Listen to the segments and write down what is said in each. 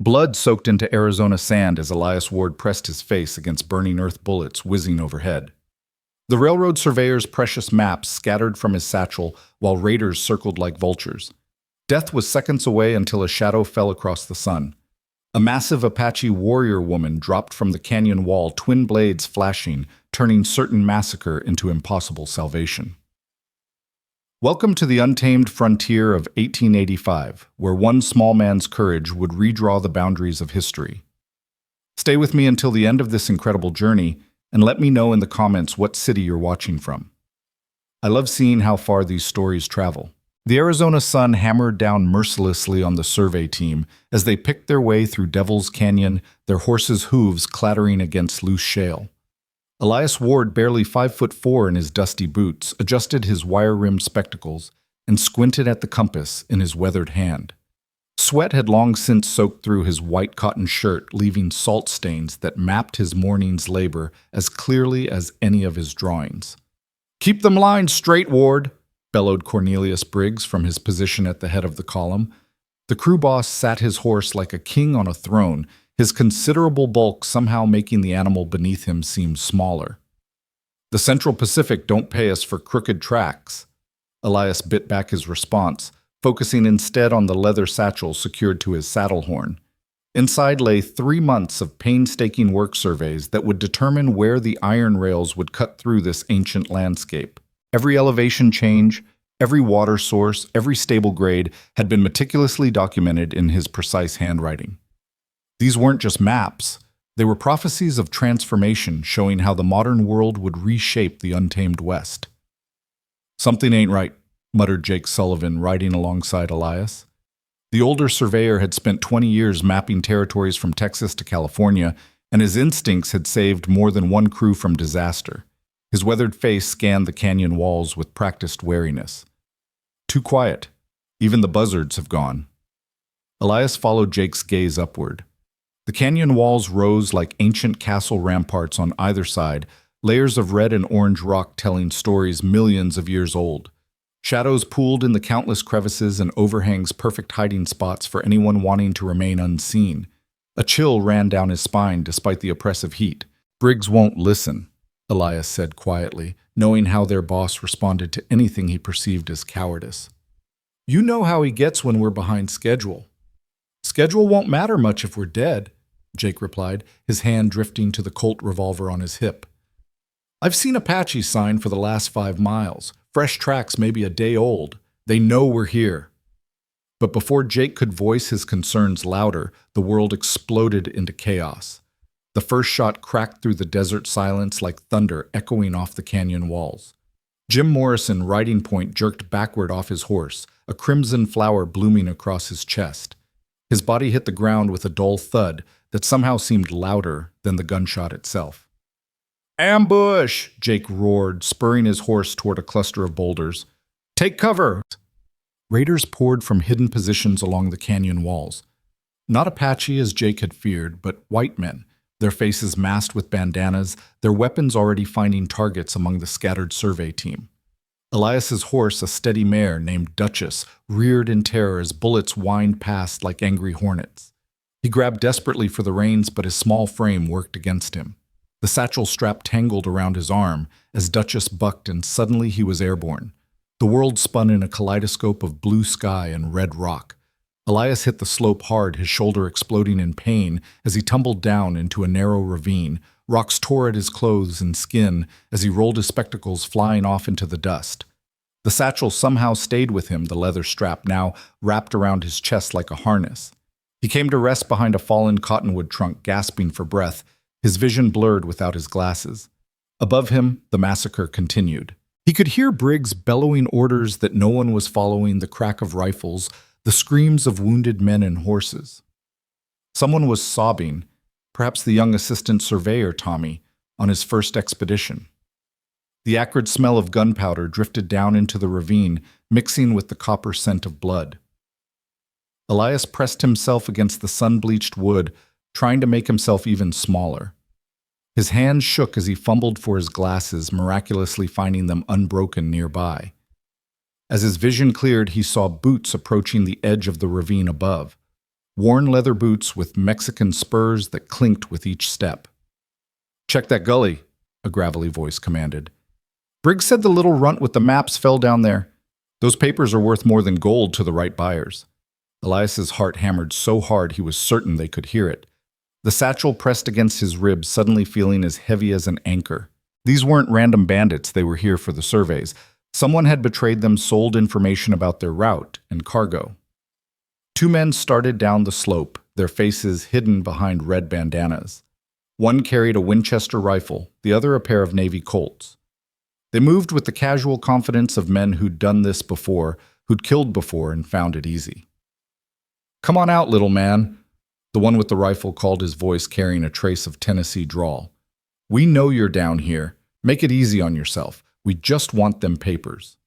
Blood soaked into Arizona sand as Elias Ward pressed his face against burning earth bullets whizzing overhead. The railroad surveyor's precious maps scattered from his satchel while raiders circled like vultures. Death was seconds away until a shadow fell across the sun. A massive Apache warrior woman dropped from the canyon wall, twin blades flashing, turning certain massacre into impossible salvation. Welcome to the untamed frontier of 1885, where one small man's courage would redraw the boundaries of history. Stay with me until the end of this incredible journey, and let me know in the comments what city you're watching from. I love seeing how far these stories travel. The Arizona sun hammered down mercilessly on the survey team as they picked their way through Devil's Canyon, their horses' hooves clattering against loose shale. Elias Ward, barely 5'4" in his dusty boots, adjusted his wire-rimmed spectacles and squinted at the compass in his weathered hand. Sweat had long since soaked through his white cotton shirt, leaving salt stains that mapped his morning's labor as clearly as any of his drawings. "Keep them lines straight, Ward," bellowed Cornelius Briggs from his position at the head of the column. The crew boss sat his horse like a king on a throne, his considerable bulk somehow making the animal beneath him seem smaller. "The Central Pacific don't pay us for crooked tracks." Elias bit back his response, focusing instead on the leather satchel secured to his saddle horn. Inside lay 3 months of painstaking work surveys that would determine where the iron rails would cut through this ancient landscape. Every elevation change, every water source, every stable grade had been meticulously documented in his precise handwriting. These weren't just maps. They were prophecies of transformation showing how the modern world would reshape the untamed West. "Something ain't right," muttered Jake Sullivan, riding alongside Elias. The older surveyor had spent 20 years mapping territories from Texas to California, and his instincts had saved more than one crew from disaster. His weathered face scanned the canyon walls with practiced wariness. "Too quiet. Even the buzzards have gone." Elias followed Jake's gaze upward. The canyon walls rose like ancient castle ramparts on either side, layers of red and orange rock telling stories millions of years old. Shadows pooled in the countless crevices and overhangs, perfect hiding spots for anyone wanting to remain unseen. A chill ran down his spine despite the oppressive heat. "Briggs won't listen," Elias said quietly, knowing how their boss responded to anything he perceived as cowardice. "You know how he gets when we're behind schedule." "Schedule won't matter much if we're dead," Jake replied, his hand drifting to the Colt revolver on his hip. "I've seen Apache sign for the last 5 miles. Fresh tracks maybe a day old. They know we're here." But before Jake could voice his concerns louder, the world exploded into chaos. The first shot cracked through the desert silence like thunder echoing off the canyon walls. Jim Morrison, riding point, jerked backward off his horse, a crimson flower blooming across his chest. His body hit the ground with a dull thud that somehow seemed louder than the gunshot itself. "Ambush!" Jake roared, spurring his horse toward a cluster of boulders. "Take cover!" Raiders poured from hidden positions along the canyon walls. Not Apache as Jake had feared, but white men, their faces masked with bandanas, their weapons already finding targets among the scattered survey team. Elias's horse, a steady mare named Duchess, reared in terror as bullets whined past like angry hornets. He grabbed desperately for the reins, but his small frame worked against him. The satchel strap tangled around his arm as Duchess bucked, and suddenly he was airborne. The world spun in a kaleidoscope of blue sky and red rock. Elias hit the slope hard, his shoulder exploding in pain as he tumbled down into a narrow ravine. Rocks tore at his clothes and skin as he rolled his spectacles, flying off into the dust. The satchel somehow stayed with him, the leather strap now wrapped around his chest like a harness. He came to rest behind a fallen cottonwood trunk, gasping for breath, his vision blurred without his glasses. Above him, the massacre continued. He could hear Briggs bellowing orders that no one was following, the crack of rifles, the screams of wounded men and horses. Someone was sobbing, perhaps the young assistant surveyor Tommy, on his first expedition. The acrid smell of gunpowder drifted down into the ravine, mixing with the copper scent of blood. Elias pressed himself against the sun-bleached wood, trying to make himself even smaller. His hands shook as he fumbled for his glasses, miraculously finding them unbroken nearby. As his vision cleared, he saw boots approaching the edge of the ravine above. worn leather boots with Mexican spurs that clinked with each step. "Check that gully," a gravelly voice commanded. "Briggs said the little runt with the maps fell down there. Those papers are worth more than gold to the right buyers." Elias's heart hammered so hard he was certain they could hear it. The satchel pressed against his ribs, suddenly feeling as heavy as an anchor. These weren't random bandits, they were here for the surveys. Someone had betrayed them, sold information about their route and cargo. Two men started down the slope, their faces hidden behind red bandanas. One carried a Winchester rifle, the other a pair of Navy Colts. They moved with the casual confidence of men who'd done this before, who'd killed before and found it easy. "Come on out, little man," the one with the rifle called, his voice carrying a trace of Tennessee drawl. "We know you're down here. Make it easy on yourself. We just want them papers."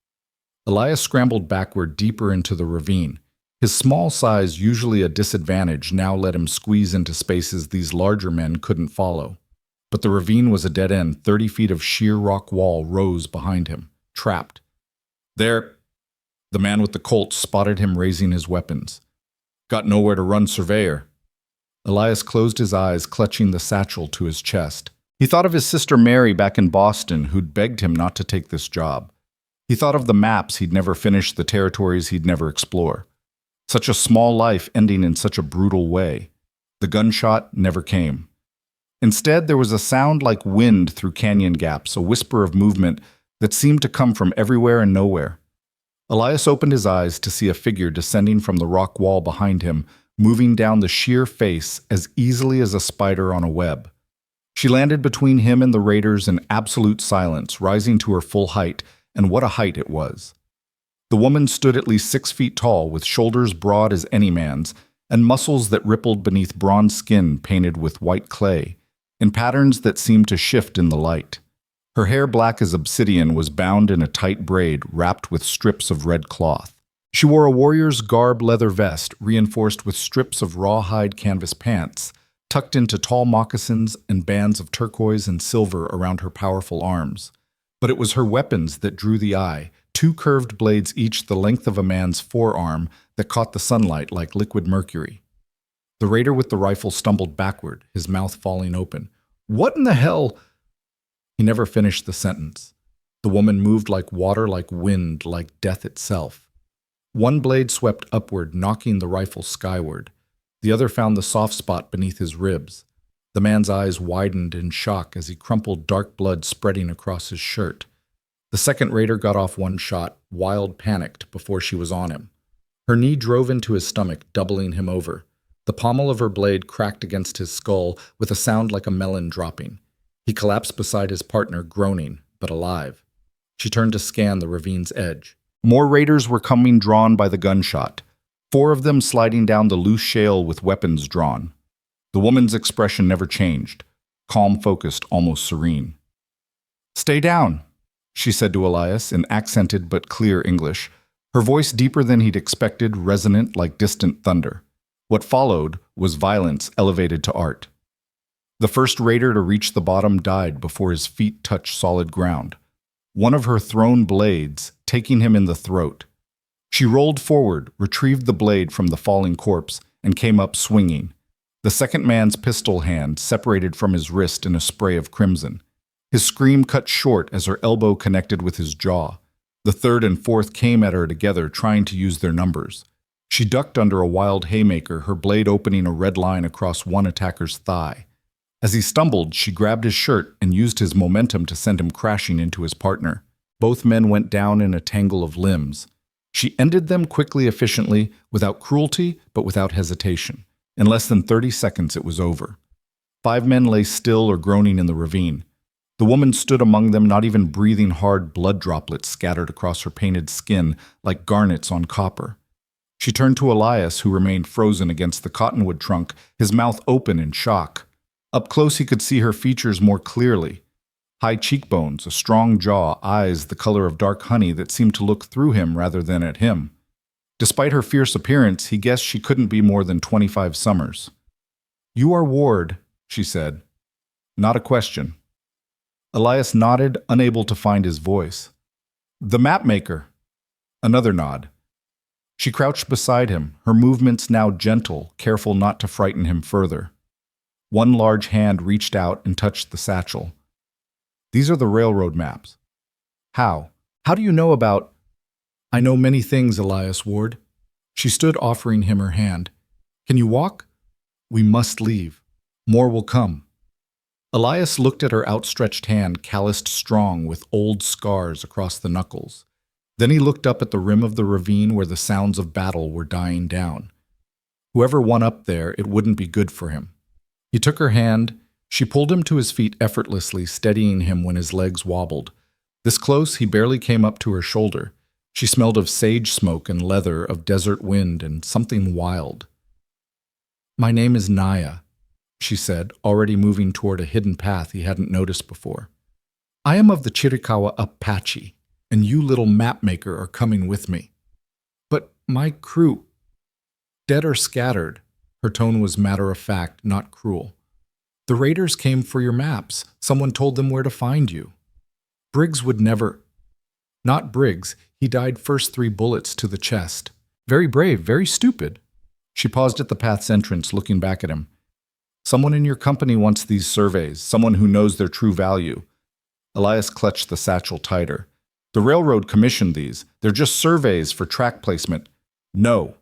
Elias scrambled backward deeper into the ravine. His small size, usually a disadvantage, now let him squeeze into spaces these larger men couldn't follow. But the ravine was a dead end. 30 feet of sheer rock wall rose behind him, trapped. "There!" The man with the Colt spotted him raising his weapons. "Got nowhere to run, surveyor." Elias closed his eyes, clutching the satchel to his chest. He thought of his sister Mary back in Boston, who'd begged him not to take this job. He thought of the maps he'd never finish, the territories he'd never explore. Such a small life ending in such a brutal way. The gunshot never came. Instead, there was a sound like wind through canyon gaps, a whisper of movement that seemed to come from everywhere and nowhere. Elias opened his eyes to see a figure descending from the rock wall behind him, moving down the sheer face as easily as a spider on a web. She landed between him and the raiders in absolute silence, rising to her full height, and what a height it was. The woman stood at least 6 feet tall, with shoulders broad as any man's, and muscles that rippled beneath bronze skin painted with white clay, in patterns that seemed to shift in the light. Her hair, black as obsidian, was bound in a tight braid wrapped with strips of red cloth. She wore a warrior's garb leather vest, reinforced with strips of rawhide canvas pants, tucked into tall moccasins and bands of turquoise and silver around her powerful arms. But it was her weapons that drew the eye, 2 curved blades each the length of a man's forearm that caught the sunlight like liquid mercury. The raider with the rifle stumbled backward, his mouth falling open. "What in the hell?" He never finished the sentence. The woman moved like water, like wind, like death itself. One blade swept upward, knocking the rifle skyward. The other found the soft spot beneath his ribs. The man's eyes widened in shock as he crumpled, dark blood spreading across his shirt. The second raider got off one shot, wild, panicked, before she was on him. Her knee drove into his stomach, doubling him over. The pommel of her blade cracked against his skull with a sound like a melon dropping. He collapsed beside his partner, groaning, but alive. She turned to scan the ravine's edge. More raiders were coming, drawn by the gunshot. 4 of them sliding down the loose shale with weapons drawn. The woman's expression never changed, calm, focused, almost serene. "Stay down," she said to Elias in accented but clear English, her voice deeper than he'd expected, resonant like distant thunder. What followed was violence elevated to art. The first raider to reach the bottom died before his feet touched solid ground, one of her thrown blades taking him in the throat. She rolled forward, retrieved the blade from the falling corpse, and came up swinging. The second man's pistol hand separated from his wrist in a spray of crimson. His scream cut short as her elbow connected with his jaw. The third and fourth came at her together, trying to use their numbers. She ducked under a wild haymaker, her blade opening a red line across one attacker's thigh. As he stumbled, she grabbed his shirt and used his momentum to send him crashing into his partner. Both men went down in a tangle of limbs. She ended them quickly, efficiently, without cruelty, but without hesitation. In less than 30 seconds, it was over. 5 men lay still or groaning in the ravine. The woman stood among them, not even breathing hard, blood droplets scattered across her painted skin like garnets on copper. She turned to Elias, who remained frozen against the cottonwood trunk, his mouth open in shock. Up close, he could see her features more clearly. High cheekbones, a strong jaw, eyes the color of dark honey that seemed to look through him rather than at him. Despite her fierce appearance, he guessed she couldn't be more than 25 summers. "You are Ward," she said. Not a question. Elias nodded, unable to find his voice. "The map maker." Another nod. She crouched beside him, her movements now gentle, careful not to frighten him further. One large hand reached out and touched the satchel. These are the railroad maps. How? How do you know about— I know many things, Elias Ward. She stood offering him her hand. Can you walk? We must leave. More will come. Elias looked at her outstretched hand, calloused strong with old scars across the knuckles. Then he looked up at the rim of the ravine where the sounds of battle were dying down. Whoever won up there, it wouldn't be good for him. He took her hand. She pulled him to his feet effortlessly, steadying him when his legs wobbled. This close, he barely came up to her shoulder. She smelled of sage smoke and leather, of desert wind and something wild. My name is Naya, she said, already moving toward a hidden path he hadn't noticed before. I am of the Chiricahua Apache, and you little map maker are coming with me. But my crew, dead or scattered, her tone was matter-of-fact, not cruel. The raiders came for your maps. Someone told them where to find you. Briggs would never— Not Briggs. He died first 3 bullets to the chest. Very brave, very stupid. She paused at the path's entrance, looking back at him. Someone in your company wants these surveys, someone who knows their true value. Elias clutched the satchel tighter. The railroad commissioned these. They're just surveys for track placement. No.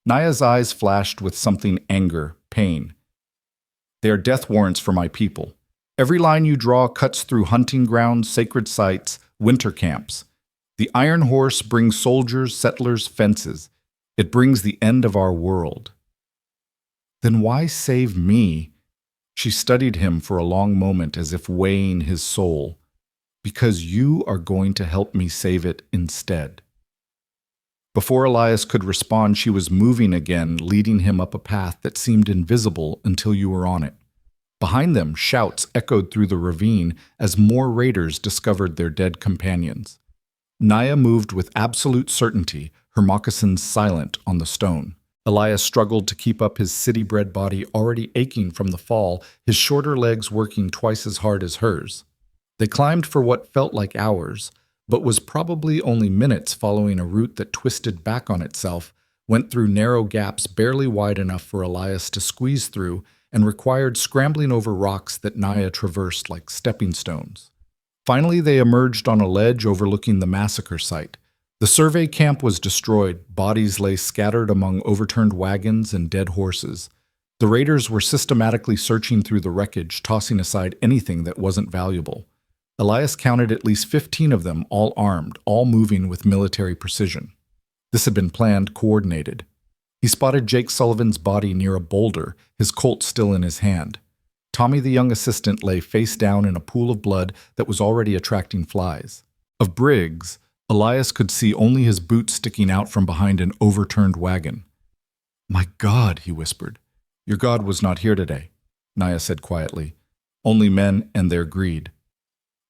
Naya's eyes flashed with something anger, pain. They are death warrants for my people. Every line you draw cuts through hunting grounds, sacred sites, winter camps. The Iron Horse brings soldiers, settlers, fences. It brings the end of our world. Then why save me? She studied him for a long moment as if weighing his soul. Because you are going to help me save it instead. Before Elias could respond, she was moving again, leading him up a path that seemed invisible until you were on it. Behind them, shouts echoed through the ravine as more raiders discovered their dead companions. Naya moved with absolute certainty, her moccasins silent on the stone. Elias struggled to keep up his city-bred body already aching from the fall, his shorter legs working twice as hard as hers. They climbed for what felt like hours, but was probably only minutes following a route that twisted back on itself, went through narrow gaps barely wide enough for Elias to squeeze through, and required scrambling over rocks that Naya traversed like stepping stones. Finally, they emerged on a ledge overlooking the massacre site. The survey camp was destroyed, bodies lay scattered among overturned wagons and dead horses. The raiders were systematically searching through the wreckage, tossing aside anything that wasn't valuable. Elias counted at least 15 of them, all armed, all moving with military precision. This had been planned, coordinated. He spotted Jake Sullivan's body near a boulder, his Colt still in his hand. Tommy, the young assistant, lay face down in a pool of blood that was already attracting flies. Of Briggs, Elias could see only his boots sticking out from behind an overturned wagon. My God, he whispered. Your God was not here today, Naya said quietly. Only men and their greed.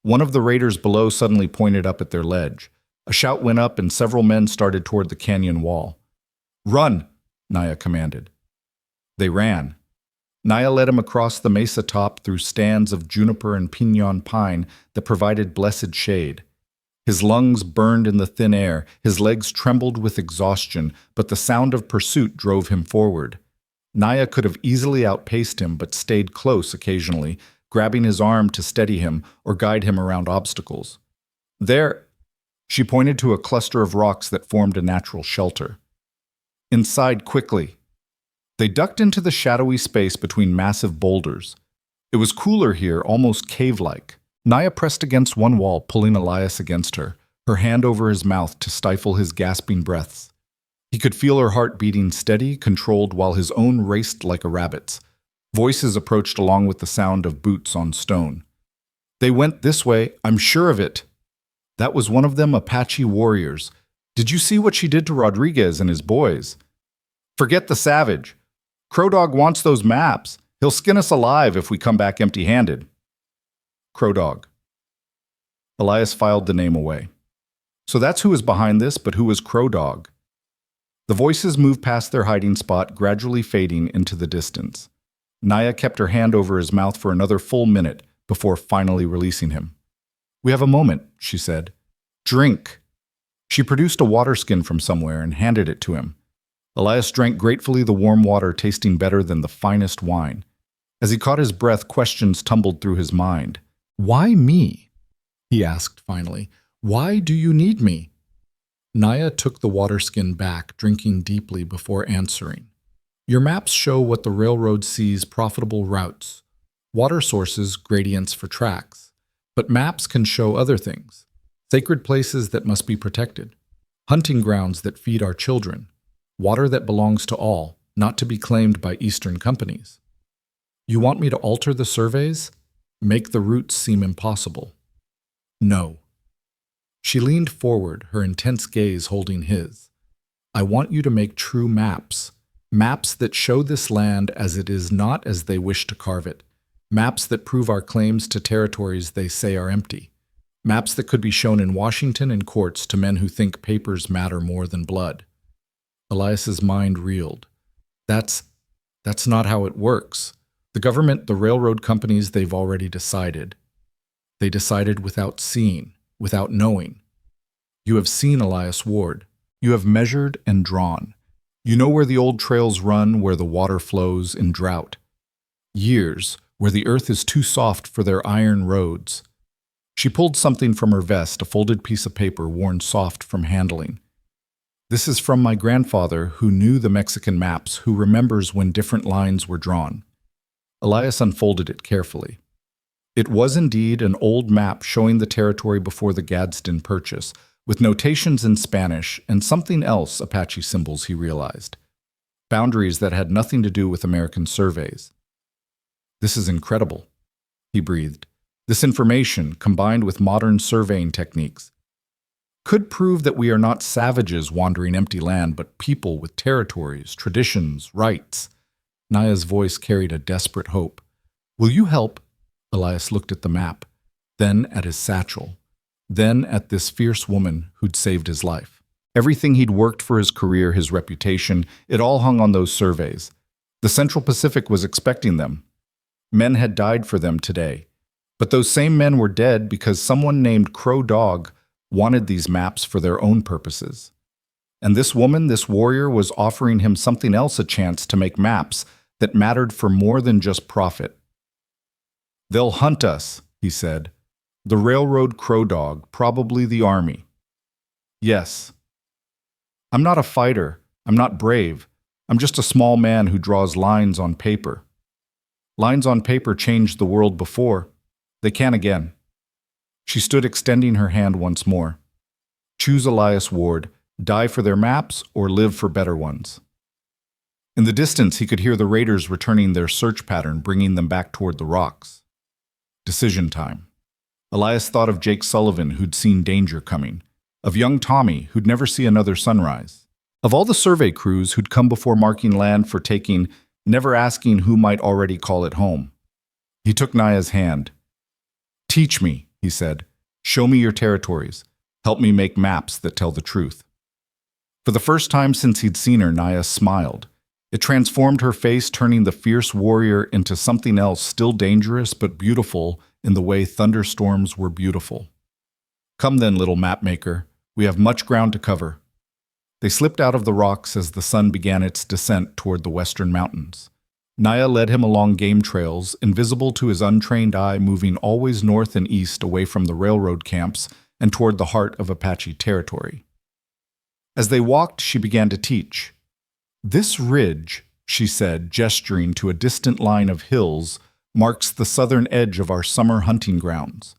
One of the raiders below suddenly pointed up at their ledge. A shout went up and several men started toward the canyon wall. Run, Naya commanded. They ran. Naya led him across the mesa top through stands of juniper and piñon pine that provided blessed shade. His lungs burned in the thin air, his legs trembled with exhaustion, but the sound of pursuit drove him forward. Naya could have easily outpaced him, but stayed close occasionally, grabbing his arm to steady him or guide him around obstacles. There, she pointed to a cluster of rocks that formed a natural shelter. Inside quickly. They ducked into the shadowy space between massive boulders. It was cooler here, almost cave-like. Naya pressed against one wall, pulling Elias against her, her hand over his mouth to stifle his gasping breaths. He could feel her heart beating steady, controlled, while his own raced like a rabbit's. Voices approached along with the sound of boots on stone. They went this way, I'm sure of it. That was one of them Apache warriors. Did you see what she did to Rodriguez and his boys? Forget the savage. Crow Dog wants those maps. He'll skin us alive if we come back empty-handed. Crow Dog. Elias filed the name away. So that's who is behind this, but who is Crow Dog? The voices moved past their hiding spot, gradually fading into the distance. Naya kept her hand over his mouth for another full minute before finally releasing him. We have a moment, she said. Drink. She produced a water skin from somewhere and handed it to him. Elias drank gratefully, the warm water tasting better than the finest wine. As he caught his breath, questions tumbled through his mind. "Why me?" he asked finally. "Why do you need me?" Naya took the water skin back, drinking deeply before answering. "Your maps show what the railroad sees: profitable routes, water sources, gradients for tracks. But maps can show other things: sacred places that must be protected, hunting grounds that feed our children, water that belongs to all, not to be claimed by Eastern companies. You want me to alter the surveys? Make the routes seem impossible?" "No." She leaned forward, her intense gaze holding his. "I want you to make true maps. Maps that show this land as it is, not as they wish to carve it. Maps that prove our claims to territories they say are empty. Maps that could be shown in Washington in courts to men who think papers matter more than blood." Elias's mind reeled. That's not how it works. The government, the railroad companies, they've already decided. They decided without seeing, without knowing. You have seen, Elias Ward. You have measured and drawn. You know where the old trails run, where the water flows in drought. Years, where the earth is too soft for their iron roads. She pulled something from her vest, a folded piece of paper worn soft from handling. "This is from my grandfather, who knew the Mexican maps, who remembers when different lines were drawn." Elias unfolded it carefully. It was indeed an old map showing the territory before the Gadsden Purchase, with notations in Spanish and something else, Apache symbols, he realized. Boundaries that had nothing to do with American surveys. "This is incredible," he breathed. "This information, combined with modern surveying techniques, could prove that we are not savages wandering empty land, but people with territories, traditions, rights." Naya's voice carried a desperate hope. "Will you help?" Elias looked at the map, then at his satchel, then at this fierce woman who'd saved his life. Everything he'd worked for, his career, his reputation, it all hung on those surveys. The Central Pacific was expecting them. Men had died for them today. But those same men were dead because someone named Crow Dog wanted these maps for their own purposes. And this woman, this warrior, was offering him something else, a chance to make maps that mattered for more than just profit. "They'll hunt us," he said. "The railroad Crow Dog, probably the army." "Yes. I'm not a fighter. I'm not brave. I'm just a small man who draws lines on paper. Lines on paper changed the world before. They can again." She stood, extending her hand once more. "Choose Elias Ward, die for their maps or live for better ones." In the distance, he could hear the raiders returning their search pattern, bringing them back toward the rocks. Decision time. Elias thought of Jake Sullivan, who'd seen danger coming, of young Tommy, who'd never see another sunrise, of all the survey crews who'd come before marking land for taking, never asking who might already call it home. He took Naya's hand. "Teach me," he said. "Show me your territories. Help me make maps that tell the truth." For the first time since he'd seen her, Naya smiled. It transformed her face, turning the fierce warrior into something else, still dangerous but beautiful in the way thunderstorms were beautiful. "Come then, little mapmaker. We have much ground to cover." They slipped out of the rocks as the sun began its descent toward the western mountains. Naya led him along game trails, invisible to his untrained eye, moving always north and east away from the railroad camps and toward the heart of Apache territory. As they walked, she began to teach. "This ridge," she said, gesturing to a distant line of hills, "marks the southern edge of our summer hunting grounds.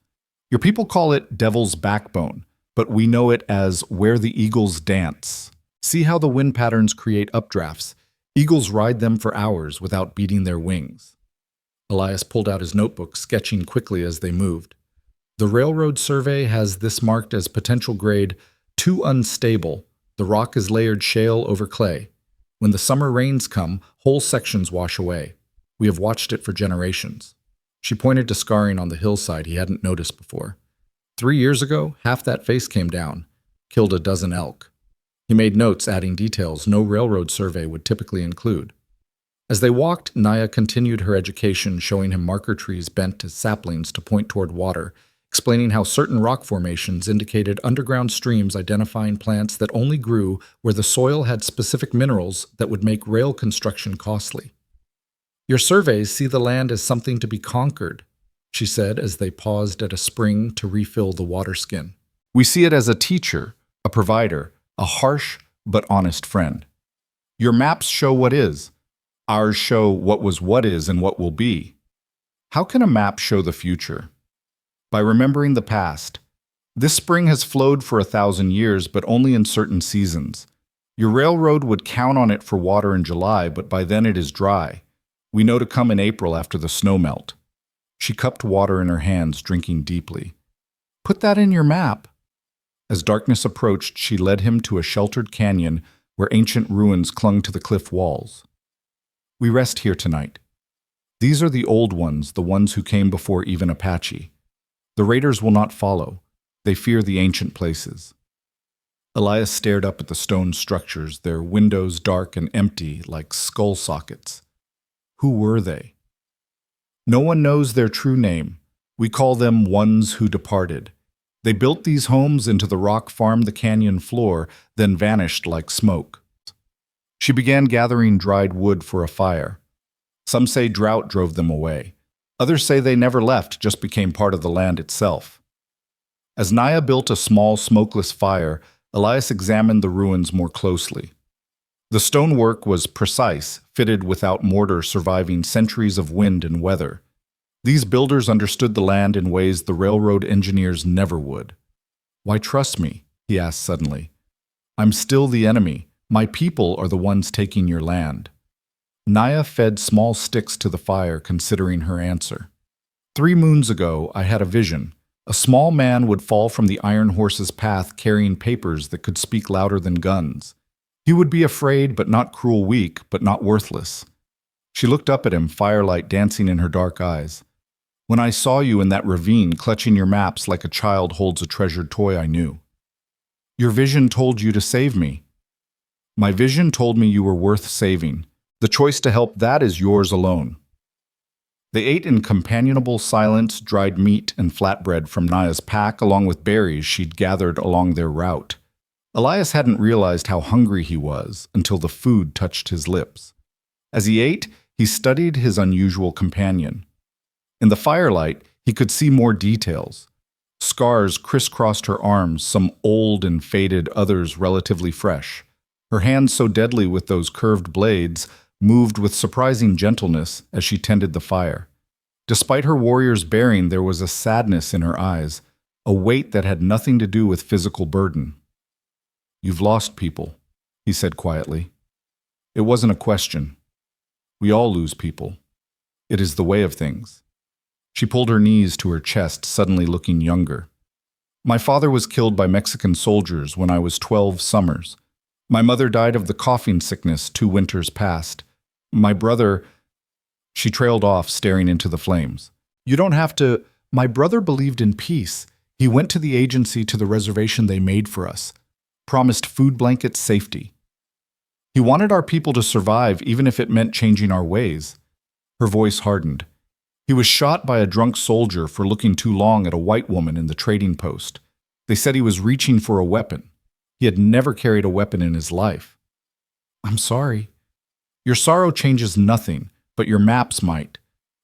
Your people call it Devil's Backbone, but we know it as where the eagles dance. See how the wind patterns create updrafts. Eagles ride them for hours without beating their wings." Elias pulled out his notebook, sketching quickly as they moved. "The railroad survey has this marked as potential grade too unstable. The rock is layered shale over clay. When the summer rains come, whole sections wash away. We have watched it for generations." She pointed to scarring on the hillside he hadn't noticed before. 3 years ago, half that face came down, killed a dozen elk. He made notes, adding details no railroad survey would typically include. As they walked, Naya continued her education, showing him marker trees bent as saplings to point toward water, explaining how certain rock formations indicated underground streams identifying plants that only grew where the soil had specific minerals that would make rail construction costly. Your surveys see the land as something to be conquered, she said as they paused at a spring to refill the water skin. We see it as a teacher, a provider, a harsh but honest friend. Your maps show what is. Ours show what is, and what will be. How can a map show the future? By remembering the past. This spring has flowed for 1,000 years, but only in certain seasons. Your railroad would count on it for water in July, but by then it is dry. We know to come in April after the snow melt. She cupped water in her hands, drinking deeply. Put that in your map. As darkness approached, she led him to a sheltered canyon where ancient ruins clung to the cliff walls. We rest here tonight. These are the old ones, the ones who came before even Apache. The raiders will not follow. They fear the ancient places. Elias stared up at the stone structures, their windows dark and empty like skull sockets. Who were they? No one knows their true name. We call them ones who departed. They built these homes into the rock farm the canyon floor, then vanished like smoke. She began gathering dried wood for a fire. Some say drought drove them away. Others say they never left, just became part of the land itself. As Naya built a small, smokeless fire, Elias examined the ruins more closely. The stonework was precise, fitted without mortar, surviving centuries of wind and weather. These builders understood the land in ways the railroad engineers never would. Why trust me? He asked suddenly. I'm still the enemy. My people are the ones taking your land. Naya fed small sticks to the fire, considering her answer. 3 moons ago, I had a vision. A small man would fall from the iron horse's path carrying papers that could speak louder than guns. He would be afraid, but not cruel, weak, but not worthless. She looked up at him, firelight dancing in her dark eyes. When I saw you in that ravine, clutching your maps like a child holds a treasured toy, I knew. Your vision told you to save me. My vision told me you were worth saving. The choice to help, that is yours alone. They ate in companionable silence, dried meat and flatbread from Naya's pack, along with berries she'd gathered along their route. Elias hadn't realized how hungry he was until the food touched his lips. As he ate, he studied his unusual companion. In the firelight, he could see more details. Scars crisscrossed her arms, some old and faded, others relatively fresh. Her hands, so deadly with those curved blades, moved with surprising gentleness as she tended the fire. Despite her warrior's bearing, there was a sadness in her eyes, a weight that had nothing to do with physical burden. You've lost people, he said quietly. It wasn't a question. We all lose people. It is the way of things. She pulled her knees to her chest, suddenly looking younger. My father was killed by Mexican soldiers when I was 12 summers. My mother died of the coughing sickness 2 winters past. My brother... She trailed off, staring into the flames. You don't have to... My brother believed in peace. He went to the agency, to the reservation they made for us. Promised food, blankets, safety. He wanted our people to survive, even if it meant changing our ways. Her voice hardened. He was shot by a drunk soldier for looking too long at a white woman in the trading post. They said he was reaching for a weapon. He had never carried a weapon in his life. I'm sorry. Your sorrow changes nothing, but your maps might.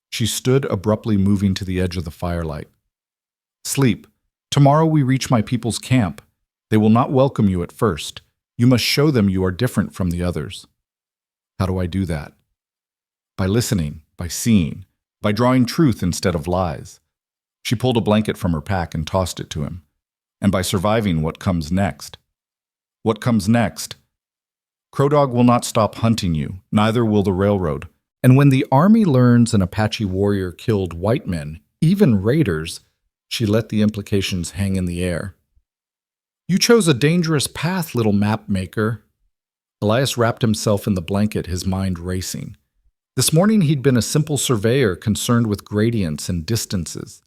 She stood abruptly, moving to the edge of the firelight. Sleep. Tomorrow we reach my people's camp. They will not welcome you at first. You must show them you are different from the others. How do I do that? By listening, by seeing, by drawing truth instead of lies. She pulled a blanket from her pack and tossed it to him. And by surviving what comes next. What comes next? Crow Dog will not stop hunting you, neither will the railroad. And when the army learns an Apache warrior killed white men, even raiders, she let the implications hang in the air. You chose a dangerous path, little map maker. Elias wrapped himself in the blanket, his mind racing. This morning he'd been a simple surveyor concerned with gradients and distances.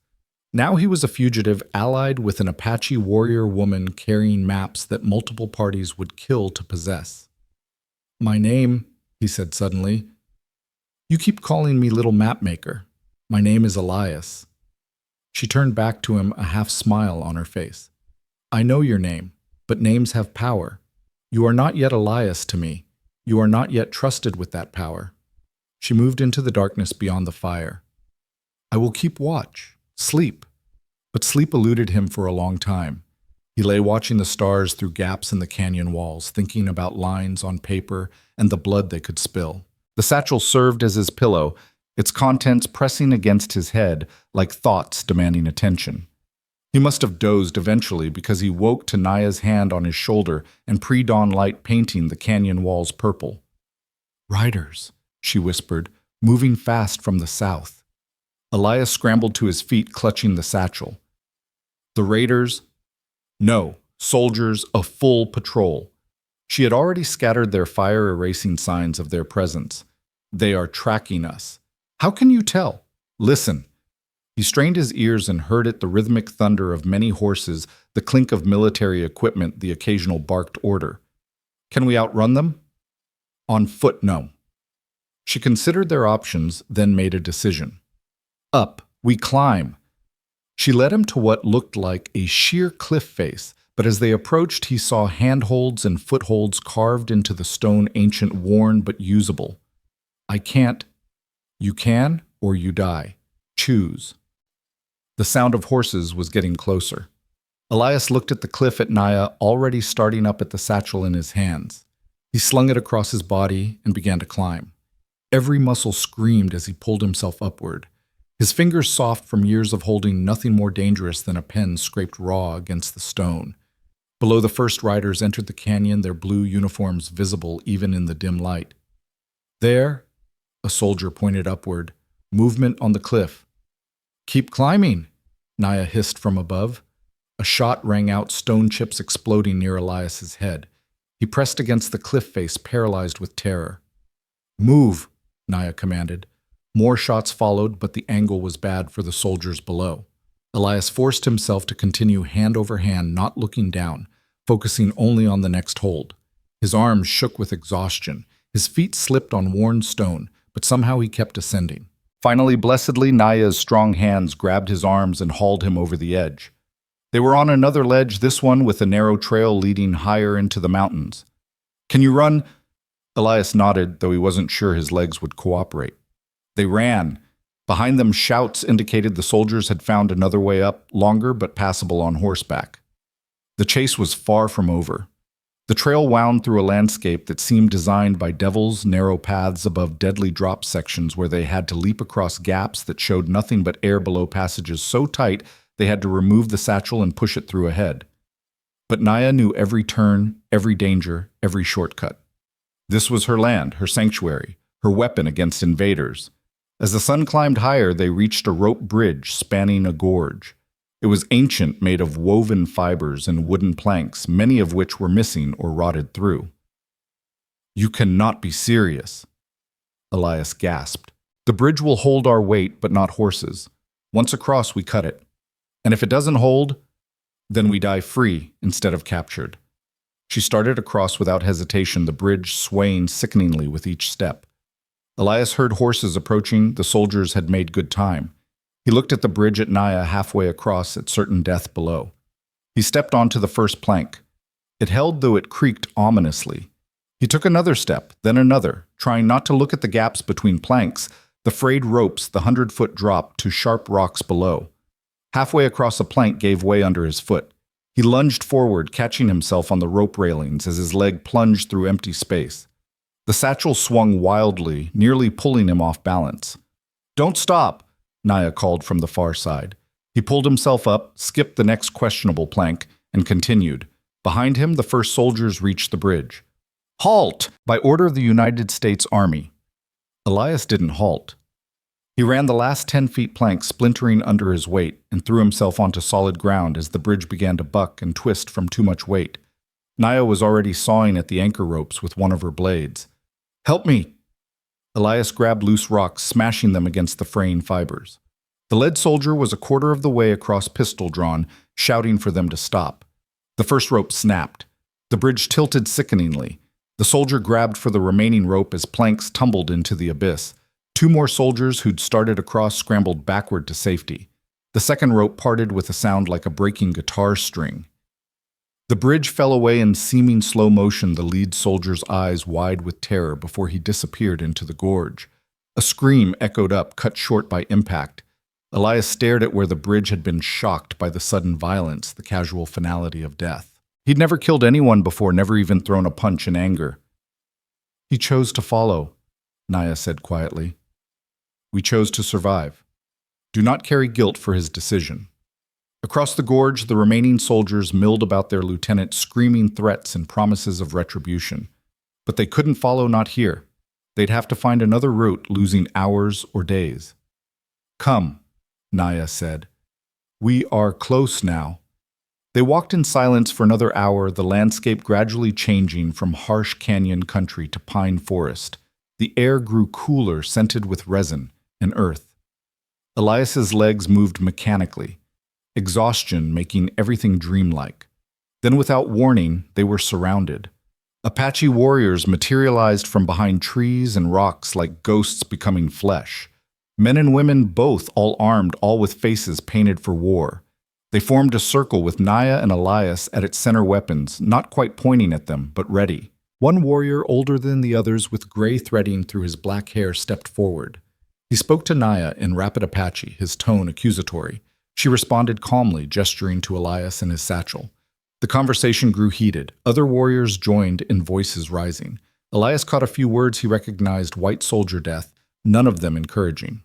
Now he was a fugitive allied with an Apache warrior woman carrying maps that multiple parties would kill to possess. My name, he said suddenly. You keep calling me little map maker. My name is Elias. She turned back to him, a half smile on her face. I know your name, but names have power. You are not yet Elias to me. You are not yet trusted with that power. She moved into the darkness beyond the fire. I will keep watch. Sleep. But sleep eluded him for a long time. He lay watching the stars through gaps in the canyon walls, thinking about lines on paper and the blood they could spill. The satchel served as his pillow, its contents pressing against his head like thoughts demanding attention. He must have dozed eventually because he woke to Naya's hand on his shoulder and pre-dawn light painting the canyon walls purple. Riders, she whispered, moving fast from the south. Elias scrambled to his feet, clutching the satchel. The raiders? No, soldiers, a full patrol. She had already scattered their fire-erasing signs of their presence. They are tracking us. How can you tell? Listen. He strained his ears and heard it, the rhythmic thunder of many horses, the clink of military equipment, the occasional barked order. Can we outrun them? On foot, no. She considered their options, then made a decision. Up, we climb. She led him to what looked like a sheer cliff face, but as they approached, he saw handholds and footholds carved into the stone, ancient, worn, but usable. I can't. You can, or you die. Choose. The sound of horses was getting closer. Elias looked at the cliff at Naya, already starting up at the satchel in his hands. He slung it across his body and began to climb. Every muscle screamed as he pulled himself upward. His fingers soft from years of holding nothing more dangerous than a pen scraped raw against the stone. Below, the first riders entered the canyon, their blue uniforms visible even in the dim light. There, a soldier pointed upward. Movement on the cliff. Keep climbing, Naya hissed from above. A shot rang out, stone chips exploding near Elias's head. He pressed against the cliff face, paralyzed with terror. Move, Naya commanded. More shots followed, but the angle was bad for the soldiers below. Elias forced himself to continue hand over hand, not looking down, focusing only on the next hold. His arms shook with exhaustion. His feet slipped on worn stone, but somehow he kept ascending. Finally, blessedly, Naya's strong hands grabbed his arms and hauled him over the edge. They were on another ledge, this one with a narrow trail leading higher into the mountains. Can you run? Elias nodded, though he wasn't sure his legs would cooperate. They ran. Behind them, shouts indicated the soldiers had found another way up, longer but passable on horseback. The chase was far from over. The trail wound through a landscape that seemed designed by devils, narrow paths above deadly drop sections where they had to leap across gaps that showed nothing but air below, passages so tight they had to remove the satchel and push it through ahead. But Naya knew every turn, every danger, every shortcut. This was her land, her sanctuary, her weapon against invaders. As the sun climbed higher, they reached a rope bridge spanning a gorge. It was ancient, made of woven fibers and wooden planks, many of which were missing or rotted through. You cannot be serious, Elias gasped. The bridge will hold our weight, but not horses. Once across, we cut it. And if it doesn't hold, then we die free instead of captured. She started across without hesitation, the bridge swaying sickeningly with each step. Elias heard horses approaching. The soldiers had made good time. He looked at the bridge at Naya, halfway across, at certain death below. He stepped onto the first plank. It held, though it creaked ominously. He took another step, then another, trying not to look at the gaps between planks, the frayed ropes, the 100-foot drop to sharp rocks below. Halfway across a plank gave way under his foot. He lunged forward, catching himself on the rope railings as his leg plunged through empty space. The satchel swung wildly, nearly pulling him off balance. Don't stop, Naya called from the far side. He pulled himself up, skipped the next questionable plank, and continued. Behind him, the first soldiers reached the bridge. Halt! By order of the United States Army. Elias didn't halt. He ran the last 10 feet plank, splintering under his weight, and threw himself onto solid ground as the bridge began to buck and twist from too much weight. Naya was already sawing at the anchor ropes with one of her blades. Help me! Elias grabbed loose rocks, smashing them against the fraying fibers. The lead soldier was a quarter of the way across, pistol drawn, shouting for them to stop. The first rope snapped. The bridge tilted sickeningly. The soldier grabbed for the remaining rope as planks tumbled into the abyss. Two more soldiers who'd started across scrambled backward to safety. The second rope parted with a sound like a breaking guitar string. The bridge fell away in seeming slow motion, the lead soldier's eyes wide with terror before he disappeared into the gorge. A scream echoed up, cut short by impact. Elias stared at where the bridge had been, shocked by the sudden violence, the casual finality of death. He'd never killed anyone before, never even thrown a punch in anger. "He chose to follow," Naya said quietly. "We chose to survive. Do not carry guilt for his decision." Across the gorge, the remaining soldiers milled about their lieutenant, screaming threats and promises of retribution. But they couldn't follow, not here. They'd have to find another route, losing hours or days. "Come," Naya said. "We are close now." They walked in silence for another hour, the landscape gradually changing from harsh canyon country to pine forest. The air grew cooler, scented with resin and earth. Elias's legs moved mechanically, exhaustion making everything dreamlike. Then, without warning, they were surrounded. Apache warriors materialized from behind trees and rocks like ghosts becoming flesh. Men and women both, all armed, all with faces painted for war. They formed a circle with Naya and Elias at its center, weapons, not quite pointing at them, but ready. One warrior, older than the others, with gray threading through his black hair, stepped forward. He spoke to Naya in rapid Apache, his tone accusatory. She responded calmly, gesturing to Elias and his satchel. The conversation grew heated. Other warriors joined in, voices rising. Elias caught a few words he recognized: white soldier death, none of them encouraging.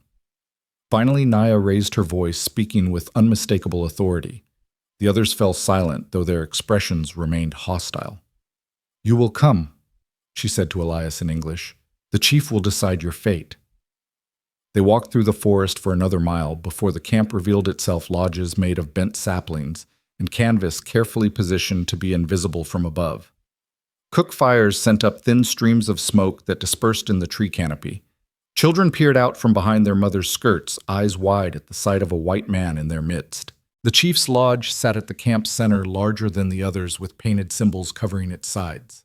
Finally, Naya raised her voice, speaking with unmistakable authority. The others fell silent, though their expressions remained hostile. "You will come," she said to Elias in English. "The chief will decide your fate." They walked through the forest for another mile before the camp revealed itself, lodges made of bent saplings and canvas carefully positioned to be invisible from above. Cook fires sent up thin streams of smoke that dispersed in the tree canopy. Children peered out from behind their mothers' skirts, eyes wide at the sight of a white man in their midst. The chief's lodge sat at the camp's center, larger than the others, with painted symbols covering its sides.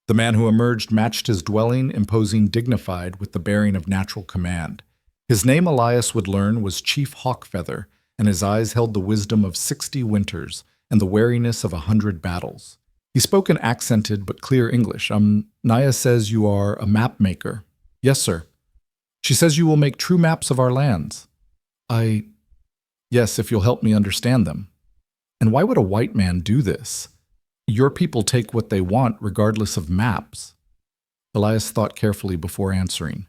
The man who emerged matched his dwelling, imposing, dignified, with the bearing of natural command. His name, Elias would learn, was Chief Hawkfeather, and his eyes held the wisdom of 60 winters and the wariness of 100 battles. He spoke in accented but clear English. Naya says you are a map maker." "Yes, sir." "She says you will make true maps of our lands." Yes, if you'll help me understand them." "And why would a white man do this? Your people take what they want regardless of maps." Elias thought carefully before answering.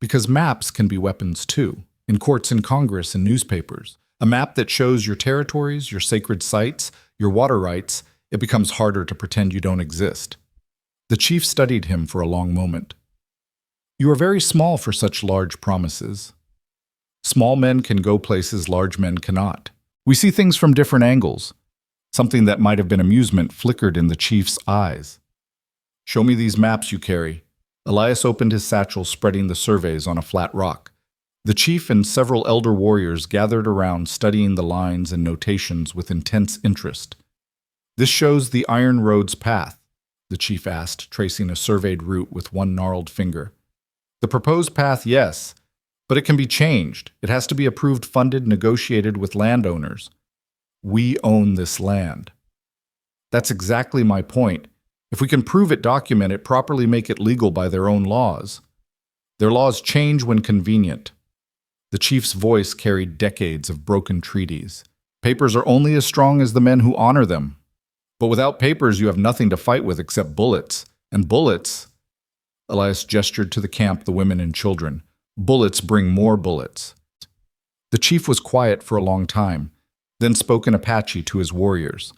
"Because maps can be weapons too, in courts and Congress and newspapers. A map that shows your territories, your sacred sites, your water rights, it becomes harder to pretend you don't exist." The chief studied him for a long moment. "You are very small for such large promises." "Small men can go places large men cannot. We see things from different angles." Something that might have been amusement flickered in the chief's eyes. "Show me these maps you carry." Elias opened his satchel, spreading the surveys on a flat rock. The chief and several elder warriors gathered around, studying the lines and notations with intense interest. "This shows the Iron Road's path," the chief asked, tracing a surveyed route with one gnarled finger. "The proposed path, yes, but it can be changed. It has to be approved, funded, negotiated with landowners. We own this land." "That's exactly my point. If we can prove it, document it, properly make it legal by their own laws. Their laws change when convenient." The chief's voice carried decades of broken treaties. "Papers are only as strong as the men who honor them. But without papers, you have nothing to fight with except bullets. And bullets—" Elias gestured to the camp, the women and children. "Bullets bring more bullets." The chief was quiet for a long time, then spoke in Apache to his warriors.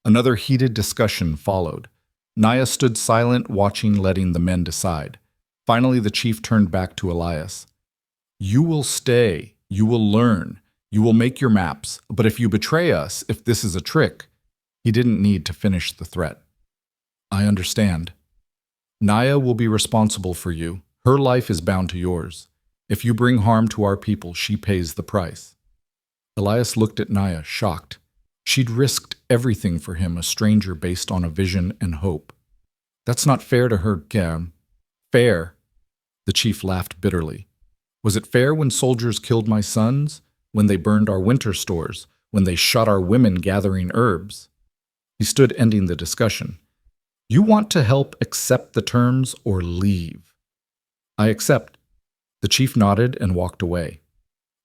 Another heated discussion followed. Naya stood silent, watching, letting the men decide. Finally, the chief turned back to Elias. "You will stay. You will learn. You will make your maps. But if you betray us, if this is a trick—" He didn't need to finish the threat. "I understand. Naya will be responsible for you. Her life is bound to yours. If you bring harm to our people, she pays the price." Elias looked at Naya, shocked. She'd risked everything for him, a stranger based on a vision and hope. "That's not fair to her, Gam." "Fair?" The chief laughed bitterly. "Was it fair when soldiers killed my sons? when they burned our winter stores, when they shot our women gathering herbs. He stood ending the discussion. You want to help accept the terms or leave? I accept. The chief nodded and walked away.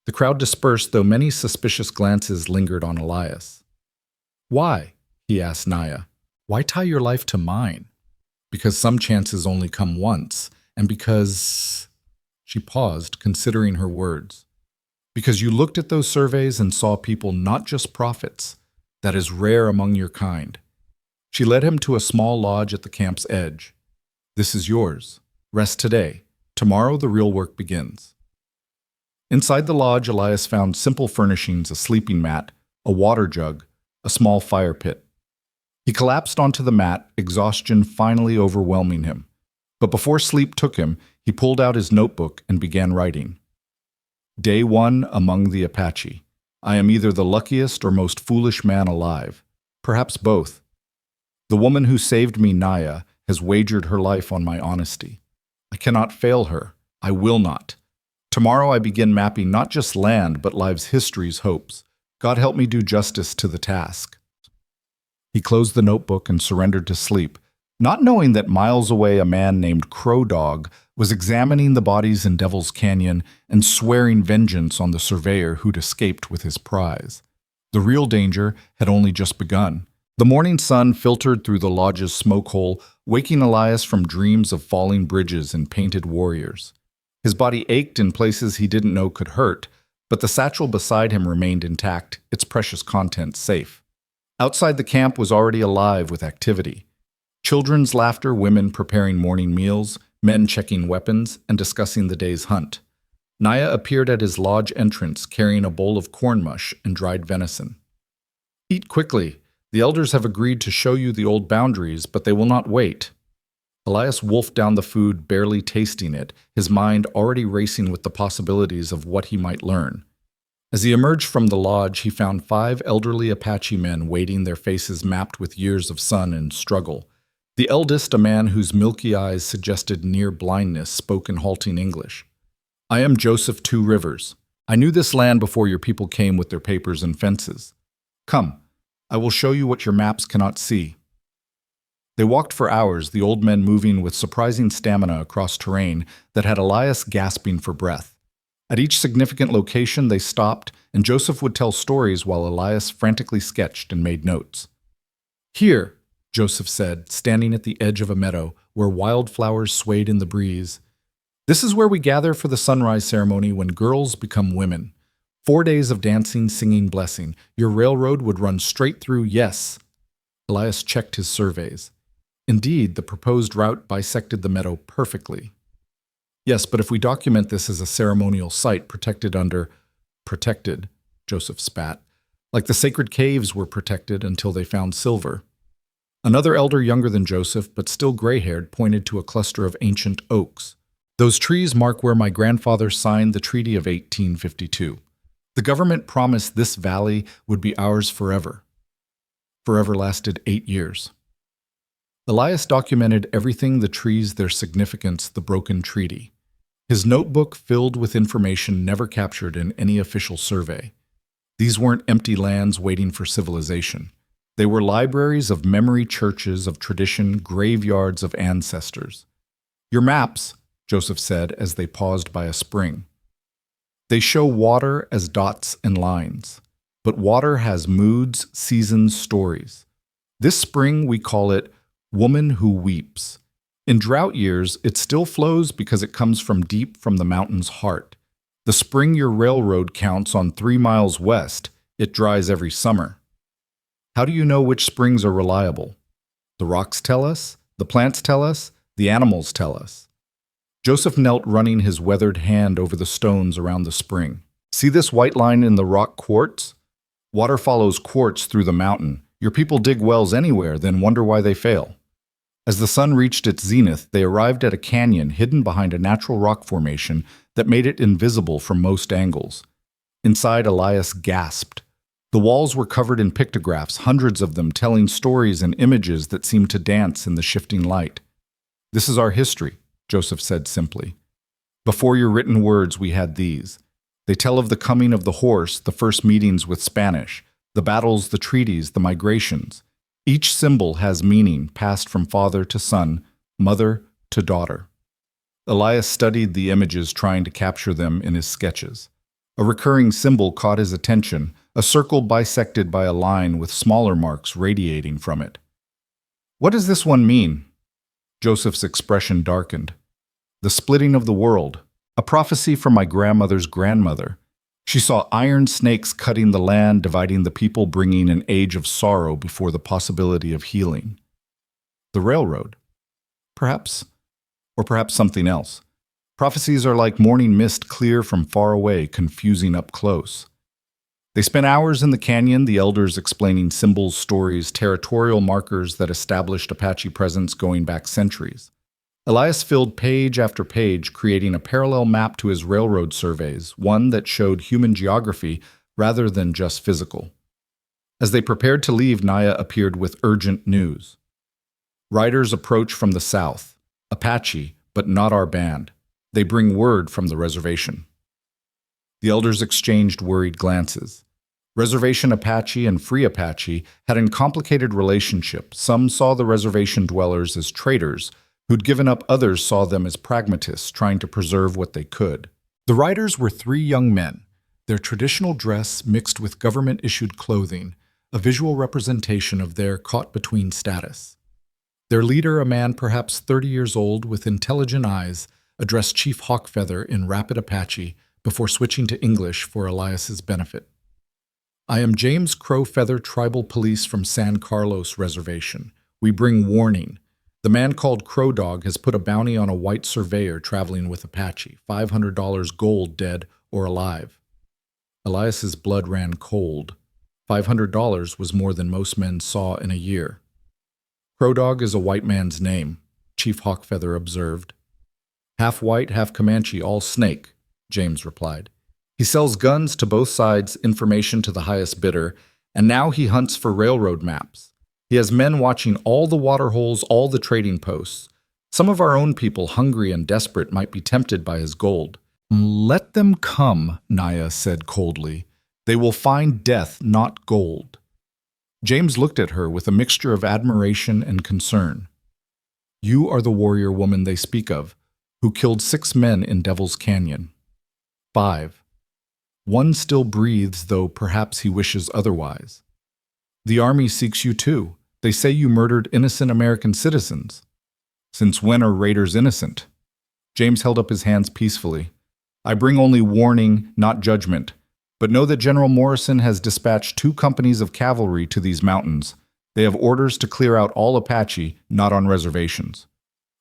The crowd dispersed, though many suspicious glances lingered on Elias. Why? He asked Naya. Why tie your life to mine? Because some chances only come once, and because... She paused, considering her words. Because you looked at those surveys and saw people, not just prophets. That is rare among your kind. She led him to a small lodge at the camp's edge. This is yours. Rest today. Tomorrow the real work begins. Inside the lodge, Elias found simple furnishings, a sleeping mat, a water jug, a small fire pit. He collapsed onto the mat, exhaustion finally overwhelming him. But before sleep took him, he pulled out his notebook and began writing. Day 1 among the Apache. I am either the luckiest or most foolish man alive. Perhaps both. The woman who saved me, Naya, has wagered her life on my honesty. I cannot fail her. I will not. Tomorrow I begin mapping not just land, but life's histories, hopes. God help me do justice to the task. He closed the notebook and surrendered to sleep, not knowing that miles away a man named Crow Dog was examining the bodies in Devil's Canyon and swearing vengeance on the surveyor who'd escaped with his prize. The real danger had only just begun. The morning sun filtered through the lodge's smoke hole, waking Elias from dreams of falling bridges and painted warriors. His body ached in places he didn't know could hurt, but the satchel beside him remained intact, its precious contents safe. Outside the camp was already alive with activity. Children's laughter, women preparing morning meals, men checking weapons, and discussing the day's hunt. Naya appeared at his lodge entrance carrying a bowl of corn mush and dried venison. Eat quickly. The elders have agreed to show you the old boundaries, but they will not wait. Elias wolfed down the food, barely tasting it, his mind already racing with the possibilities of what he might learn. As he emerged from the lodge, he found 5 elderly Apache men waiting, their faces mapped with years of sun and struggle. The eldest, a man whose milky eyes suggested near blindness, spoke in halting English. I am Joseph Two Rivers. I knew this land before your people came with their papers and fences. Come, I will show you what your maps cannot see. They walked for hours, the old men moving with surprising stamina across terrain that had Elias gasping for breath. At each significant location they stopped, and Joseph would tell stories while Elias frantically sketched and made notes. Here, Joseph said, standing at the edge of a meadow where wildflowers swayed in the breeze. This is where we gather for the sunrise ceremony when girls become women. 4 days of dancing, singing, blessing. Your railroad would run straight through, yes. Elias checked his surveys. Indeed, the proposed route bisected the meadow perfectly. Yes, but if we document this as a ceremonial site protected under... Protected, Joseph spat. Like the sacred caves were protected until they found silver. Another elder younger than Joseph, but still gray-haired, pointed to a cluster of ancient oaks. Those trees mark where my grandfather signed the Treaty of 1852. The government promised this valley would be ours forever. Forever lasted 8 years. Elias documented everything, the trees, their significance, the broken treaty. His notebook filled with information never captured in any official survey. These weren't empty lands waiting for civilization. They were libraries of memory, churches of tradition, graveyards of ancestors. Your maps, Joseph said as they paused by a spring. They show water as dots and lines, but water has moods, seasons, stories. This spring we call it Woman Who Weeps. In drought years, it still flows because it comes from deep from the mountain's heart. The spring your railroad counts on 3 miles west, it dries every summer. How do you know which springs are reliable? The rocks tell us, the plants tell us, the animals tell us. Joseph knelt, running his weathered hand over the stones around the spring. See this white line in the rock quartz? Water follows quartz through the mountain. Your people dig wells anywhere, then wonder why they fail. As the sun reached its zenith, they arrived at a canyon hidden behind a natural rock formation that made it invisible from most angles. Inside, Elias gasped. The walls were covered in pictographs, hundreds of them telling stories and images that seemed to dance in the shifting light. This is our history, Joseph said simply. Before your written words, we had these. They tell of the coming of the horse, the first meetings with Spanish, the battles, the treaties, the migrations. Each symbol has meaning passed from father to son, mother to daughter. Elias studied the images, trying to capture them in his sketches. A recurring symbol caught his attention, a circle bisected by a line with smaller marks radiating from it. "What does this one mean?" Joseph's expression darkened. "The splitting of the world, a prophecy from my grandmother's grandmother. She saw iron snakes cutting the land, dividing the people, bringing an age of sorrow before the possibility of healing." The railroad? Perhaps. Or perhaps something else. Prophecies are like morning mist, clear from far away, confusing up close. They spent hours in the canyon, the elders explaining symbols, stories, territorial markers that established Apache presence going back centuries. Elias filled page after page, creating a parallel map to his railroad surveys, one that showed human geography rather than just physical. As they prepared to leave, Naya appeared with urgent news. "Riders approach from the south. Apache, but not our band. They bring word from the reservation." The elders exchanged worried glances. Reservation Apache and Free Apache had a complicated relationship. Some saw the reservation dwellers as traitors who'd given up, others saw them as pragmatists trying to preserve what they could. The riders were three young men, their traditional dress mixed with government-issued clothing, a visual representation of their caught-between status. Their leader, a man perhaps 30 years old with intelligent eyes, addressed Chief Hawkfeather in rapid Apache before switching to English for Elias's benefit. "I am James Crowfeather, Tribal Police from San Carlos Reservation. We bring warning. The man called Crow Dog has put a bounty on a white surveyor traveling with Apache, $500 gold, dead or alive." Elias's blood ran cold. $500 was more than most men saw in a year. "Crow Dog is a white man's name," Chief Hawkfeather observed. "Half white, half Comanche, all snake," James replied. "He sells guns to both sides, information to the highest bidder, and now he hunts for railroad maps. He has men watching all the water holes, all the trading posts. Some of our own people, hungry and desperate, might be tempted by his gold." "Let them come," Naya said coldly. "They will find death, not gold." James looked at her with a mixture of admiration and concern. "You are the warrior woman they speak of, who killed 6 men in Devil's Canyon. 5. One still breathes, though perhaps he wishes otherwise. The army seeks you too. They say you murdered innocent American citizens. Since when are raiders innocent?" James held up his hands peacefully. "I bring only warning, not judgment. But know that General Morrison has dispatched 2 companies of cavalry to these mountains. They have orders to clear out all Apache, not on reservations."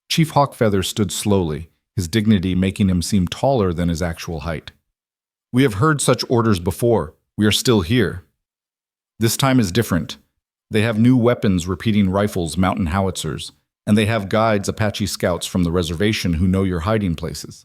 Chief Hawkfeather stood slowly, his dignity making him seem taller than his actual height. "We have heard such orders before. We are still here. This time is different. They have new weapons, repeating rifles, mountain howitzers, and they have guides, Apache scouts from the reservation who know your hiding places."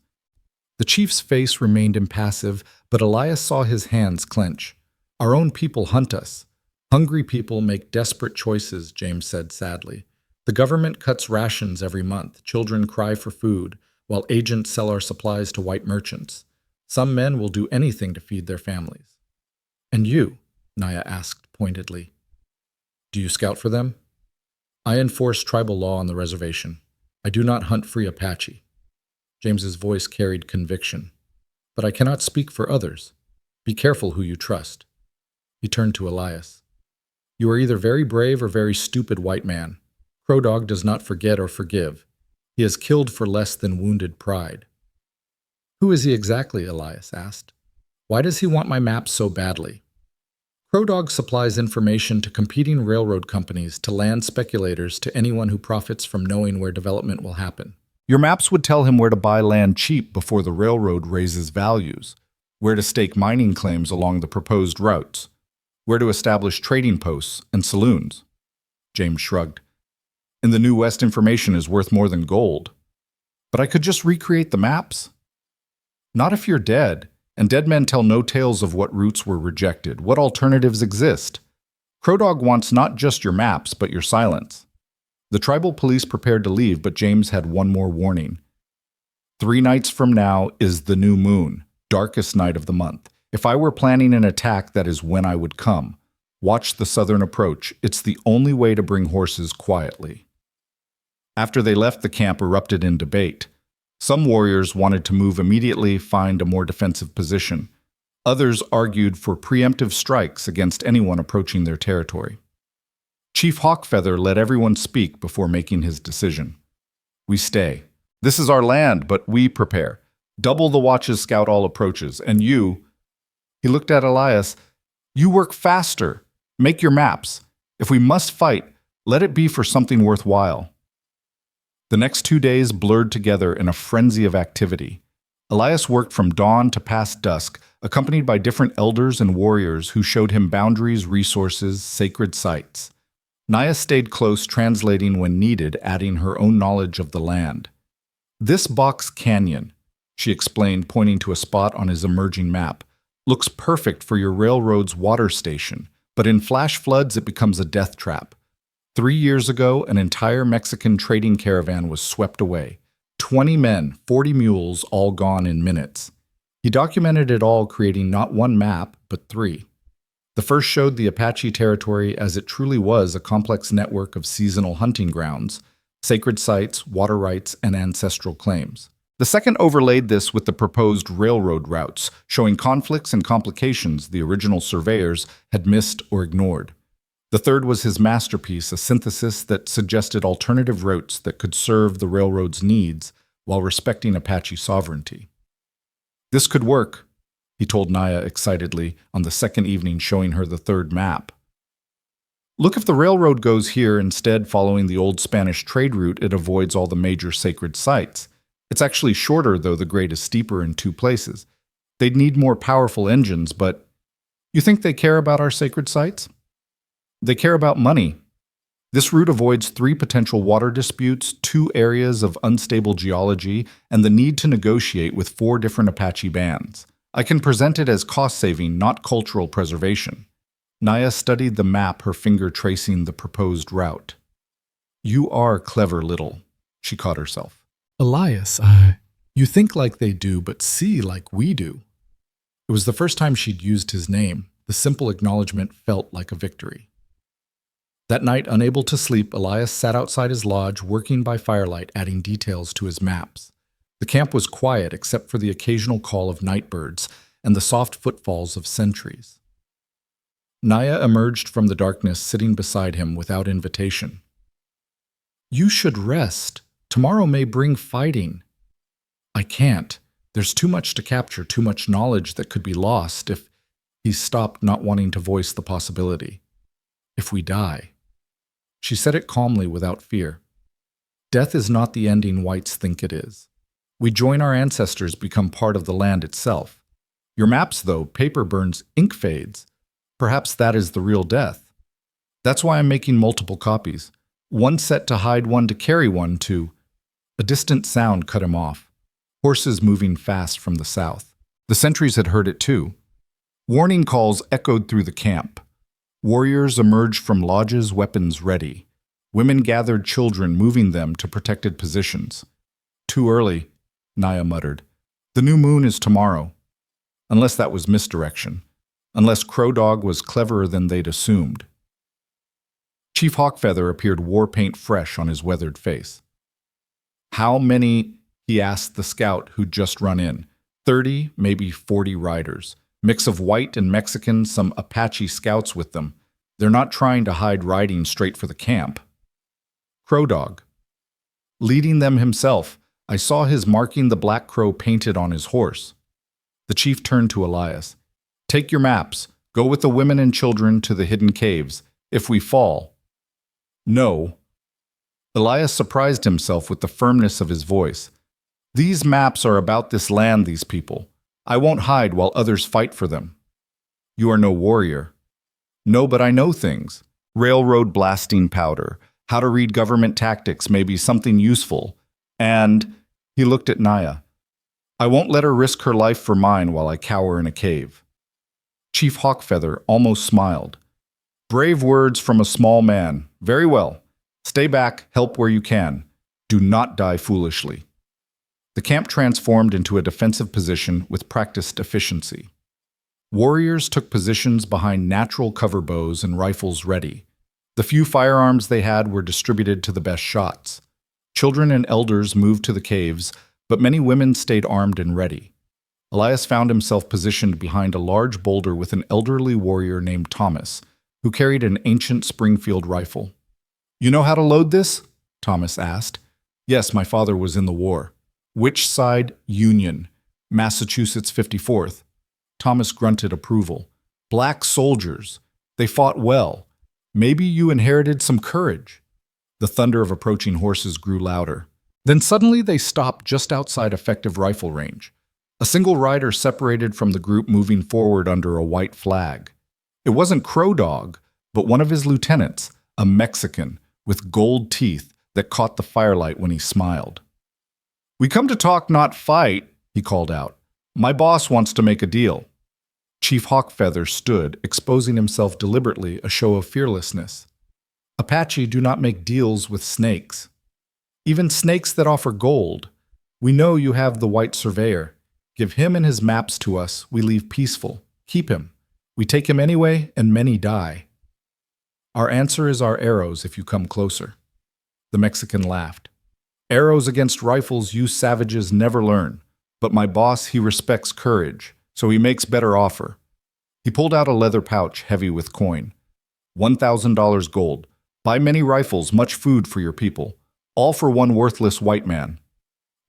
The chief's face remained impassive, but Elias saw his hands clench. "Our own people hunt us. Hungry people make desperate choices," James said sadly. "The government cuts rations every month. Children cry for food, while agents sell our supplies to white merchants. Some men will do anything to feed their families." "And you?" Naya asked pointedly. "Do you scout for them?" "I enforce tribal law on the reservation. I do not hunt Free Apache." James's voice carried conviction. "But I cannot speak for others. Be careful who you trust." He turned to Elias. "You are either very brave or very stupid, white man. Crow Dog does not forget or forgive. He has killed for less than wounded pride." "Who is he exactly?" Elias asked. "Why does he want my maps so badly?" "Crow Dog supplies information to competing railroad companies, to land speculators, to anyone who profits from knowing where development will happen. Your maps would tell him where to buy land cheap before the railroad raises values, where to stake mining claims along the proposed routes, where to establish trading posts and saloons." James shrugged. "In the New West, information is worth more than gold." "But I could just recreate the maps." "Not if you're dead, and dead men tell no tales of what routes were rejected. What alternatives exist? Crow Dog wants not just your maps, but your silence." The tribal police prepared to leave, but James had one more warning. 3 nights from now is the new moon. darkest night of the month. If I were planning an attack, that is when I would come. Watch the southern approach. It's the only way to bring horses quietly. After they left, the camp erupted in debate. Some warriors wanted to move immediately, find a more defensive position. Others argued for preemptive strikes against anyone approaching their territory. Chief Hawkfeather let everyone speak before making his decision. We stay. This is our land, but we prepare. Double the watches scout all approaches, and you— he looked at Elias— you work faster. Make your maps. If we must fight, let it be for something worthwhile. The next 2 days blurred together in a frenzy of activity. Elias worked from dawn to past dusk, accompanied by different elders and warriors who showed him boundaries, resources, sacred sites. Naya stayed close, translating when needed, adding her own knowledge of the land. This box canyon, she explained, pointing to a spot on his emerging map, looks perfect for your railroad's water station, but in flash floods it becomes a death trap. 3 years ago, an entire Mexican trading caravan was swept away. 20 men, 40 mules, all gone in minutes. He documented it all, creating not one map, but 3. The first showed the Apache territory as it truly was, a complex network of seasonal hunting grounds, sacred sites, water rights, and ancestral claims. The second overlaid this with the proposed railroad routes, showing conflicts and complications the original surveyors had missed or ignored. The third was his masterpiece, a synthesis that suggested alternative routes that could serve the railroad's needs while respecting Apache sovereignty. This could work, he told Naya excitedly on the second evening, showing her the third map. Look, if the railroad goes here instead, following the old Spanish trade route, it avoids all the major sacred sites. It's actually shorter, though the grade is steeper in 2 places. They'd need more powerful engines, but you think they care about our sacred sites? They care about money. This route avoids 3 potential water disputes, 2 areas of unstable geology, and the need to negotiate with 4 different Apache bands. I can present it as cost-saving, not cultural preservation. Naya studied the map, her finger tracing the proposed route. You are clever, little, she caught herself. Elias, you think like they do, but see like we do. It was the first time she'd used his name. The simple acknowledgement felt like a victory. That night, unable to sleep, Elias sat outside his lodge, working by firelight, adding details to his maps. The camp was quiet except for the occasional call of night birds and the soft footfalls of sentries. Naya emerged from the darkness, sitting beside him without invitation. You should rest. Tomorrow may bring fighting. I can't. There's too much to capture, too much knowledge that could be lost if— he stopped, not wanting to voice the possibility. If we die. She said it calmly, without fear. Death is not the ending whites think it is. We join our ancestors, become part of the land itself. Your maps, though, paper burns, ink fades. Perhaps that is the real death. That's why I'm making multiple copies. One set to hide, one to carry, one to— A distant sound cut him off. Horses moving fast from the south. The sentries had heard it too. Warning calls echoed through the camp. Warriors emerged from lodges, weapons ready. Women gathered children, moving them to protected positions. Too early, Naya muttered. The new moon is tomorrow. Unless that was misdirection. Unless Crow Dog was cleverer than they'd assumed. Chief Hawkfeather appeared war paint fresh on his weathered face. How many? He asked the scout who'd just run in. 30, maybe 40 riders. Mix of white and Mexican, some Apache scouts with them. They're not trying to hide riding straight for the camp. Crow Dog. Leading them himself, I saw his marking the black crow painted on his horse. The chief turned to Elias. Take your maps. Go with the women and children to the hidden caves. If we fall. No. Elias surprised himself with the firmness of his voice. These maps are about this land, these people. I won't hide while others fight for them. You are no warrior. No, but I know things. Railroad blasting powder. How to read government tactics, maybe something useful. And, he looked at Naya. I won't let her risk her life for mine while I cower in a cave. Chief Hawkfeather almost smiled. Brave words from a small man. Very well. Stay back, help where you can. Do not die foolishly. The camp transformed into a defensive position with practiced efficiency. Warriors took positions behind natural cover bows and rifles ready. The few firearms they had were distributed to the best shots. Children and elders moved to the caves, but many women stayed armed and ready. Elias found himself positioned behind a large boulder with an elderly warrior named Thomas, who carried an ancient Springfield rifle. "You know how to load this?" Thomas asked. "Yes, my father was in the war." "Which side?" "Union. Massachusetts 54th. Thomas grunted approval. "Black soldiers. They fought well. Maybe you inherited some courage." The thunder of approaching horses grew louder. Then suddenly they stopped just outside effective rifle range. A single rider separated from the group, moving forward under a white flag. It wasn't Crow Dog, but one of his lieutenants, a Mexican with gold teeth that caught the firelight when he smiled. "We come to talk, not fight," he called out. "My boss wants to make a deal." Chief Hawkfeather stood, exposing himself deliberately, a show of fearlessness. "Apache do not make deals with snakes. Even snakes that offer gold. We know you have the white surveyor. Give him and his maps to us. We leave peaceful. Keep him. We take him anyway, and many die. Our answer is our arrows if you come closer." The Mexican laughed. "Arrows against rifles you savages never learn. But my boss, he respects courage, so he makes better offer." He pulled out a leather pouch heavy with coin. $1,000 gold. Buy many rifles, much food for your people. All for one worthless white man.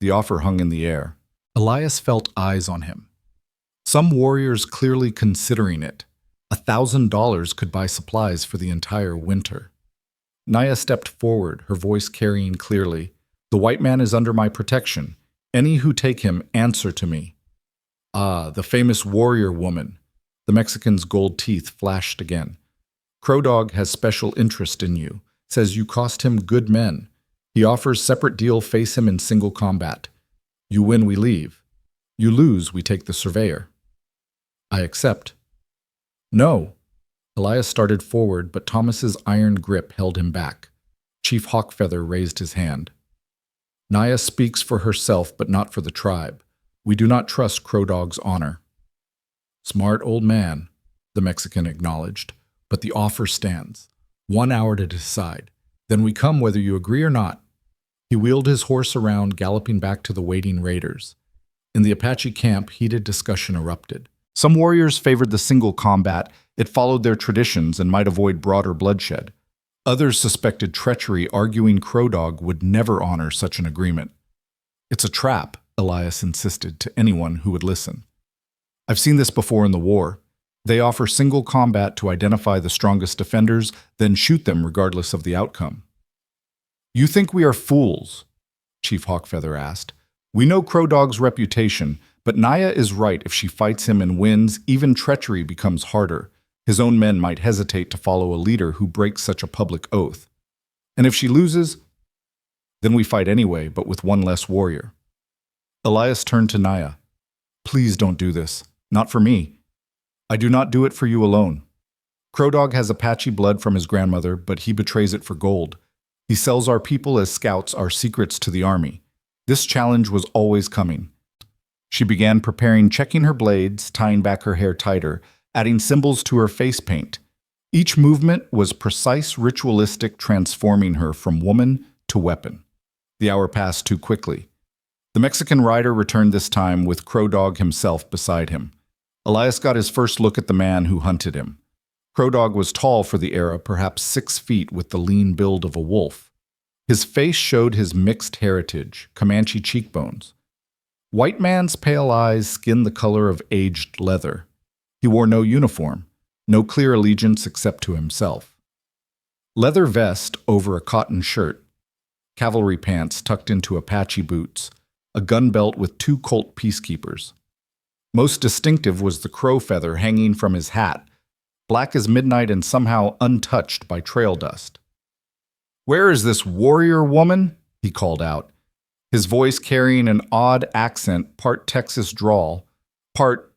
The offer hung in the air. Elias felt eyes on him. Some warriors clearly considering it. $1,000 could buy supplies for the entire winter. Naya stepped forward, her voice carrying clearly, "The white man is under my protection. Any who take him answer to me." "Ah, the famous warrior woman." The Mexican's gold teeth flashed again. "Crow Dog has special interest in you. Says you cost him good men. He offers separate deal, face him in single combat. You win, we leave. You lose, we take the surveyor." "I accept." "No." Elias started forward, but Thomas's iron grip held him back. Chief Hawkfeather raised his hand. "Naya speaks for herself, but not for the tribe. We do not trust Crow Dog's honor." "Smart old man," the Mexican acknowledged, "but the offer stands. 1 hour to decide. Then we come whether you agree or not." He wheeled his horse around, galloping back to the waiting raiders. In the Apache camp, heated discussion erupted. Some warriors favored the single combat. It followed their traditions and might avoid broader bloodshed. Others suspected treachery, arguing Crow Dog would never honor such an agreement. "It's a trap," Elias insisted to anyone who would listen. "I've seen this before in the war. They offer single combat to identify the strongest defenders, then shoot them regardless of the outcome." "You think we are fools?" Chief Hawkfeather asked. "We know Crow Dog's reputation, but Naya is right. If she fights him and wins, even treachery becomes harder. His own men might hesitate to follow a leader who breaks such a public oath. And if she loses, then we fight anyway, but with one less warrior." Elias turned to Naya. "Please don't do this. Not for me. I do not do it for you alone. Crow Dog has Apache blood from his grandmother, but he betrays it for gold. He sells our people as scouts our secrets to the army. This challenge was always coming." She began preparing, checking her blades, tying back her hair tighter, adding symbols to her face paint. Each movement was precise, ritualistic, transforming her from woman to weapon. The hour passed too quickly. The Mexican rider returned this time with Crow Dog himself beside him. Elias got his first look at the man who hunted him. Crow Dog was tall for the era, perhaps 6 feet, with the lean build of a wolf. His face showed his mixed heritage, Comanche cheekbones. White man's pale eyes skinned the color of aged leather. He wore no uniform, no clear allegiance except to himself. Leather vest over a cotton shirt, cavalry pants tucked into Apache boots, a gun belt with 2 Colt peacekeepers. Most distinctive was the crow feather hanging from his hat, black as midnight and somehow untouched by trail dust. "Where is this warrior woman?" he called out, his voice carrying an odd accent, part Texas drawl, part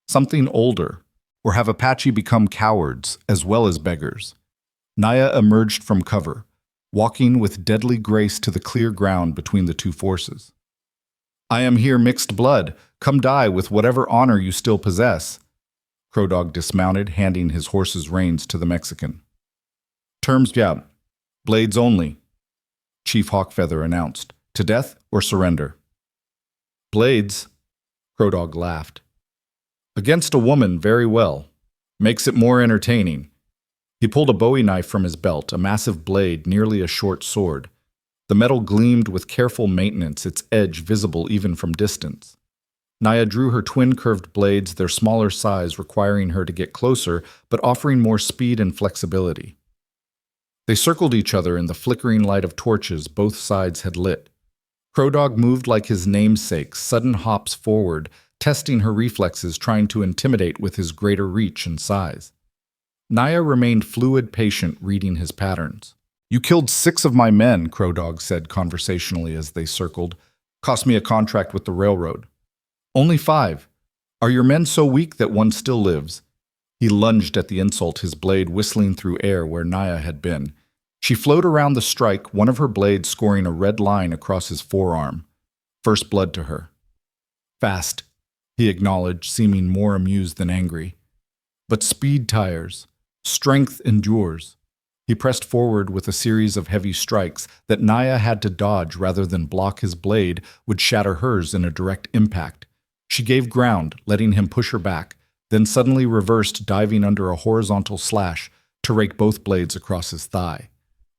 something older. Or have Apache become cowards as well as beggars? Naya emerged from cover, walking with deadly grace to the clear ground between the two forces. I am here mixed blood. Come die with whatever honor you still possess. Crow Dog dismounted, handing his horse's reins to the Mexican. Terms, yeah. Blades only, Chief Hawkfeather announced. To death or surrender? Blades, Crow Dog laughed. Against a woman, very well. Makes it more entertaining. He pulled a bowie knife from his belt, a massive blade, nearly a short sword. The metal gleamed with careful maintenance, its edge visible even from distance. Naya drew her twin curved blades, their smaller size requiring her to get closer, but offering more speed and flexibility. They circled each other in the flickering light of torches both sides had lit. Crow Dog moved like his namesake, sudden hops forward, testing her reflexes, trying to intimidate with his greater reach and size. Naya remained fluid, patient, reading his patterns. You killed 6 of my men, Crow Dog said conversationally as they circled. Cost me a contract with the railroad. Only 5. Are your men so weak that one still lives? He lunged at the insult, his blade whistling through air where Naya had been. She flowed around the strike, one of her blades scoring a red line across his forearm. First blood to her. Fast, he acknowledged, seeming more amused than angry. But speed tires. Strength endures. He pressed forward with a series of heavy strikes that Naya had to dodge rather than block. His blade would shatter hers in a direct impact. She gave ground, letting him push her back, then suddenly reversed, diving under a horizontal slash to rake both blades across his thigh.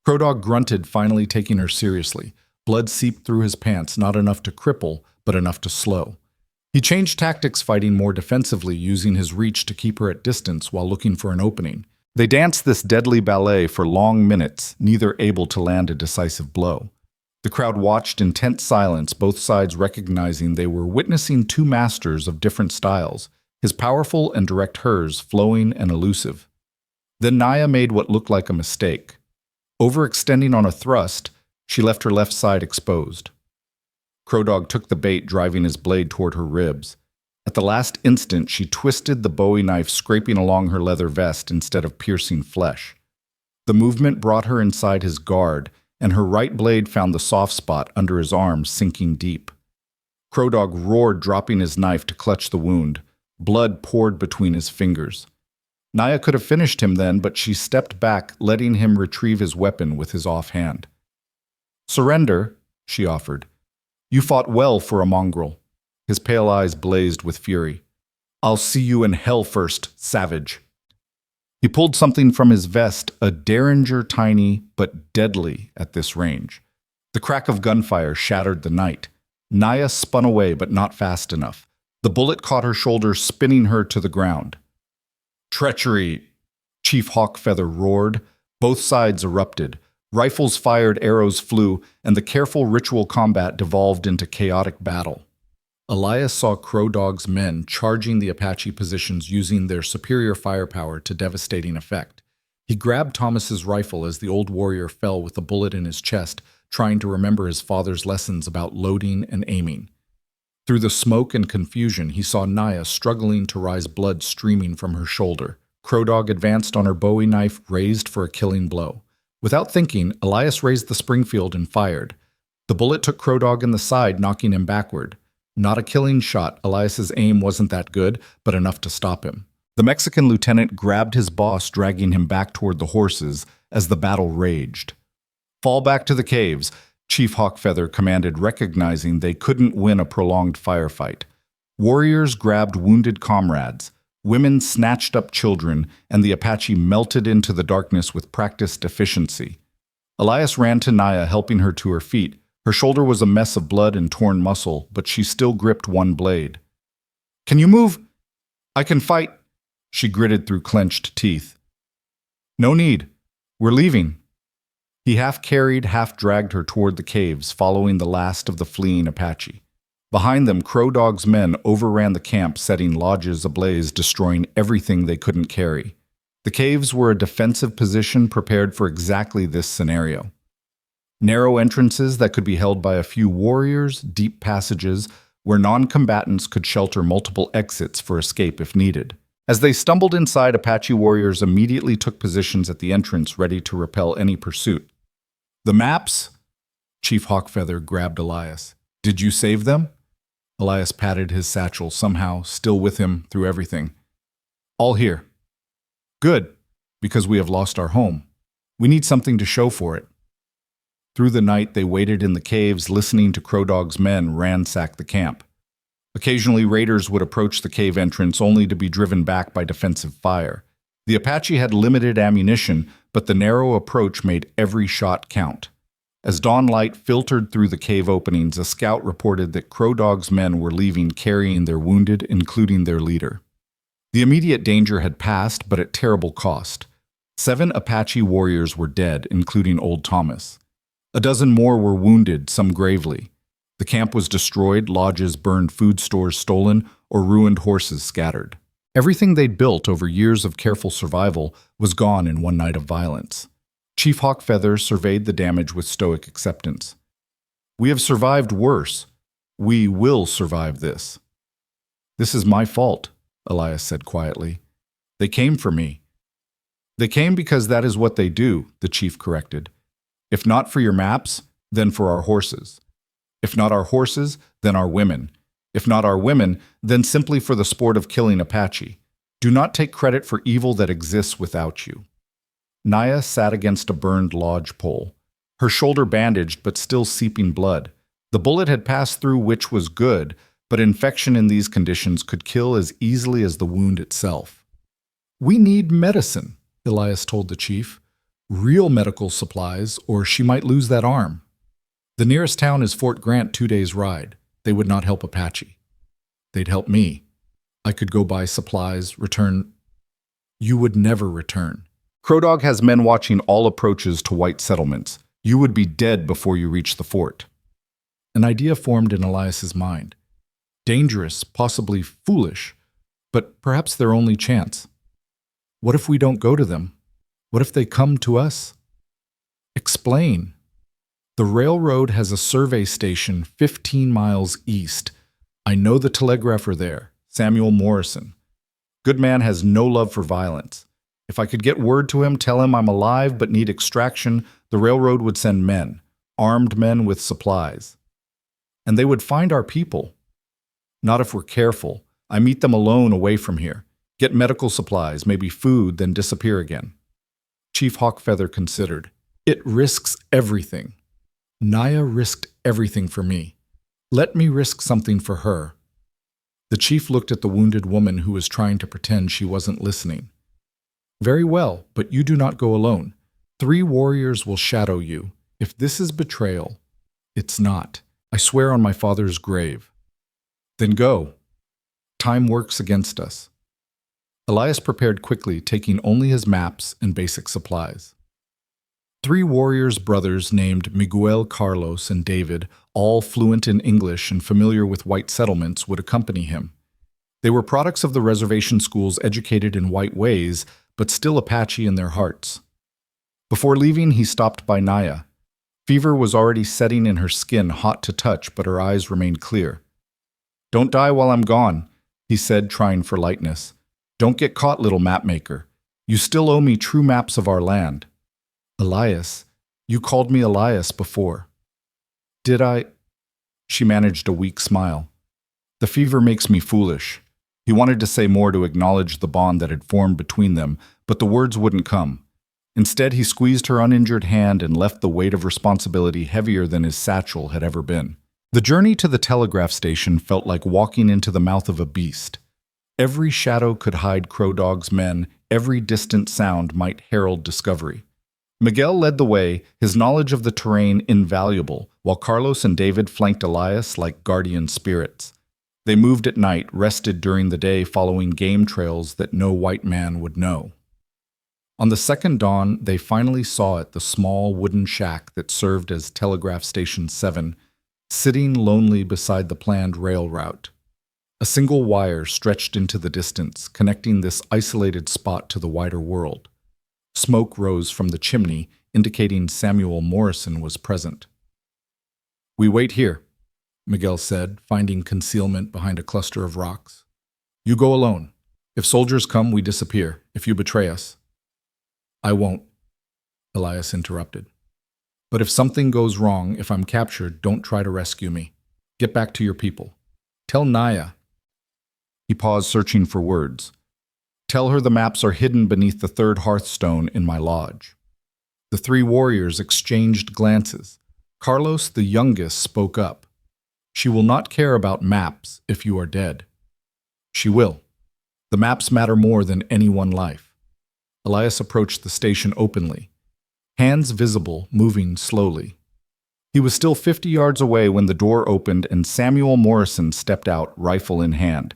Crow Dog grunted, finally taking her seriously. Blood seeped through his pants, not enough to cripple, but enough to slow. He changed tactics, fighting more defensively, using his reach to keep her at distance while looking for an opening. They danced this deadly ballet for long minutes, neither able to land a decisive blow. The crowd watched in tense silence, both sides recognizing they were witnessing 2 masters of different styles, his powerful and direct, hers flowing and elusive. Then Naya made what looked like a mistake. Overextending on a thrust, she left her left side exposed. Crow Dog took the bait, driving his blade toward her ribs. At the last instant, she twisted the bowie knife, scraping along her leather vest instead of piercing flesh. The movement brought her inside his guard, and her right blade found the soft spot under his arm, sinking deep. Crow Dog roared, dropping his knife to clutch the wound. Blood poured between his fingers. Naya could have finished him then, but she stepped back, letting him retrieve his weapon with his offhand. Surrender, she offered. You fought well for a mongrel. His pale eyes blazed with fury. I'll see you in hell first, savage. He pulled something from his vest, a derringer, tiny but deadly at this range. The crack of gunfire shattered the night. Naya spun away, but not fast enough. The bullet caught her shoulder, spinning her to the ground. Treachery! Chief Hawkfeather roared. Both sides erupted. Rifles fired, arrows flew, and the careful ritual combat devolved into chaotic battle. Elias saw Crow Dog's men charging the Apache positions, using their superior firepower to devastating effect. He grabbed Thomas's rifle as the old warrior fell with a bullet in his chest, trying to remember his father's lessons about loading and aiming. Through the smoke and confusion, he saw Naya struggling to rise, blood streaming from her shoulder. Crow Dog advanced on her bowie knife, raised for a killing blow. Without thinking, Elias raised the Springfield and fired. The bullet took Crow Dog in the side, knocking him backward. Not a killing shot. Elias's aim wasn't that good, but enough to stop him. The Mexican lieutenant grabbed his boss, dragging him back toward the horses as the battle raged. Fall back to the caves, Chief Hawkfeather commanded, recognizing they couldn't win a prolonged firefight. Warriors grabbed wounded comrades. Women snatched up children, and the Apache melted into the darkness with practiced efficiency. Elias ran to Naya, helping her to her feet. Her shoulder was a mess of blood and torn muscle, but she still gripped one blade. Can you move? I can fight, she gritted through clenched teeth. No need. We're leaving. He half carried, half dragged her toward the caves, following the last of the fleeing Apache. Behind them, Crow Dog's men overran the camp, setting lodges ablaze, destroying everything they couldn't carry. The caves were a defensive position prepared for exactly this scenario. Narrow entrances that could be held by a few warriors, deep passages where non-combatants could shelter multiple exits for escape if needed. As they stumbled inside, Apache warriors immediately took positions at the entrance, ready to repel any pursuit. The maps? Chief Hawkfeather grabbed Elias. Did you save them? Elias patted his satchel, somehow still with him through everything. All here. Good, because we have lost our home. We need something to show for it. Through the night, they waited in the caves, listening to Crow Dog's men ransack the camp. Occasionally, raiders would approach the cave entrance only to be driven back by defensive fire. The Apache had limited ammunition, but the narrow approach made every shot count. As dawn light filtered through the cave openings, a scout reported that Crow Dog's men were leaving carrying their wounded, including their leader. The immediate danger had passed, but at terrible cost. 7 Apache warriors were dead, including Old Thomas. A dozen more were wounded, some gravely. The camp was destroyed, lodges burned, food stores stolen, or ruined horses scattered. Everything they'd built over years of careful survival was gone in one night of violence. Chief Hawkfeather surveyed the damage with stoic acceptance. We have survived worse. We will survive this. This is my fault, Elias said quietly. They came for me. They came because that is what they do, the chief corrected. If not for your maps, then for our horses. If not our horses, then our women. If not our women, then simply for the sport of killing Apache. Do not take credit for evil that exists without you. Naya sat against a burned lodge pole, her shoulder bandaged but still seeping blood. The bullet had passed through, which was good, but infection in these conditions could kill as easily as the wound itself. We need medicine, Elias told the chief. Real medical supplies, or she might lose that arm. The nearest town is Fort Grant, 2 days' ride. They would not help Apache. They'd help me. I could go buy supplies, return. You would never return. Crow Dog has men watching all approaches to white settlements. You would be dead before you reach the fort. An idea formed in Elias's mind. Dangerous, possibly foolish, but perhaps their only chance. What if we don't go to them? What if they come to us? Explain. The railroad has a survey station 15 miles east. I know the telegrapher there, Samuel Morrison. Good man has no love for violence. If I could get word to him, tell him I'm alive but need extraction, the railroad would send men, armed men with supplies. And they would find our people. Not if we're careful. I meet them alone away from here. Get medical supplies, maybe food, then disappear again. Chief Hawkfeather considered. It risks everything. Naya risked everything for me. Let me risk something for her. The chief looked at the wounded woman who was trying to pretend she wasn't listening. Very well, but you do not go alone. 3 warriors will shadow you. If this is betrayal, it's not. I swear on my father's grave. Then go. Time works against us. Elias prepared quickly, taking only his maps and basic supplies. 3 warriors' brothers named Miguel, Carlos, and David, all fluent in English and familiar with white settlements, would accompany him. They were products of the reservation schools, educated in white ways, but still Apache in their hearts. Before leaving, he stopped by Naya. Fever was already setting in her skin, hot to touch, but her eyes remained clear. Don't die while I'm gone, he said, trying for lightness. Don't get caught, little mapmaker. You still owe me true maps of our land. Elias, you called me Elias before. Did I? She managed a weak smile. The fever makes me foolish. He wanted to say more to acknowledge the bond that had formed between them, but the words wouldn't come. Instead, he squeezed her uninjured hand and left the weight of responsibility heavier than his satchel had ever been. The journey to the telegraph station felt like walking into the mouth of a beast. Every shadow could hide Crow Dog's men, every distant sound might herald discovery. Miguel led the way, his knowledge of the terrain invaluable, while Carlos and David flanked Elias like guardian spirits. They moved at night, rested during the day, following game trails that no white man would know. On the second dawn, they finally saw it, the small wooden shack that served as Telegraph Station 7, sitting lonely beside the planned rail route. A single wire stretched into the distance, connecting this isolated spot to the wider world. Smoke rose from the chimney, indicating Samuel Morrison was present. We wait here, Miguel said, finding concealment behind a cluster of rocks. You go alone. If soldiers come, we disappear. If you betray us. I won't, Elias interrupted. But if something goes wrong, if I'm captured, don't try to rescue me. Get back to your people. Tell Naya. He paused, searching for words. Tell her the maps are hidden beneath the third hearthstone in my lodge. The three warriors exchanged glances. Carlos, the youngest, spoke up. She will not care about maps if you are dead. She will. The maps matter more than any one life. Elias approached the station openly, hands visible, moving slowly. He was still 50 yards away when the door opened and Samuel Morrison stepped out, rifle in hand.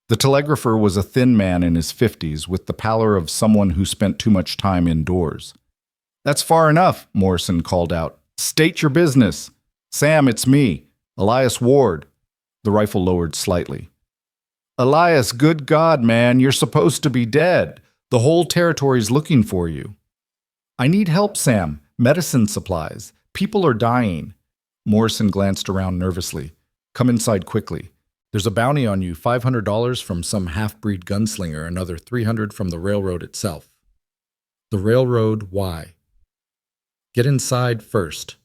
The telegrapher was a thin man in his 50s with the pallor of someone who spent too much time indoors. That's far enough, Morrison called out. State your business. Sam, it's me, Elias Ward. The rifle lowered slightly. Elias, good God, man, you're supposed to be dead. The whole territory's looking for you. I need help, Sam. Medicine supplies. People are dying. Morrison glanced around nervously. Come inside quickly. There's a bounty on you, $500 from some half-breed gunslinger, another $300 from the railroad itself. The railroad, why? Get inside first.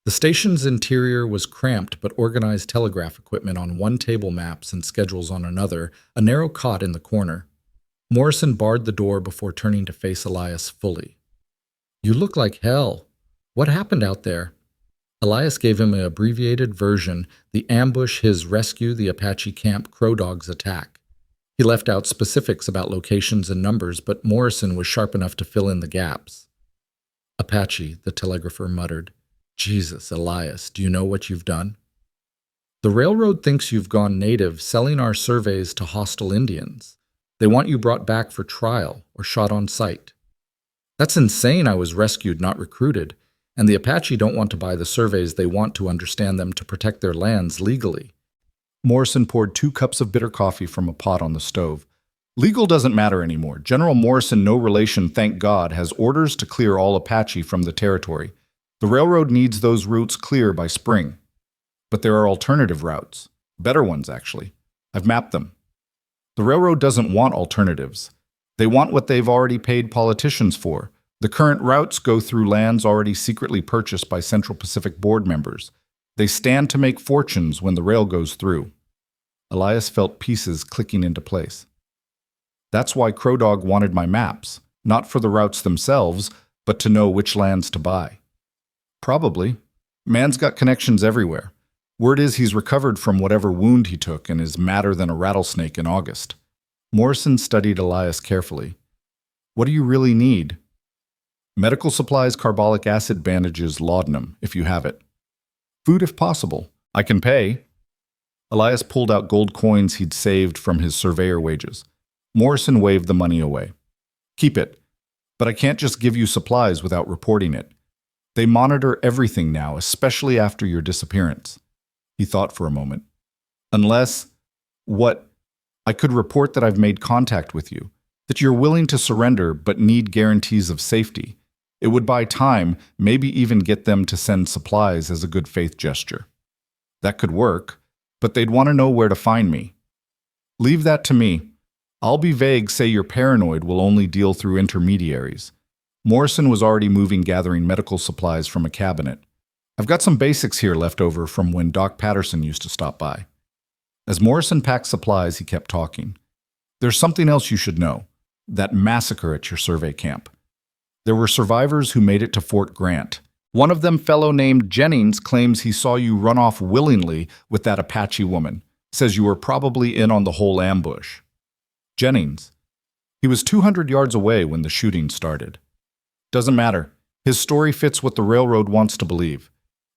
The station's interior was cramped but organized telegraph equipment on one table, maps and schedules on another, a narrow cot in the corner. Morrison barred the door before turning to face Elias fully. You look like hell. What happened out there? Elias gave him an abbreviated version, the ambush, his rescue, the Apache camp, Crow Dog's attack. He left out specifics about locations and numbers, but Morrison was sharp enough to fill in the gaps. Apache, the telegrapher muttered. Jesus, Elias, do you know what you've done? The railroad thinks you've gone native, selling our surveys to hostile Indians. They want you brought back for trial or shot on sight. That's insane. I was rescued, not recruited. And the Apache don't want to buy the surveys. They want to understand them to protect their lands legally. Morrison poured 2 cups of bitter coffee from a pot on the stove. Legal doesn't matter anymore. General Morrison, no relation, thank God, has orders to clear all Apache from the territory. The railroad needs those routes clear by spring. But there are alternative routes. Better ones, actually. I've mapped them. The railroad doesn't want alternatives. They want what they've already paid politicians for. The current routes go through lands already secretly purchased by Central Pacific board members. They stand to make fortunes when the rail goes through. Elias felt pieces clicking into place. That's why Crow Dog wanted my maps, not for the routes themselves, but to know which lands to buy. Probably. Man's got connections everywhere. Word is he's recovered from whatever wound he took and is madder than a rattlesnake in August. Morrison studied Elias carefully. What do you really need? Medical supplies, carbolic acid, bandages, laudanum, if you have it. Food if possible. I can pay. Elias pulled out gold coins he'd saved from his surveyor wages. Morrison waved the money away. Keep it. But I can't just give you supplies without reporting it. They monitor everything now, especially after your disappearance. He thought for a moment. Unless, what? I could report that I've made contact with you, that you're willing to surrender but need guarantees of safety. It would buy time, maybe even get them to send supplies as a good faith gesture. That could work, but they'd want to know where to find me. Leave that to me. I'll be vague, say you're paranoid, will only deal through intermediaries. Morrison was already moving, gathering medical supplies from a cabinet. I've got some basics here left over from when Doc Patterson used to stop by. As Morrison packed supplies, he kept talking. There's something else you should know. That massacre at your survey camp. There were survivors who made it to Fort Grant. One of them, fellow named Jennings, claims he saw you run off willingly with that Apache woman. Says you were probably in on the whole ambush. Jennings. He was 200 yards away when the shooting started. Doesn't matter. His story fits what the railroad wants to believe.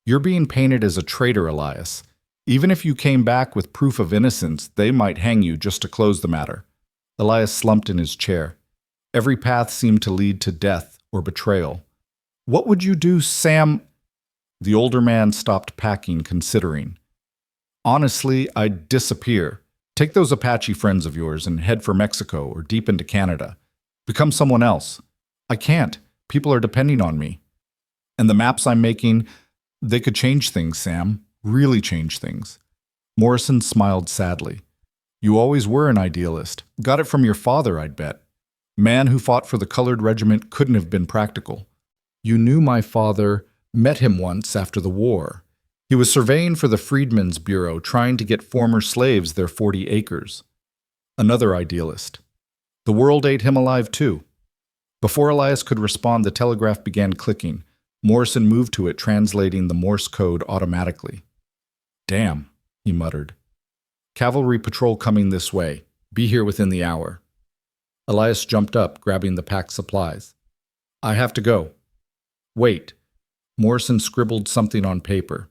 You're being painted as a traitor, Elias. Even if you came back with proof of innocence, they might hang you just to close the matter. Elias slumped in his chair. Every path seemed to lead to death or betrayal. What would you do, Sam? The older man stopped packing, considering. Honestly, I'd disappear. Take those Apache friends of yours and head for Mexico or deep into Canada. Become someone else. I can't. People are depending on me. And the maps I'm making, they could change things, Sam. Really change things. Morrison smiled sadly. You always were an idealist. Got it from your father, I'd bet. Man who fought for the colored regiment couldn't have been practical. You knew my father, met him once after the war. He was surveying for the Freedmen's Bureau, trying to get former slaves their 40 acres. Another idealist. The world ate him alive too. Before Elias could respond, the telegraph began clicking. Morrison moved to it, translating the Morse code automatically. "Damn," he muttered. "Cavalry patrol coming this way. Be here within the hour." Elias jumped up, grabbing the packed supplies. "I have to go." "Wait." Morrison scribbled something on paper.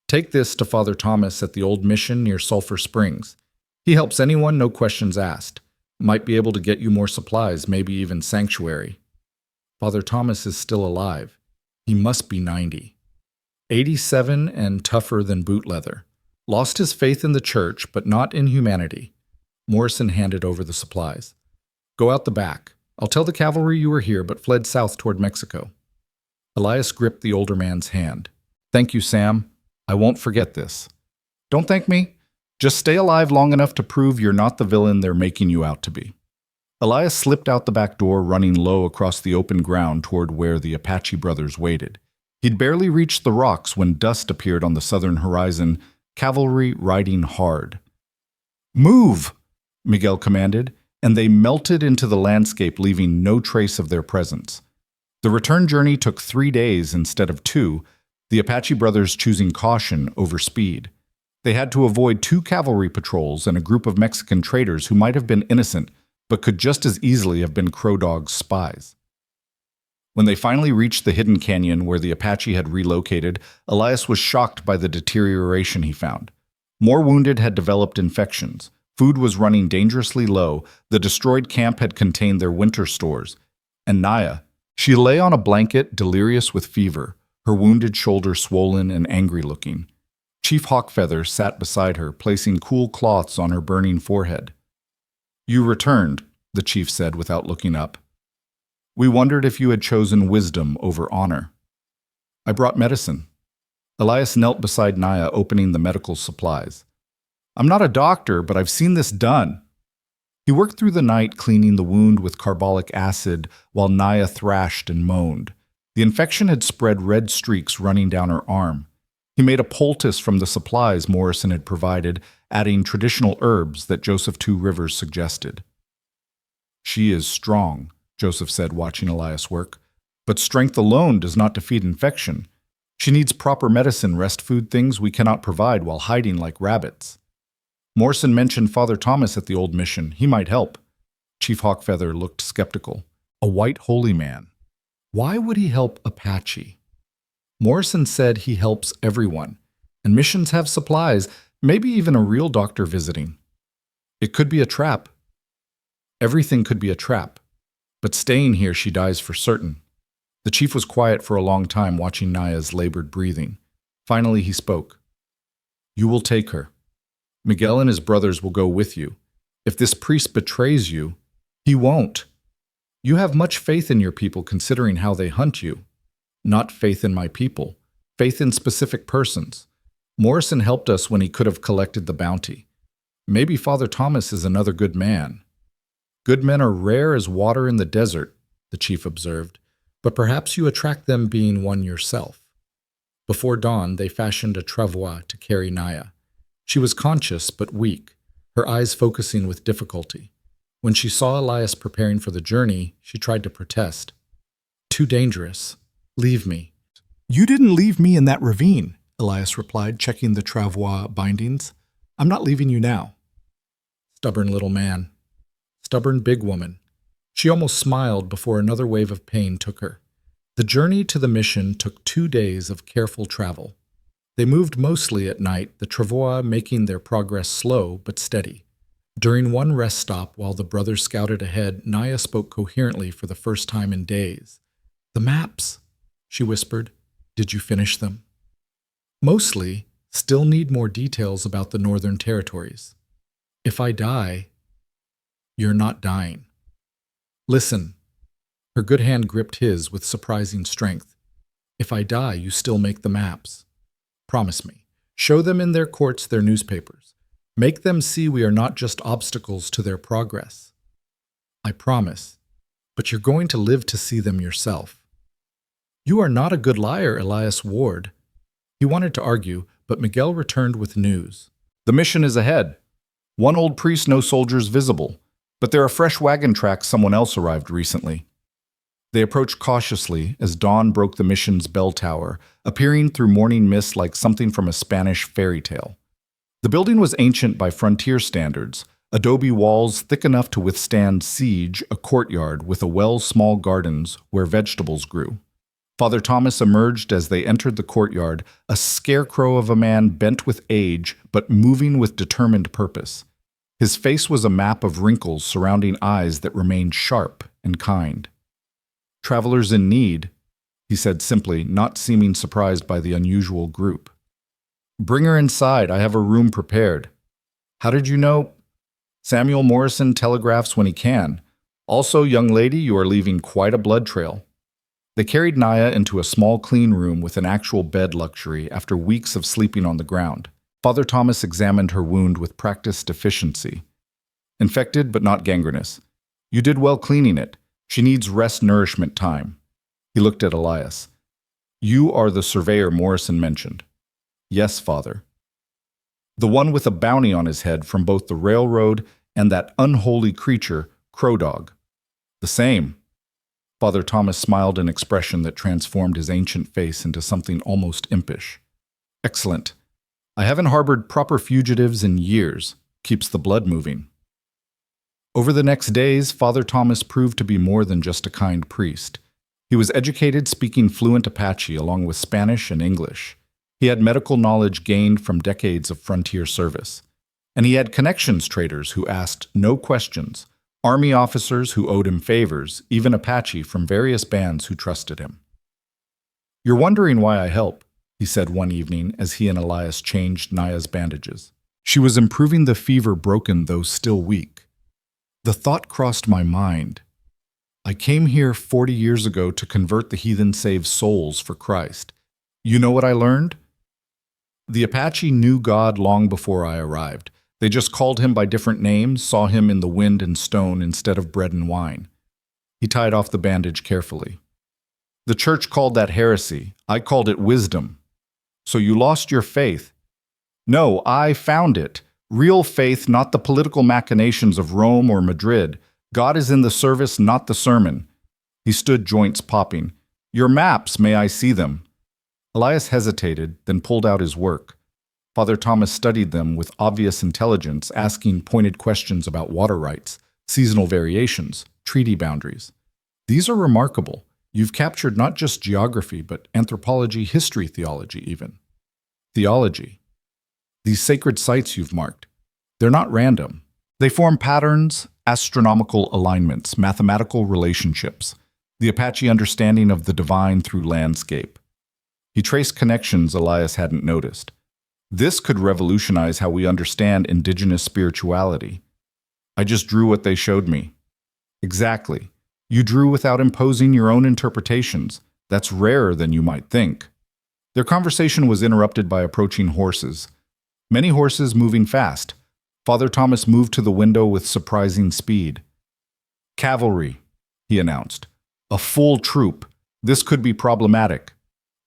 "Take this to Father Thomas at the old mission near Sulphur Springs. He helps anyone, no questions asked. Might be able to get you more supplies, maybe even sanctuary." Father Thomas is still alive. He must be 90. 87 and tougher than boot leather. Lost his faith in the church, but not in humanity. Morrison handed over the supplies. "Go out the back. I'll tell the cavalry you were here, but fled south toward Mexico." Elias gripped the older man's hand. "Thank you, Sam. I won't forget this." "Don't thank me. Just stay alive long enough to prove you're not the villain they're making you out to be." Elias slipped out the back door, running low across the open ground toward where the Apache brothers waited. He'd barely reached the rocks when dust appeared on the southern horizon, cavalry riding hard. "Move!" Miguel commanded, and they melted into the landscape, leaving no trace of their presence. The return journey took 3 days instead of 2, the Apache brothers choosing caution over speed. They had to avoid 2 cavalry patrols and a group of Mexican traders who might have been innocent, but could just as easily have been Crow Dog's spies. When they finally reached the hidden canyon where the Apache had relocated, Elias was shocked by the deterioration he found. More wounded had developed infections. Food was running dangerously low. The destroyed camp had contained their winter stores. And Naya, she lay on a blanket, delirious with fever, her wounded shoulder swollen and angry-looking. Chief Hawkfeather sat beside her, placing cool cloths on her burning forehead. "You returned," the chief said without looking up. "We wondered if you had chosen wisdom over honor." "I brought medicine." Elias knelt beside Naya, opening the medical supplies. "I'm not a doctor, but I've seen this done." He worked through the night, cleaning the wound with carbolic acid while Naya thrashed and moaned. The infection had spread red streaks running down her arm. He made a poultice from the supplies Morrison had provided, adding traditional herbs that Joseph Two Rivers suggested. "She is strong," Joseph said, watching Elias work. "But strength alone does not defeat infection. She needs proper medicine, rest food, things we cannot provide while hiding like rabbits." Morrison mentioned Father Thomas at the old mission. He might help. Chief Hawkfeather looked skeptical. A white holy man. Why would he help Apache? Morrison said he helps everyone, and missions have supplies, maybe even a real doctor visiting. It could be a trap. Everything could be a trap. But staying here, she dies for certain. The chief was quiet for a long time, watching Naya's labored breathing. Finally, he spoke. "You will take her. Miguel and his brothers will go with you. If this priest betrays you, he won't. You have much faith in your people, considering how they hunt you. Not faith in my people, faith in specific persons. Morrison helped us when he could have collected the bounty. Maybe Father Thomas is another good man." "Good men are rare as water in the desert," the chief observed, "but perhaps you attract them being one yourself." Before dawn, they fashioned a travois to carry Naya. She was conscious but weak, her eyes focusing with difficulty. When she saw Elias preparing for the journey, she tried to protest. "Too dangerous. Leave me." "You didn't leave me in that ravine," Elias replied, checking the travois bindings. "I'm not leaving you now." Stubborn little man. Stubborn big woman. She almost smiled before another wave of pain took her. The journey to the mission took 2 days of careful travel. They moved mostly at night, the travois making their progress slow but steady. During one rest stop while the brothers scouted ahead, Naya spoke coherently for the first time in days. "The maps," she whispered. "Did you finish them?" "Mostly. Still need more details about the Northern Territories." "If I die..." "You're not dying. Listen." Her good hand gripped his with surprising strength. "If I die, you still make the maps. Promise me. Show them in their courts, their newspapers. Make them see we are not just obstacles to their progress." "I promise. But you're going to live to see them yourself." "You are not a good liar, Elias Ward." He wanted to argue, but Miguel returned with news. The mission is ahead. One old priest, no soldiers visible, but there are fresh wagon tracks someone else arrived recently. They approached cautiously as dawn broke the mission's bell tower, appearing through morning mist like something from a Spanish fairy tale. The building was ancient by frontier standards, adobe walls thick enough to withstand siege, a courtyard with a well-small gardens where vegetables grew. Father Thomas emerged as they entered the courtyard, a scarecrow of a man bent with age but moving with determined purpose. His face was a map of wrinkles surrounding eyes that remained sharp and kind. "Travelers in need," he said simply, not seeming surprised by the unusual group. "Bring her inside. I have a room prepared." "How did you know?" "Samuel Morrison telegraphs when he can. Also, young lady, you are leaving quite a blood trail." They carried Naya into a small clean room with an actual bed luxury after weeks of sleeping on the ground. Father Thomas examined her wound with practiced efficiency. "Infected, but not gangrenous. You did well cleaning it. She needs rest nourishment time." He looked at Elias. "You are the surveyor Morrison mentioned." "Yes, Father." "The one with a bounty on his head from both the railroad and that unholy creature, Crow Dog." "The same." Father Thomas smiled an expression that transformed his ancient face into something almost impish. "Excellent. I haven't harbored proper fugitives in years. Keeps the blood moving." Over the next days, Father Thomas proved to be more than just a kind priest. He was educated speaking fluent Apache along with Spanish and English. He had medical knowledge gained from decades of frontier service. And he had connections traders who asked no questions, army officers who owed him favors, even Apache from various bands who trusted him. "You're wondering why I help," he said one evening as he and Elias changed Naya's bandages. She was improving, the fever broken though still weak. The thought crossed my mind. I came here 40 years ago to convert the heathen, save souls for Christ. You know what I learned? The Apache knew God long before I arrived. They just called him by different names, saw him in the wind and stone instead of bread and wine. He tied off the bandage carefully. The church called that heresy. I called it wisdom. So you lost your faith. No, I found it. Real faith, not the political machinations of Rome or Madrid. God is in the service, not the sermon. He stood, joints popping. Your maps, may I see them? Elias hesitated, then pulled out his work. Father Thomas studied them with obvious intelligence, asking pointed questions about water rights, seasonal variations, treaty boundaries. These are remarkable. You've captured not just geography, but anthropology, history, theology even. Theology. These sacred sites you've marked, they're not random. They form patterns, astronomical alignments, mathematical relationships, the Apache understanding of the divine through landscape. He traced connections Elias hadn't noticed. This could revolutionize how we understand indigenous spirituality. I just drew what they showed me. Exactly. You drew without imposing your own interpretations. That's rarer than you might think. Their conversation was interrupted by approaching horses. Many horses moving fast. Father Thomas moved to the window with surprising speed. Cavalry, he announced. A full troop. This could be problematic.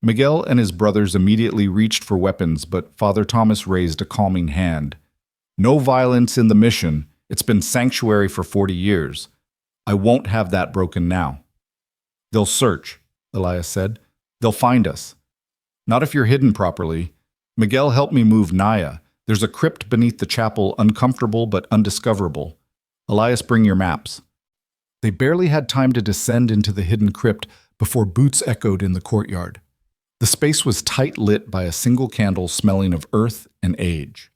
Miguel and his brothers immediately reached for weapons, but Father Thomas raised a calming hand. No violence in the mission. It's been sanctuary for 40 years. I won't have that broken now. They'll search, Elias said. They'll find us. Not if you're hidden properly. Miguel helped me move Naya. There's a crypt beneath the chapel, uncomfortable but undiscoverable. Elias, bring your maps. They barely had time to descend into the hidden crypt before boots echoed in the courtyard. The space was tight lit by a single candle smelling of earth and age.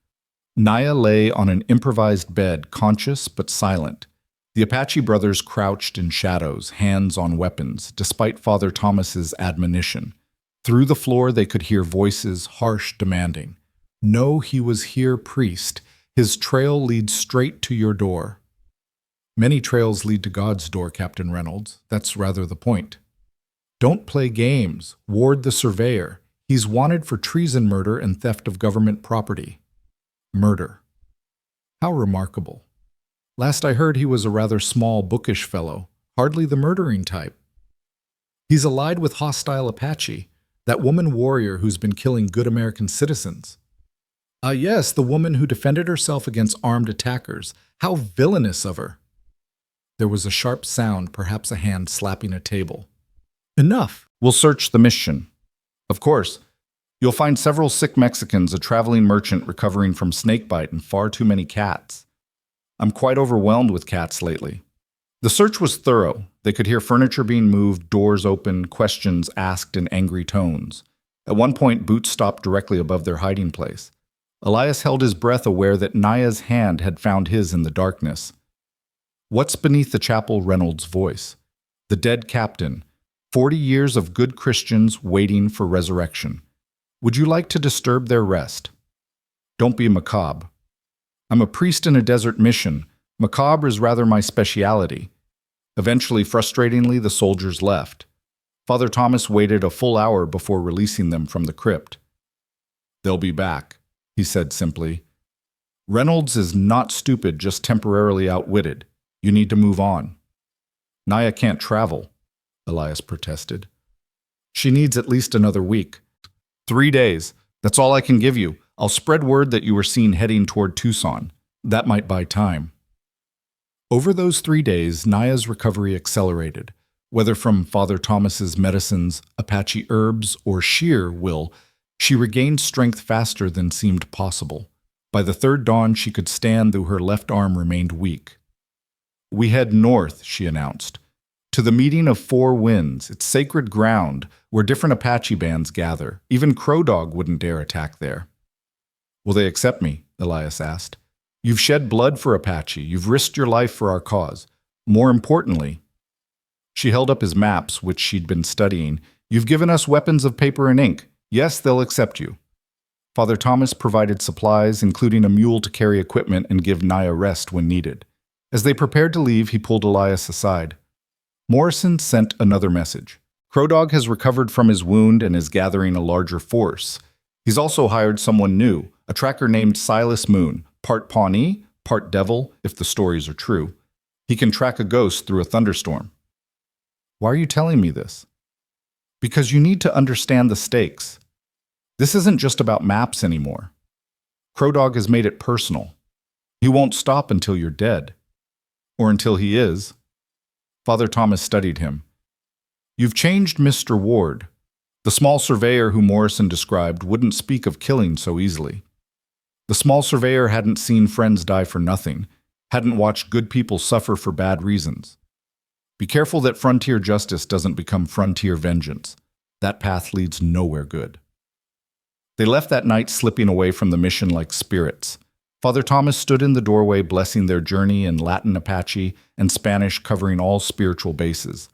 Naya lay on an improvised bed, conscious but silent. The Apache brothers crouched in shadows, hands on weapons, despite Father Thomas's admonition. Through the floor they could hear voices, harsh, demanding. Know he was here, priest. His trail leads straight to your door. Many trails lead to God's door, Captain Reynolds. That's rather the point. Don't play games. Ward the surveyor. He's wanted for treason, murder, and theft of government property. Murder. How remarkable. Last I heard he was a rather small, bookish fellow, hardly the murdering type. He's allied with hostile Apache. That woman warrior who's been killing good American citizens. Ah, yes, the woman who defended herself against armed attackers. How villainous of her. There was a sharp sound, perhaps a hand slapping a table. Enough. We'll search the mission. Of course. You'll find several sick Mexicans, a traveling merchant recovering from snakebite, and far too many cats. I'm quite overwhelmed with cats lately. The search was thorough. They could hear furniture being moved, doors open, questions asked in angry tones. At one point, boots stopped directly above their hiding place. Elias held his breath, aware that Naya's hand had found his in the darkness. What's beneath the chapel? Reynolds' voice. The dead captain. 40 years of good Christians waiting for resurrection. Would you like to disturb their rest? Don't be macabre. I'm a priest in a desert mission. Macabre is rather my speciality. Eventually, frustratingly, the soldiers left. Father Thomas waited a full hour before releasing them from the crypt. They'll be back, he said simply. Reynolds is not stupid, just temporarily outwitted. You need to move on. Naya can't travel, Elias protested. She needs at least another week. 3 days. That's all I can give you. I'll spread word that you were seen heading toward Tucson. That might buy time. Over those 3 days, Naya's recovery accelerated. Whether from Father Thomas's medicines, Apache herbs, or sheer will, she regained strength faster than seemed possible. By the third dawn, she could stand, though her left arm remained weak. We head north, she announced, to the meeting of Four Winds. It's sacred ground where different Apache bands gather. Even Crow Dog wouldn't dare attack there. Will they accept me? Elias asked. You've shed blood for Apache. You've risked your life for our cause. More importantly, she held up his maps, which she'd been studying. You've given us weapons of paper and ink. Yes, they'll accept you. Father Thomas provided supplies, including a mule to carry equipment and give Naya rest when needed. As they prepared to leave, he pulled Elias aside. Morrison sent another message. Crow Dog has recovered from his wound and is gathering a larger force. He's also hired someone new, a tracker named Silas Moon, part Pawnee, part devil, if the stories are true. He can track a ghost through a thunderstorm. Why are you telling me this? Because you need to understand the stakes. This isn't just about maps anymore. Crow Dog has made it personal. He won't stop until you're dead. Or until he is. Father Thomas studied him. You've changed Mr. Ward. The small surveyor who Morrison described wouldn't speak of killing so easily. The small surveyor hadn't seen friends die for nothing, hadn't watched good people suffer for bad reasons. Be careful that frontier justice doesn't become frontier vengeance. That path leads nowhere good. They left that night, slipping away from the mission like spirits. Father Thomas stood in the doorway, blessing their journey in Latin, Apache, and Spanish, covering all spiritual bases.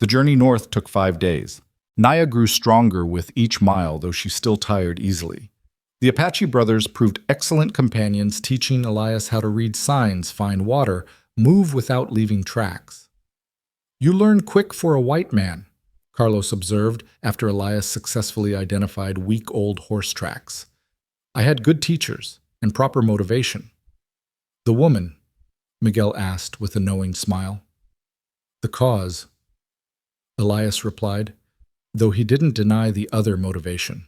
The journey north took 5 days. Naya grew stronger with each mile, though she still tired easily. The Apache brothers proved excellent companions, teaching Elias how to read signs, find water, move without leaving tracks. You learn quick for a white man, Carlos observed after Elias successfully identified week-old horse tracks. I had good teachers and proper motivation. The woman, Miguel asked with a knowing smile. The cause, Elias replied, though he didn't deny the other motivation.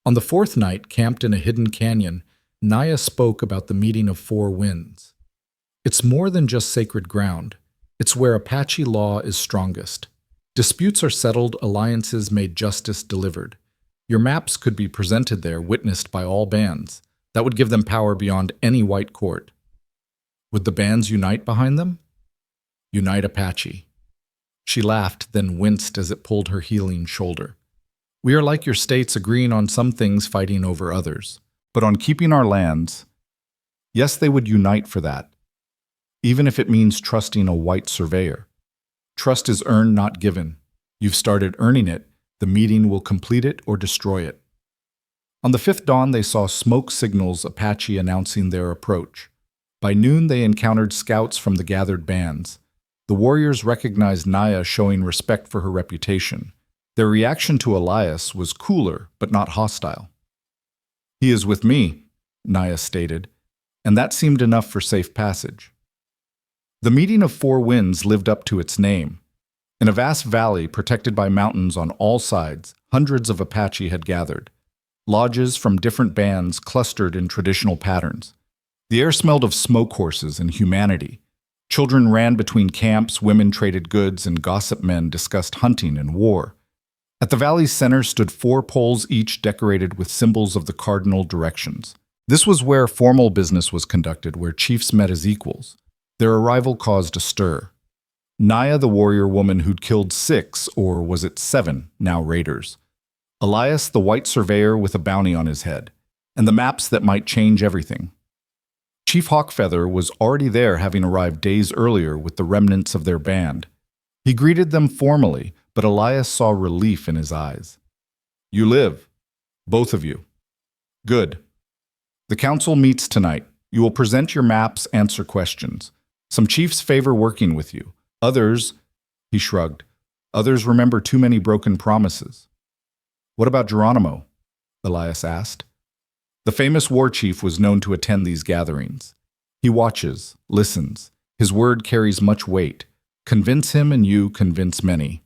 On the fourth night, camped in a hidden canyon, Naya spoke about the meeting of Four Winds. It's more than just sacred ground. It's where Apache law is strongest. Disputes are settled, alliances made, justice delivered. Your maps could be presented there, witnessed by all bands. That would give them power beyond any white court. Would the bands unite behind them? Unite Apache. She laughed, then winced as it pulled her healing shoulder. We are like your states, agreeing on some things, fighting over others. But on keeping our lands, yes, they would unite for that. Even if it means trusting a white surveyor. Trust is earned, not given. You've started earning it. The meeting will complete it or destroy it. On the fifth dawn, they saw smoke signals, Apache announcing their approach. By noon, they encountered scouts from the gathered bands. The warriors recognized Naya, showing respect for her reputation. Their reaction to Elias was cooler, but not hostile. He is with me, Naya stated, and that seemed enough for safe passage. The meeting of Four Winds lived up to its name. In a vast valley protected by mountains on all sides, Hundreds of Apache had gathered. Lodges from different bands clustered in traditional patterns. The air smelled of smoke horses and humanity. Children ran between camps, women traded goods, and gossip men discussed hunting and war. At the valley's center stood 4 poles, each decorated with symbols of the cardinal directions. This was where formal business was conducted, where chiefs met as equals. Their arrival caused a stir. Naya, the warrior woman who'd killed 6, or was it 7, now raiders. Elias, the white surveyor with a bounty on his head, and the maps that might change everything. Chief Hawkfeather was already there, having arrived days earlier with the remnants of their band. He greeted them formally, but Elias saw relief in his eyes. "You live, both of you. Good. The council meets tonight. You will present your maps, answer questions. Some chiefs favor working with you. Others," he shrugged, "others remember too many broken promises." "What about Geronimo?" Elias asked. The famous war chief was known to attend these gatherings. He watches, listens. His word carries much weight. Convince him and you convince many.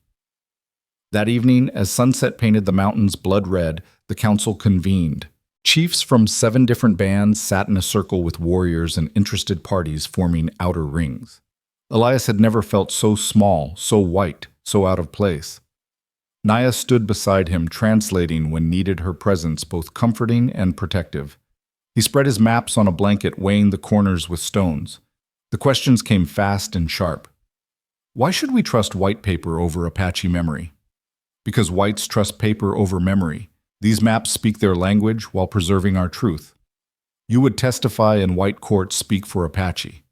That evening, as sunset painted the mountains blood red, the council convened. Chiefs from 7 different bands sat in a circle with warriors and interested parties forming outer rings. Elias had never felt so small, so white, so out of place. Naya stood beside him, translating when needed, her presence both comforting and protective. He spread his maps on a blanket, weighing the corners with stones. The questions came fast and sharp. Why should we trust white paper over Apache memory? Because whites trust paper over memory. These maps speak their language while preserving our truth. You would testify in white courts, speak for Apache.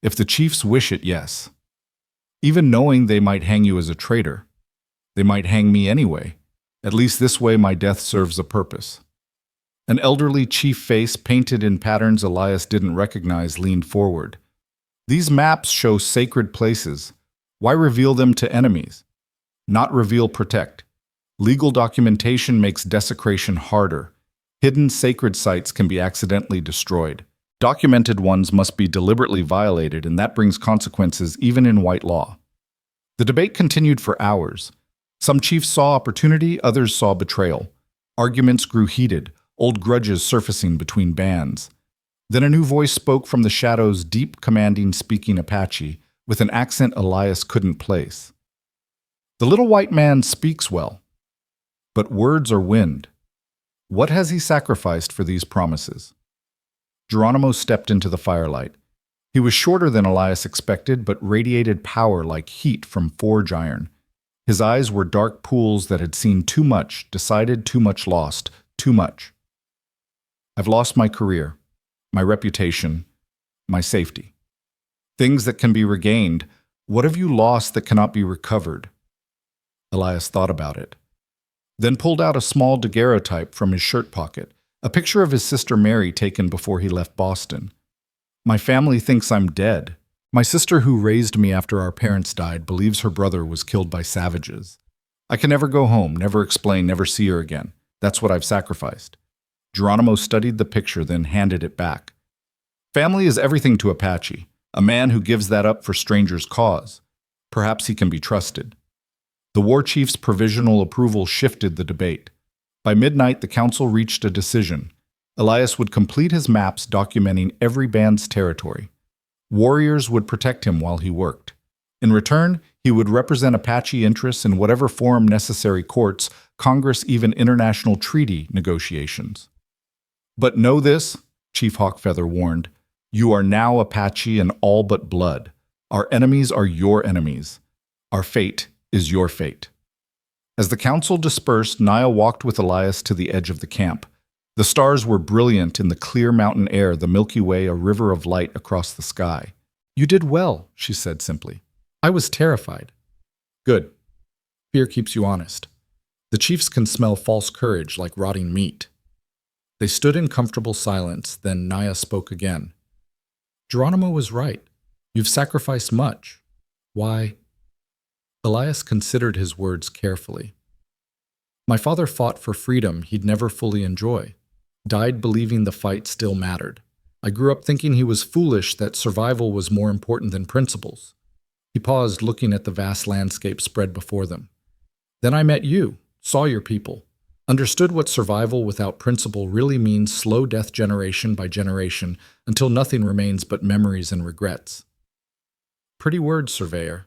If the chiefs wish it, yes. Even knowing they might hang you as a traitor. They might hang me anyway. At least this way my death serves a purpose. An elderly chief face, painted in patterns Elias didn't recognize, leaned forward. These maps show sacred places. Why reveal them to enemies? Not reveal, protect. Legal documentation makes desecration harder. Hidden sacred sites can be accidentally destroyed. Documented ones must be deliberately violated, and that brings consequences even in white law. The debate continued for hours. Some chiefs saw opportunity, others saw betrayal. Arguments grew heated, old grudges surfacing between bands. Then a new voice spoke from the shadows, deep, commanding, speaking Apache, with an accent Elias couldn't place. The little white man speaks well, but words are wind. What has he sacrificed for these promises? Geronimo stepped into the firelight. He was shorter than Elias expected, but radiated power like heat from forge iron. His eyes were dark pools that had seen too much, decided too much, lost too much. I've lost my career, my reputation, my safety. Things that can be regained. What have you lost that cannot be recovered? Elias thought about it, then pulled out a small daguerreotype from his shirt pocket, a picture of his sister Mary taken before he left Boston. My family thinks I'm dead. My sister, who raised me after our parents died, believes her brother was killed by savages. I can never go home, never explain, never see her again. That's what I've sacrificed. Geronimo studied the picture, then handed it back. Family is everything to Apache. A man who gives that up for strangers' cause. Perhaps he can be trusted. The war chief's provisional approval shifted the debate. By midnight, the council reached a decision. Elias would complete his maps documenting every band's territory. Warriors would protect him while he worked. In return, he would represent Apache interests in whatever forum necessary: courts, Congress, even international treaty negotiations. But know this, Chief Hawkfeather warned, you are now Apache and all but blood. Our enemies are your enemies. Our fate is your fate. As the council dispersed, Naya walked with Elias to the edge of the camp. The stars were brilliant in the clear mountain air, the Milky Way a river of light across the sky. You did well, she said simply. I was terrified. Good. Fear keeps you honest. The chiefs can smell false courage like rotting meat. They stood in comfortable silence, then Naya spoke again. Geronimo was right. You've sacrificed much. Why? Elias considered his words carefully. My father fought for freedom he'd never fully enjoy. Died believing the fight still mattered. I grew up thinking he was foolish, that survival was more important than principles. He paused, looking at the vast landscape spread before them. Then I met you, saw your people, understood what survival without principle really means, slow death generation by generation until nothing remains but memories and regrets. Pretty words, surveyor.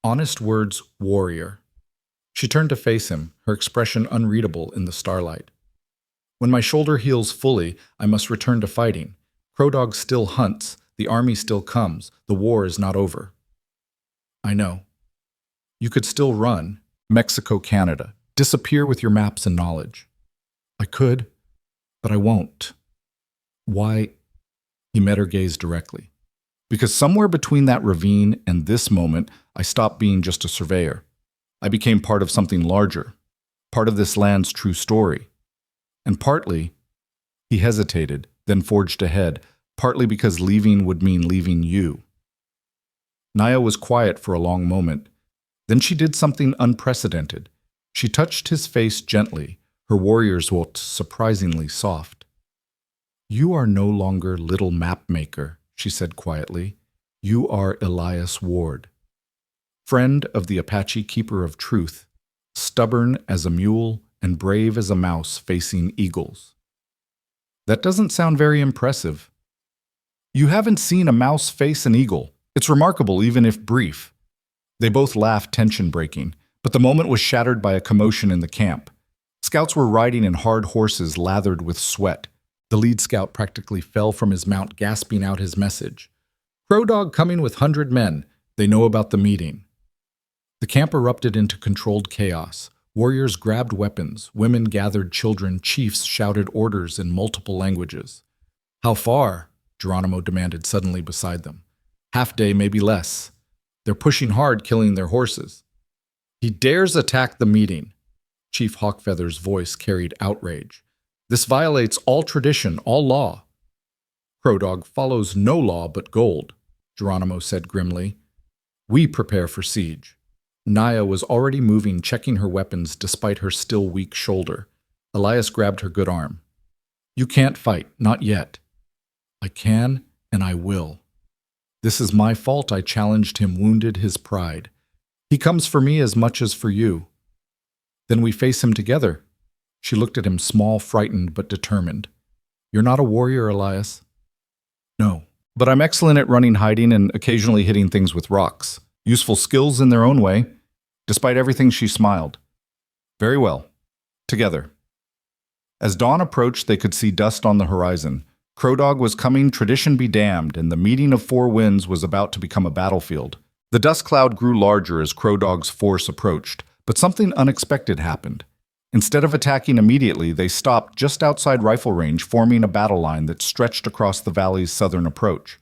Honest words, warrior. She turned to face him, her expression unreadable in the starlight. When my shoulder heals fully, I must return to fighting. Crow Dog still hunts, the army still comes, the war is not over. I know. You could still run, Mexico, Canada, disappear with your maps and knowledge. I could, but I won't. Why? He met her gaze directly. Because somewhere between that ravine and this moment, I stopped being just a surveyor. I became part of something larger, part of this land's true story. And partly, he hesitated, then forged ahead, partly because leaving would mean leaving you. Naya was quiet for a long moment. Then she did something unprecedented. She touched his face gently, her warrior's voice surprisingly soft. You are no longer little map maker, she said quietly. You are Elias Ward. Friend of the Apache keeper of truth, stubborn as a mule and brave as a mouse facing eagles. That doesn't sound very impressive. You haven't seen a mouse face an eagle. It's remarkable, even if brief. They both laughed, tension-breaking, but the moment was shattered by a commotion in the camp. Scouts were riding in hard horses lathered with sweat. The lead scout practically fell from his mount, gasping out his message. Crow Dog coming with 100 men. They know about the meeting. The camp erupted into controlled chaos. Warriors grabbed weapons, women gathered children, chiefs shouted orders in multiple languages. How far? Geronimo demanded suddenly beside them. Half day, maybe less. They're pushing hard, killing their horses. He dares attack the meeting. Chief Hawkfeather's voice carried outrage. This violates all tradition, all law. Crow Dog follows no law but gold, Geronimo said grimly. We prepare for siege. Naya was already moving, checking her weapons despite her still weak shoulder. Elias grabbed her good arm. You can't fight, not yet. I can, and I will. This is my fault, I challenged him, wounded his pride. He comes for me as much as for you. Then we face him together. She looked at him, small, frightened, but determined. You're not a warrior, Elias. No, but I'm excellent at running, hiding, and occasionally hitting things with rocks. Useful skills in their own way. Despite everything, she smiled. Very well. Together. As dawn approached, they could see dust on the horizon. Crow Dog was coming, tradition be damned, and the meeting of four winds was about to become a battlefield. The dust cloud grew larger as Crow Dog's force approached, but something unexpected happened. Instead of attacking immediately, they stopped just outside rifle range, forming a battle line that stretched across the valley's southern approach.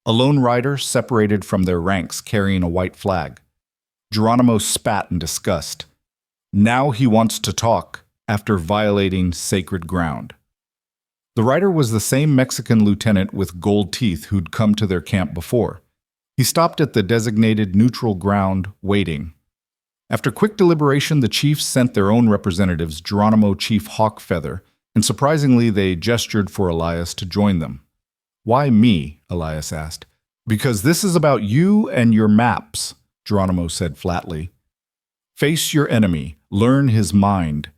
A lone rider separated from their ranks, carrying a white flag. Geronimo spat in disgust. Now he wants to talk, after violating sacred ground. The rider was the same Mexican lieutenant with gold teeth who'd come to their camp before. He stopped at the designated neutral ground, waiting. After quick deliberation, the chiefs sent their own representatives, Geronimo, Chief Hawkfeather, and surprisingly they gestured for Elias to join them. Why me? Elias asked. Because this is about you and your maps, Geronimo said flatly. Face your enemy, learn his mind.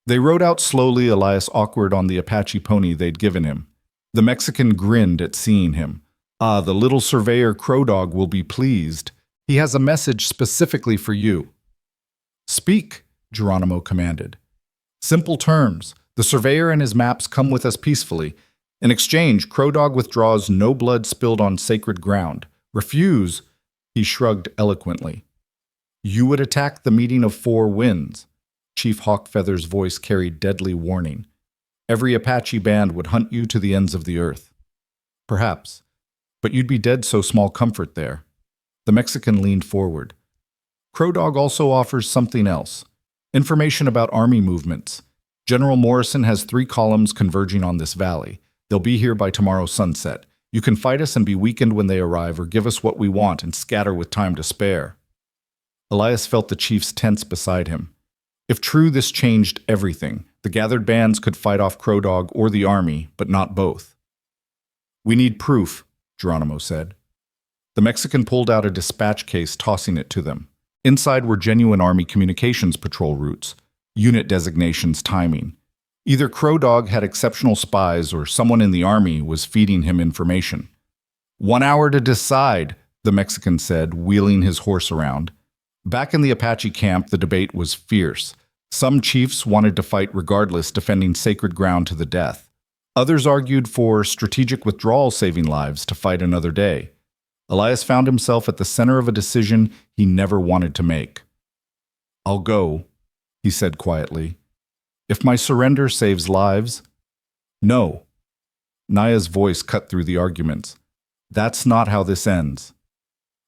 They rode out slowly, Elias awkward on the Apache pony they'd given him. The Mexican grinned at seeing him. Ah, the little surveyor Crow Dog will be pleased. He has a message specifically for you. Speak, Geronimo commanded. Simple terms. The surveyor and his maps come with us peacefully. In exchange, Crow Dog withdraws no blood spilled on sacred ground. Refuse, he shrugged eloquently. You would attack the meeting of four winds. Chief Hawkfeather's voice carried deadly warning. Every Apache band would hunt you to the ends of the earth. Perhaps, but you'd be dead, so small comfort there. The Mexican leaned forward. Crow Dog also offers something else. Information about army movements. General Morrison has 3 columns converging on this valley. They'll be here by tomorrow sunset. You can fight us and be weakened when they arrive, or give us what we want and scatter with time to spare. Elias felt the chiefs tense beside him. If true, this changed everything. The gathered bands could fight off Crow Dog or the army, but not both. We need proof, Geronimo said. The Mexican pulled out a dispatch case, tossing it to them. Inside were genuine army communications patrol routes. unit designations, timing. Either Crow Dog had exceptional spies or someone in the army was feeding him information. 1 hour to decide, the Mexican said, wheeling his horse around. Back in the Apache camp, the debate was fierce. Some chiefs wanted to fight regardless, defending sacred ground to the death. Others argued for strategic withdrawal, saving lives to fight another day. Elias found himself at the center of a decision he never wanted to make. "I'll go," he said quietly. "If my surrender saves lives." "No." Naya's voice cut through the arguments. "That's not how this ends.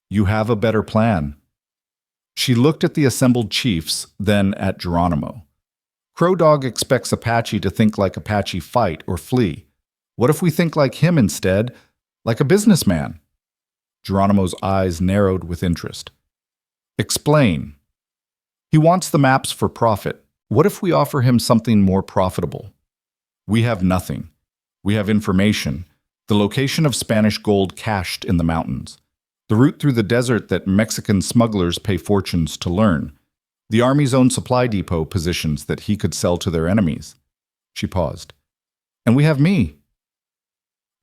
You have a better plan." She looked at the assembled chiefs, then at Geronimo. "Crow Dog expects Apache to think like Apache, fight or flee. What if we think like him instead, like a businessman?" Geronimo's eyes narrowed with interest. "Explain." "He wants the maps for profit. What if we offer him something more profitable?" "We have nothing. We have information. The location of Spanish gold cached in the mountains. The route through the desert that Mexican smugglers pay fortunes to learn. The Army's own supply depot positions that he could sell to their enemies." She paused. "And we have me."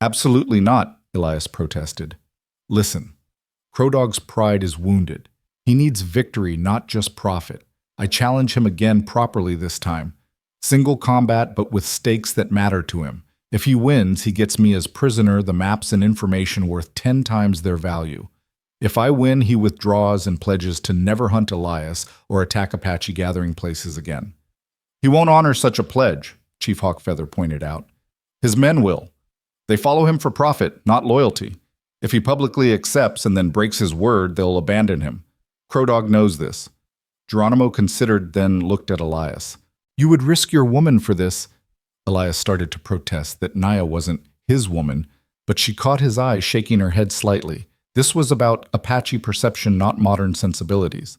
"Absolutely not," Elias protested. "Listen, Crow Dog's pride is wounded. He needs victory, not just profit. I challenge him again properly this time. Single combat, but with stakes that matter to him. If he wins, he gets me as prisoner the maps and information worth 10 times their value. If I win, he withdraws and pledges to never hunt Elias or attack Apache gathering places again." "He won't honor such a pledge," Chief Hawkfeather pointed out. "His men will. They follow him for profit, not loyalty. If he publicly accepts and then breaks his word, they'll abandon him. Crow Dog knows this." Geronimo considered, then looked at Elias. "You would risk your woman for this." Elias started to protest that Naya wasn't his woman, but she caught his eye, shaking her head slightly. This was about Apache perception, not modern sensibilities.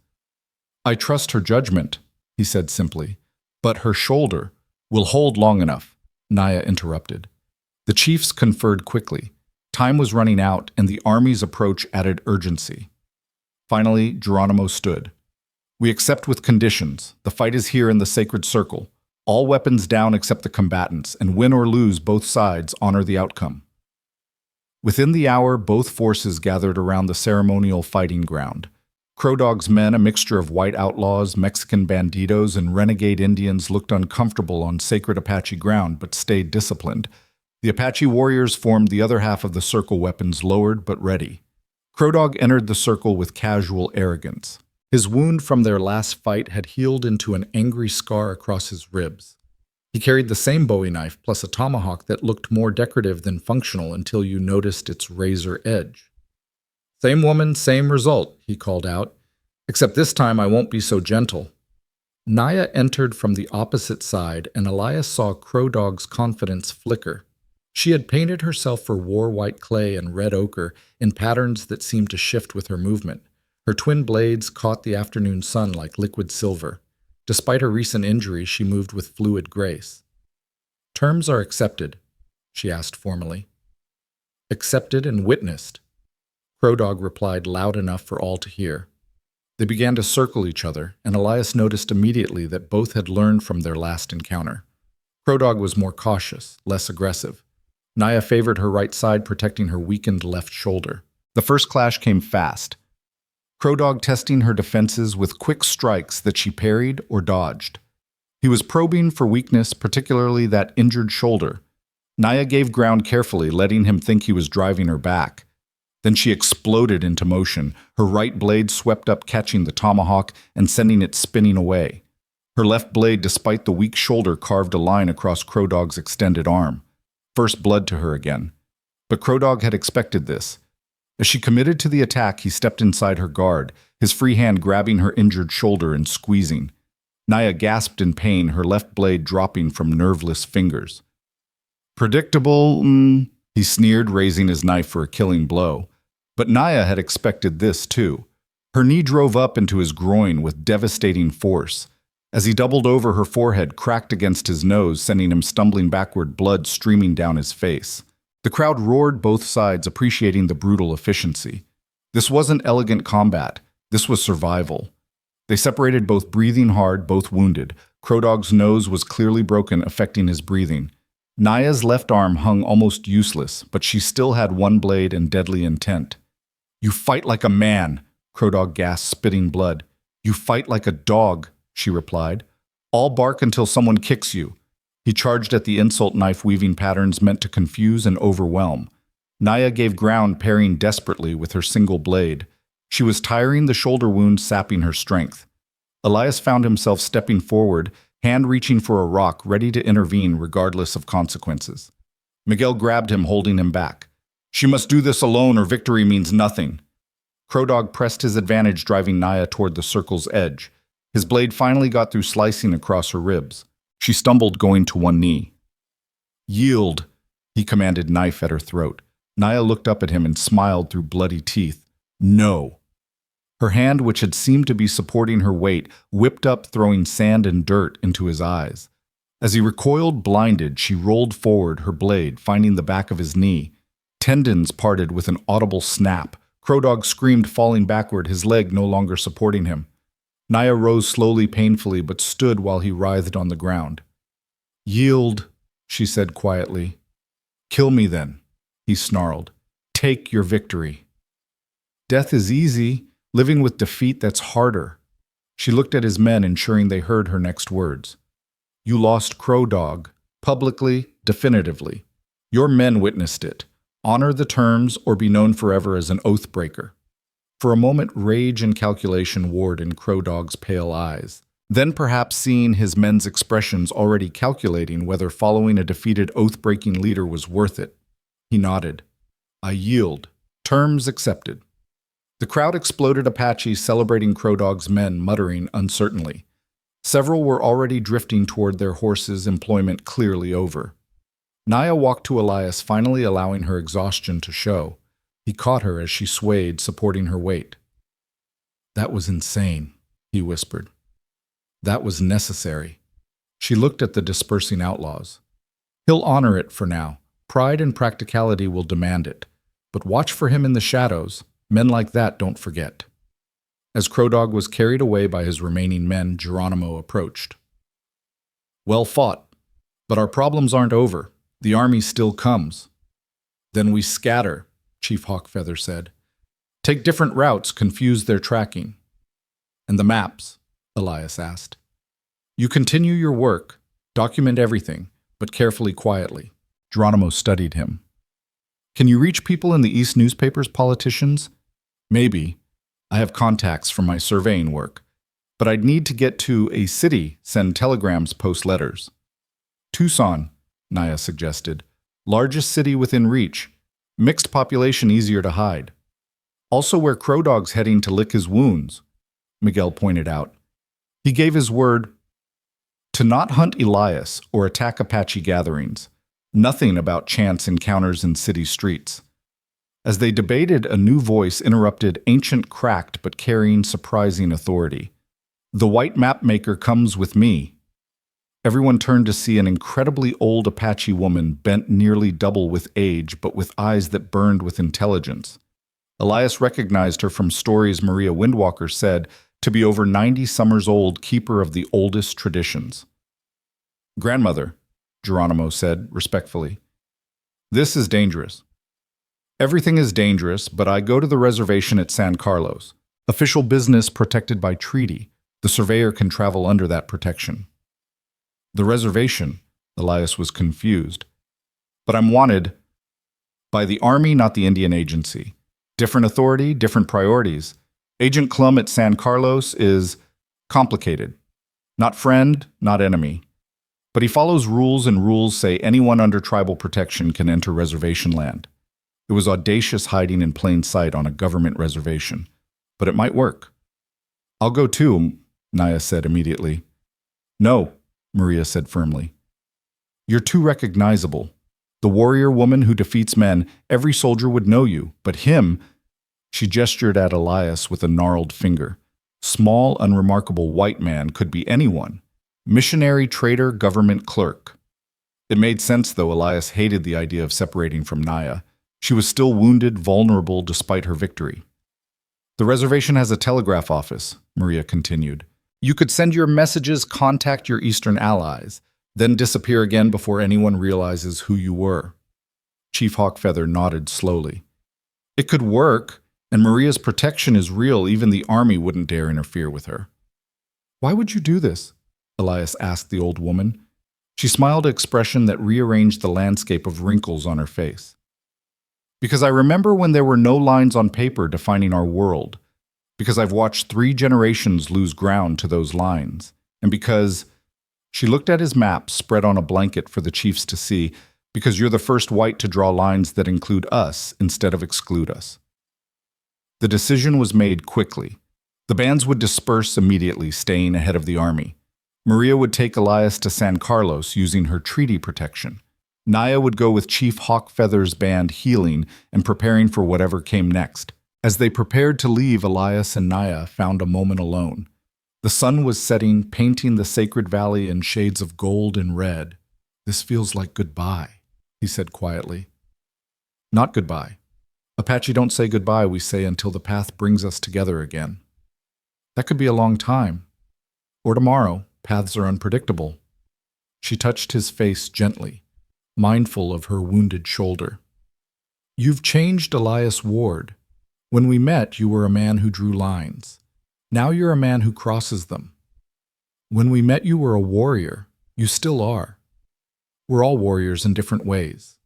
"I trust her judgment," he said simply. "But her shoulder will hold long enough," Naya interrupted. The chiefs conferred quickly. Time was running out, and the army's approach added urgency. Finally, Geronimo stood. "We accept with conditions. The fight is here in the sacred circle. All weapons down except the combatants, and win or lose, both sides honor the outcome." Within the hour, both forces gathered around the ceremonial fighting ground. Crow Dog's men, a mixture of white outlaws, Mexican bandidos, and renegade Indians, looked uncomfortable on sacred Apache ground but stayed disciplined. The Apache warriors formed the other half of the circle, weapons lowered but ready. Crow Dog entered the circle with casual arrogance. His wound from their last fight had healed into an angry scar across his ribs. He carried the same Bowie knife plus a tomahawk that looked more decorative than functional until you noticed its razor edge. "Same woman, same result," he called out. "Except this time I won't be so gentle." Naya entered from the opposite side, and Elias saw Crow Dog's confidence flicker. She had painted herself for war-white clay and red ochre in patterns that seemed to shift with her movement. Her twin blades caught the afternoon sun like liquid silver. Despite her recent injury, she moved with fluid grace. "Terms are accepted," she asked formally. "Accepted and witnessed," Crow Dog replied loud enough for all to hear. They began to circle each other, and Elias noticed immediately that both had learned from their last encounter. Crow Dog was more cautious, less aggressive. Naya favored her right side, protecting her weakened left shoulder. The first clash came fast. Crow Dog testing her defenses with quick strikes that she parried or dodged. He was probing for weakness, particularly that injured shoulder. Naya gave ground carefully, letting him think he was driving her back. Then she exploded into motion. Her right blade swept up, catching the tomahawk and sending it spinning away. Her left blade, despite the weak shoulder, carved a line across Crow Dog's extended arm. First blood to her again. But Crow Dog had expected this. As she committed to the attack, he stepped inside her guard, his free hand grabbing her injured shoulder and squeezing. Naya gasped in pain, her left blade dropping from nerveless fingers. "Predictable, he sneered, raising his knife for a killing blow. But Naya had expected this, too. Her knee drove up into his groin with devastating force. As he doubled over, her forehead cracked against his nose, sending him stumbling backward, blood streaming down his face. The crowd roared both sides, appreciating the brutal efficiency. This wasn't elegant combat. This was survival. They separated, both breathing hard, both wounded. Crowdog's nose was clearly broken, affecting his breathing. Naya's left arm hung almost useless, but she still had one blade and deadly intent. "You fight like a man," Crowdog gasped, spitting blood. "You fight like a dog," she replied. "All bark until someone kicks you." He charged at the insult, knife-weaving patterns meant to confuse and overwhelm. Naya gave ground, parrying desperately with her single blade. She was tiring, the shoulder wound sapping her strength. Elias found himself stepping forward, hand reaching for a rock, ready to intervene regardless of consequences. Miguel grabbed him, holding him back. "She must do this alone or victory means nothing." Crowdog pressed his advantage, driving Naya toward the circle's edge. His blade finally got through, slicing across her ribs. She stumbled, going to one knee. "Yield," he commanded, knife at her throat. Naya looked up at him and smiled through bloody teeth. "No." Her hand, which had seemed to be supporting her weight, whipped up, throwing sand and dirt into his eyes. As he recoiled, blinded, she rolled forward, her blade finding the back of his knee. Tendons parted with an audible snap. Crowdog screamed, falling backward, his leg no longer supporting him. Naya rose slowly, painfully, but stood while he writhed on the ground. "Yield," she said quietly. "Kill me then," he snarled. "Take your victory." "Death is easy. Living with defeat, that's harder." She looked at his men, ensuring they heard her next words. "You lost Crowdog, publicly, definitively. Your men witnessed it. Honor the terms or be known forever as an oath breaker." For a moment, rage and calculation warred in Crowdog's pale eyes. Then, perhaps seeing his men's expressions, already calculating whether following a defeated oath-breaking leader was worth it, he nodded. "I yield. Terms accepted." The crowd exploded, Apache celebrating Crowdog's men, muttering uncertainly. Several were already drifting toward their horses, employment clearly over. Naya walked to Elias, finally allowing her exhaustion to show. He caught her as she swayed, supporting her weight. "That was insane," he whispered. "That was necessary." She looked at the dispersing outlaws. "He'll honor it for now. Pride and practicality will demand it. But watch for him in the shadows. Men like that don't forget." As Crowdog was carried away by his remaining men, Geronimo approached. "Well fought. But our problems aren't over. The army still comes." "Then we scatter," Chief Hawkfeather said. "Take different routes, confuse their tracking." "And the maps?" Elias asked. "You continue your work, document everything, but carefully, quietly." Geronimo studied him. "Can you reach people in the East newspapers, politicians?" "Maybe. I have contacts from my surveying work. But I'd need to get to a city, send telegrams, post letters." "Tucson," Naya suggested. "Largest city within reach. Mixed population, easier to hide." "Also where Crowdog's heading to lick his wounds," Miguel pointed out. He gave his word to not hunt Elias or attack Apache gatherings. Nothing about chance encounters in city streets. As they debated, a new voice interrupted, ancient, cracked, but carrying surprising authority. "The white map maker comes with me." Everyone turned to see an incredibly old Apache woman, bent nearly double with age, but with eyes that burned with intelligence. Elias recognized her from stories Maria Windwalker said to be over 90 summers old, keeper of the oldest traditions. "Grandmother," Geronimo said respectfully, "this is dangerous." "Everything is dangerous, but I go to the reservation at San Carlos. Official business protected by treaty. The surveyor can travel under that protection." "The reservation?" Elias was confused. "But I'm wanted by the Army, not the Indian Agency. Different authority, different priorities. Agent Klum at San Carlos is complicated. Not friend, not enemy. But he follows rules, and rules say anyone under tribal protection can enter reservation land. It was audacious hiding in plain sight on a government reservation. But it might work." "I'll go too," Naya said immediately. "No," Maria said firmly. "You're too recognizable. The warrior woman who defeats men, every soldier would know you. But him," she gestured at Elias with a gnarled finger. "Small, unremarkable white man could be anyone. Missionary, trader, government clerk." It made sense, though. Elias hated the idea of separating from Naya. She was still wounded, vulnerable, despite her victory. The reservation has a telegraph office, Maria continued. You could send your messages, contact your Eastern allies, then disappear again before anyone realizes who you were. Chief Hawkfeather nodded slowly. It could work, and Maria's protection is real. Even the army wouldn't dare interfere with her. Why would you do this? Elias asked the old woman. She smiled, an expression that rearranged the landscape of wrinkles on her face. Because I remember when there were no lines on paper defining our world. Because I've watched 3 generations lose ground to those lines. And because she looked at his map spread on a blanket for the chiefs to see, because you're the first white to draw lines that include us instead of exclude us. The decision was made quickly. The bands would disperse immediately, staying ahead of the army. Maria would take Elias to San Carlos using her treaty protection. Naya would go with Chief Hawkfeather's band healing and preparing for whatever came next. As they prepared to leave, Elias and Naya found a moment alone. The sun was setting, painting the sacred valley in shades of gold and red. This feels like goodbye, he said quietly. Not goodbye. Apache don't say goodbye, we say until the path brings us together again. That could be a long time. Or tomorrow. Paths are unpredictable. She touched his face gently, mindful of her wounded shoulder. You've changed, Elias Ward. When we met, you were a man who drew lines. Now you're a man who crosses them. When we met, you were a warrior. You still are. We're all warriors in different ways.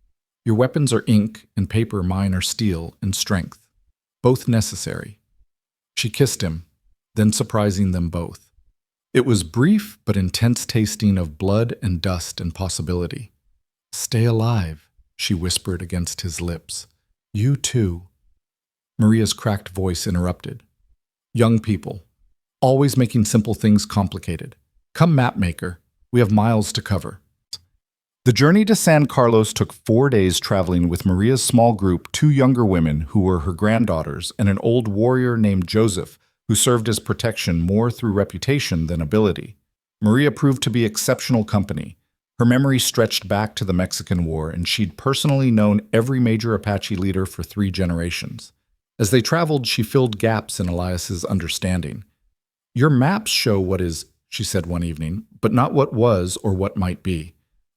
Your weapons are ink and paper, mine are steel and strength. Both necessary. She kissed him, then surprising them both. It was brief but intense tasting of blood and dust and possibility. Stay alive, she whispered against his lips. You too. Maria's cracked voice interrupted. Young people, always making simple things complicated. Come, mapmaker, we have miles to cover. The journey to San Carlos took 4 days traveling with Maria's small group, 2 younger women who were her granddaughters, and an old warrior named Joseph, who served as protection more through reputation than ability. Maria proved to be exceptional company. Her memory stretched back to the Mexican War, and she'd personally known every major Apache leader for 3 generations. As they traveled, she filled gaps in Elias's understanding. Your maps show what is, she said one evening, but not what was or what might be.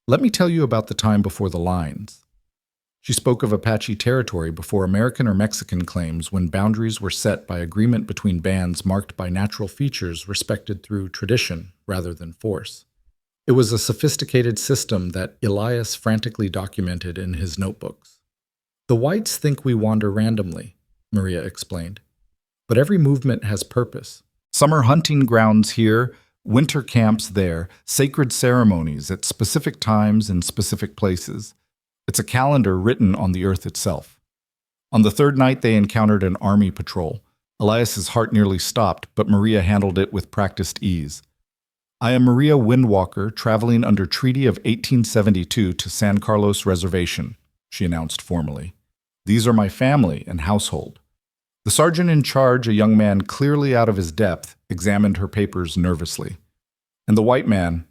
Let me tell you about the time before the lines. She spoke of Apache territory before American or Mexican claims, when boundaries were set by agreement between bands marked by natural features respected through tradition rather than force. It was a sophisticated system that Elias frantically documented in his notebooks. The whites think we wander randomly, Maria explained, but every movement has purpose. Summer hunting grounds here, winter camps there, sacred ceremonies at specific times in specific places. It's a calendar written on the earth itself. On the 3rd night, they encountered an army patrol. Elias's heart nearly stopped, but Maria handled it with practiced ease. I am Maria Windwalker, traveling under Treaty of 1872 to San Carlos Reservation, she announced formally. These are my family and household. The sergeant in charge, a young man clearly out of his depth, examined her papers nervously. And the white man,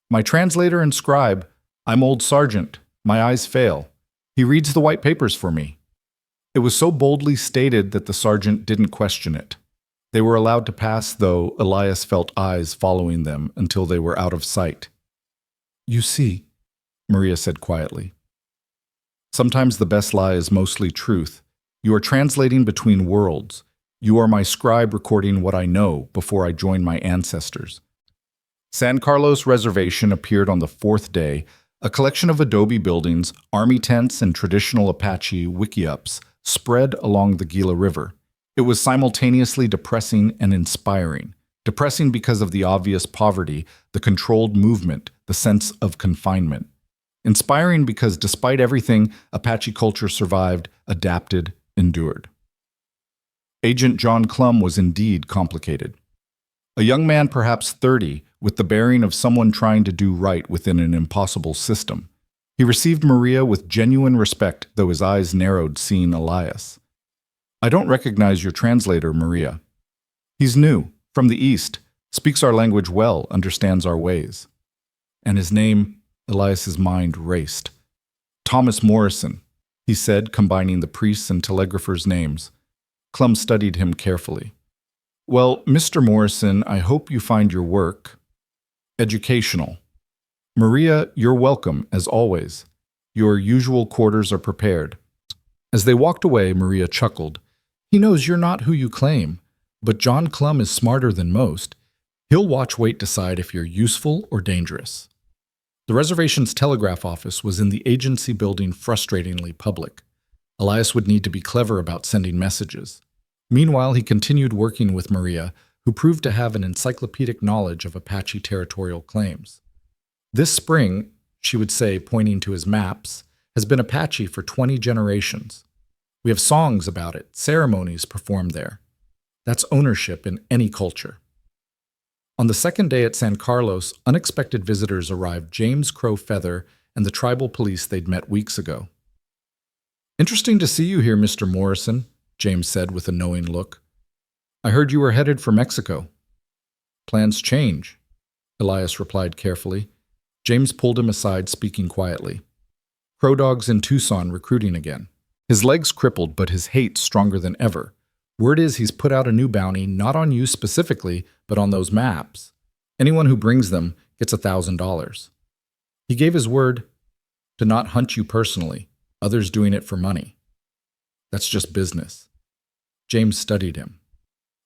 my translator and scribe, I'm old sergeant. My eyes fail. He reads the white papers for me. It was so boldly stated that the sergeant didn't question it. They were allowed to pass, though Elias felt eyes following them until they were out of sight. You see, Maria said quietly. Sometimes the best lie is mostly truth. You are translating between worlds. You are my scribe recording what I know before I join my ancestors. San Carlos Reservation appeared on the 4th day, a collection of adobe buildings, army tents, and traditional Apache wickiups spread along the Gila River. It was simultaneously depressing and inspiring. Depressing because of the obvious poverty, the controlled movement, the sense of confinement. Inspiring because despite everything, Apache culture survived, adapted, endured. Agent John Clum was indeed complicated. A young man, perhaps 30, with the bearing of someone trying to do right within an impossible system. He received Maria with genuine respect, though his eyes narrowed seeing Elias. I don't recognize your translator, Maria. He's new, from the East, speaks our language well, understands our ways. And his name, Elias's mind raced. Thomas Morrison, he said, combining the priest's and telegrapher's names. Clum studied him carefully. Well, Mr. Morrison, I hope you find your work educational. Maria, you're welcome, as always. Your usual quarters are prepared. As they walked away, Maria chuckled. He knows you're not who you claim, but John Clum is smarter than most. He'll watch Wait decide if you're useful or dangerous. The reservation's telegraph office was in the agency building, frustratingly public. Elias would need to be clever about sending messages. Meanwhile, he continued working with Maria, who proved to have an encyclopedic knowledge of Apache territorial claims. This spring, she would say, pointing to his maps, has been Apache for 20 generations. We have songs about it, ceremonies performed there. That's ownership in any culture. On the second day at San Carlos, unexpected visitors arrived: James Crow Feather and the tribal police they'd met weeks ago. Interesting to see you here, Mr. Morrison, James said with a knowing look. I heard you were headed for Mexico. Plans change, Elias replied carefully. James pulled him aside, speaking quietly. Crow Dog's in Tucson recruiting again. His legs crippled, but his hate stronger than ever. Word is he's put out a new bounty, not on you specifically, but on those maps. Anyone who brings them gets $1,000. He gave his word to not hunt you personally, others doing it for money. That's just business. James studied him.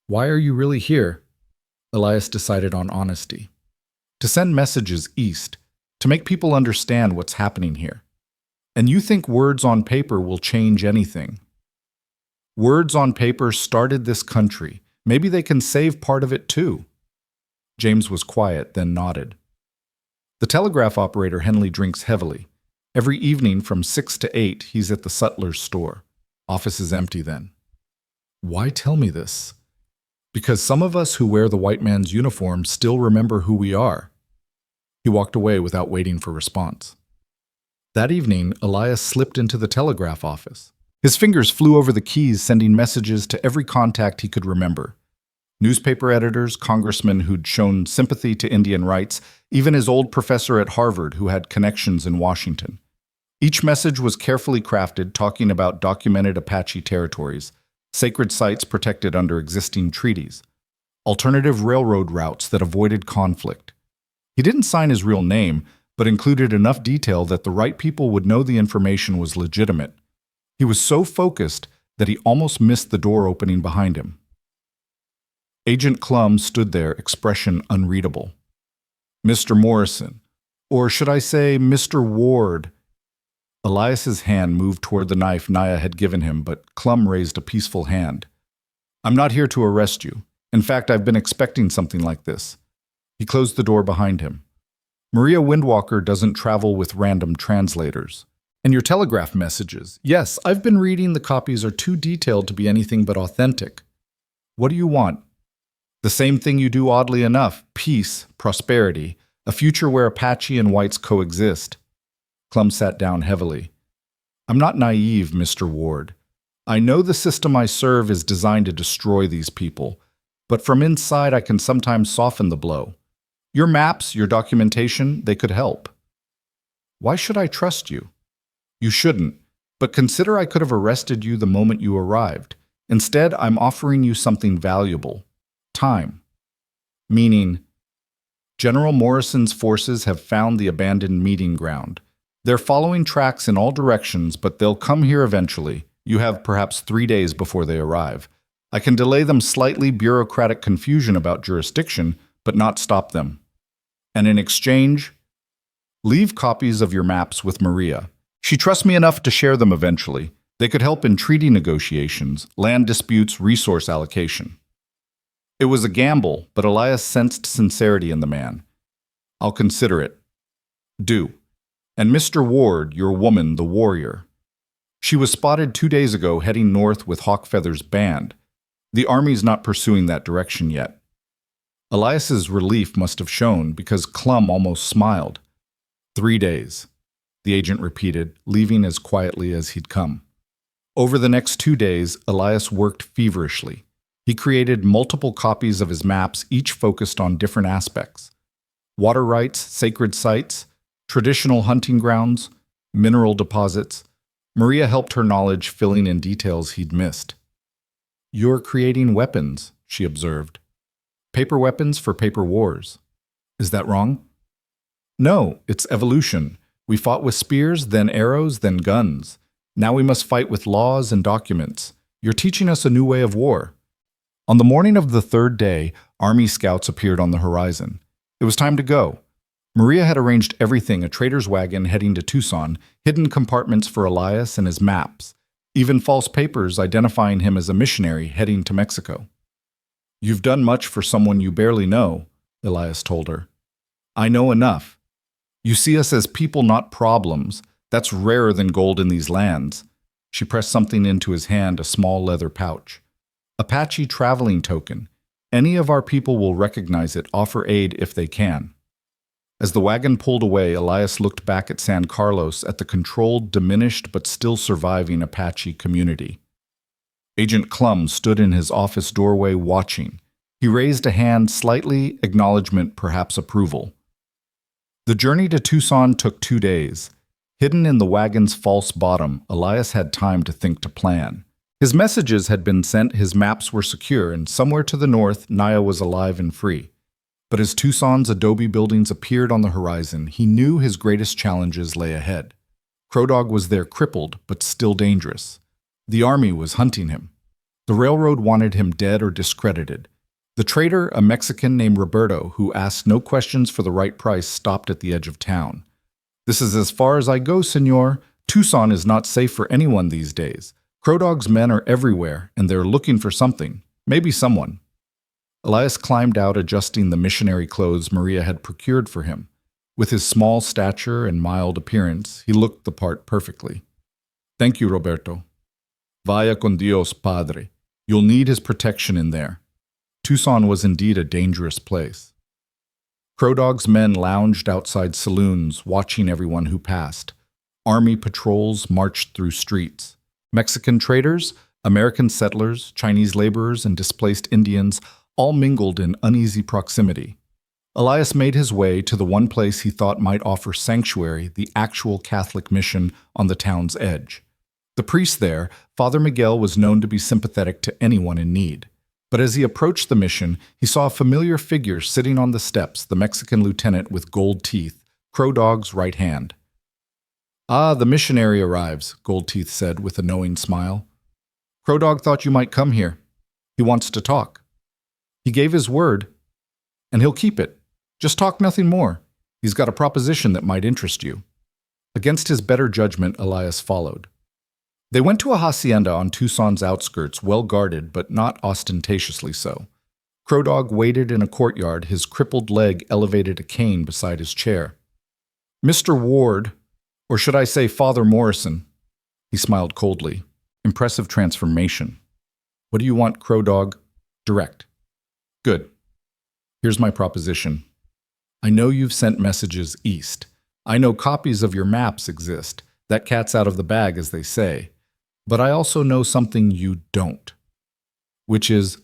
Why are you really here? Elias decided on honesty. To send messages east, to make people understand what's happening here. And you think words on paper will change anything? Words on paper started this country. Maybe they can save part of it too. James was quiet, then nodded. The telegraph operator Henley drinks heavily. Every evening from 6 to 8, he's at the sutler's store. Office is empty then. Why tell me this? Because some of us who wear the white man's uniform still remember who we are. He walked away without waiting for response. That evening, Elias slipped into the telegraph office. His fingers flew over the keys, sending messages to every contact he could remember. Newspaper editors, congressmen who'd shown sympathy to Indian rights, even his old professor at Harvard who had connections in Washington. Each message was carefully crafted, talking about documented Apache territories, sacred sites protected under existing treaties, alternative railroad routes that avoided conflict. He didn't sign his real name, but included enough detail that the right people would know the information was legitimate. He was so focused that he almost missed the door opening behind him. Agent Clum stood there, expression unreadable. Mr. Morrison, or should I say Mr. Ward? Elias's hand moved toward the knife Naya had given him, but Clum raised a peaceful hand. I'm not here to arrest you. In fact, I've been expecting something like this. He closed the door behind him. Maria Windwalker doesn't travel with random translators. And your telegraph messages. Yes, I've been reading. The copies are too detailed to be anything but authentic. What do you want? The same thing you do, oddly enough. Peace, prosperity, a future where Apache and whites coexist. Clum sat down heavily. I'm not naive, Mr. Ward. I know the system I serve is designed to destroy these people, but from inside I can sometimes soften the blow. Your maps, your documentation, they could help. Why should I trust you? You shouldn't, but consider I could have arrested you the moment you arrived. Instead, I'm offering you something valuable. Time. Meaning, General Morrison's forces have found the abandoned meeting ground. They're following tracks in all directions, but they'll come here eventually. You have perhaps 3 days before they arrive. I can delay them slightly, bureaucratic confusion about jurisdiction, but not stop them. And in exchange, leave copies of your maps with Maria. She trusts me enough to share them eventually. They could help in treaty negotiations, land disputes, resource allocation. It was a gamble, but Elias sensed sincerity in the man. I'll consider it. Do. And Mr. Ward, your woman, the warrior. She was spotted 2 days ago heading north with Hawkfeather's band. The army's not pursuing that direction yet. Elias's relief must have shown because Clum almost smiled. 3 days. The agent repeated, leaving as quietly as he'd come. Over the next 2 days, Elias worked feverishly. He created multiple copies of his maps, each focused on different aspects. Water rights, sacred sites, traditional hunting grounds, mineral deposits. Maria helped her knowledge, filling in details he'd missed. You're creating weapons, she observed. Paper weapons for paper wars. Is that wrong? No, it's evolution. We fought with spears, then arrows, then guns. Now we must fight with laws and documents. You're teaching us a new way of war. On the morning of the third day, Army scouts appeared on the horizon. It was time to go. Maria had arranged everything: a trader's wagon heading to Tucson, hidden compartments for Elias and his maps, even false papers identifying him as a missionary heading to Mexico. You've done much for someone you barely know, Elias told her. I know enough. You see us as people, not problems. That's rarer than gold in these lands. She pressed something into his hand, a small leather pouch. Apache traveling token. Any of our people will recognize it, offer aid if they can. As the wagon pulled away, Elias looked back at San Carlos, at the controlled, diminished, but still surviving Apache community. Agent Clum stood in his office doorway watching. He raised a hand, slightly acknowledgement, perhaps approval. The journey to Tucson took 2 days. Hidden in the wagon's false bottom, Elias had time to think, to plan. His messages had been sent, his maps were secure, and somewhere to the north, Naya was alive and free. But as Tucson's adobe buildings appeared on the horizon, he knew his greatest challenges lay ahead. Crow Dog was there, crippled, but still dangerous. The army was hunting him. The railroad wanted him dead or discredited. The trader, a Mexican named Roberto, who asked no questions for the right price, stopped at the edge of town. This is as far as I go, senor. Tucson is not safe for anyone these days. Crow Dog's men are everywhere, and they're looking for something, maybe someone. Elias climbed out, adjusting the missionary clothes Maria had procured for him. With his small stature and mild appearance, he looked the part perfectly. Thank you, Roberto. Vaya con Dios, Padre. You'll need his protection in there. Tucson was indeed a dangerous place. Crow Dog's men lounged outside saloons, watching everyone who passed. Army patrols marched through streets. Mexican traders, American settlers, Chinese laborers, and displaced Indians all mingled in uneasy proximity. Elias made his way to the one place he thought might offer sanctuary, the actual Catholic mission on the town's edge. The priest there, Father Miguel, was known to be sympathetic to anyone in need. But as he approached the mission, he saw a familiar figure sitting on the steps, the Mexican lieutenant with gold teeth, Crow Dog's right hand. Ah, the missionary arrives, Gold Teeth said with a knowing smile. Crow Dog thought you might come here. He wants to talk. He gave his word, and he'll keep it. Just talk, nothing more. He's got a proposition that might interest you. Against his better judgment, Elias followed. They went to a hacienda on Tucson's outskirts, well guarded, but not ostentatiously so. Crow Dog waited in a courtyard, his crippled leg elevated a cane beside his chair. Mr. Ward, or should I say Father Morrison? He smiled coldly. Impressive transformation. What do you want, Crow Dog? Direct. Good. Here's my proposition. I know you've sent messages east. I know copies of your maps exist. That cat's out of the bag, as they say. But I also know something you don't. Which is,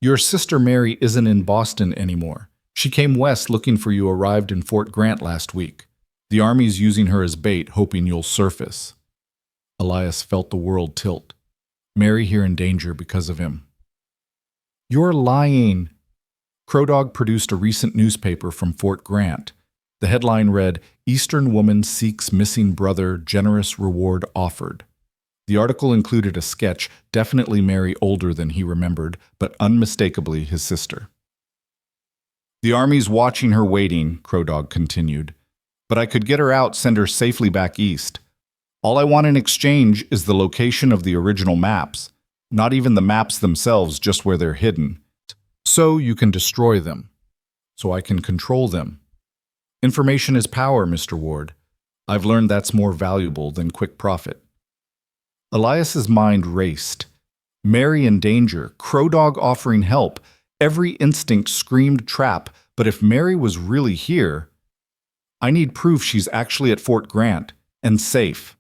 your sister Mary isn't in Boston anymore. She came west looking for you, arrived in Fort Grant last week. The Army's using her as bait, hoping you'll surface. Elias felt the world tilt. Mary here in danger because of him. You're lying. Crow Dog produced a recent newspaper from Fort Grant. The headline read, Eastern Woman Seeks Missing Brother, Generous Reward Offered. The article included a sketch, definitely Mary older than he remembered, but unmistakably his sister. The Army's watching her, waiting, Crow Dog continued. But I could get her out, send her safely back east. All I want in exchange is the location of the original maps. Not even the maps themselves, just where they're hidden. So you can destroy them. So I can control them. Information is power, Mr. Ward. I've learned that's more valuable than quick profit. Elias's mind raced. Mary in danger, Crow Dog offering help. Every instinct screamed trap, but if Mary was really here, I need proof she's actually at Fort Grant, and safe.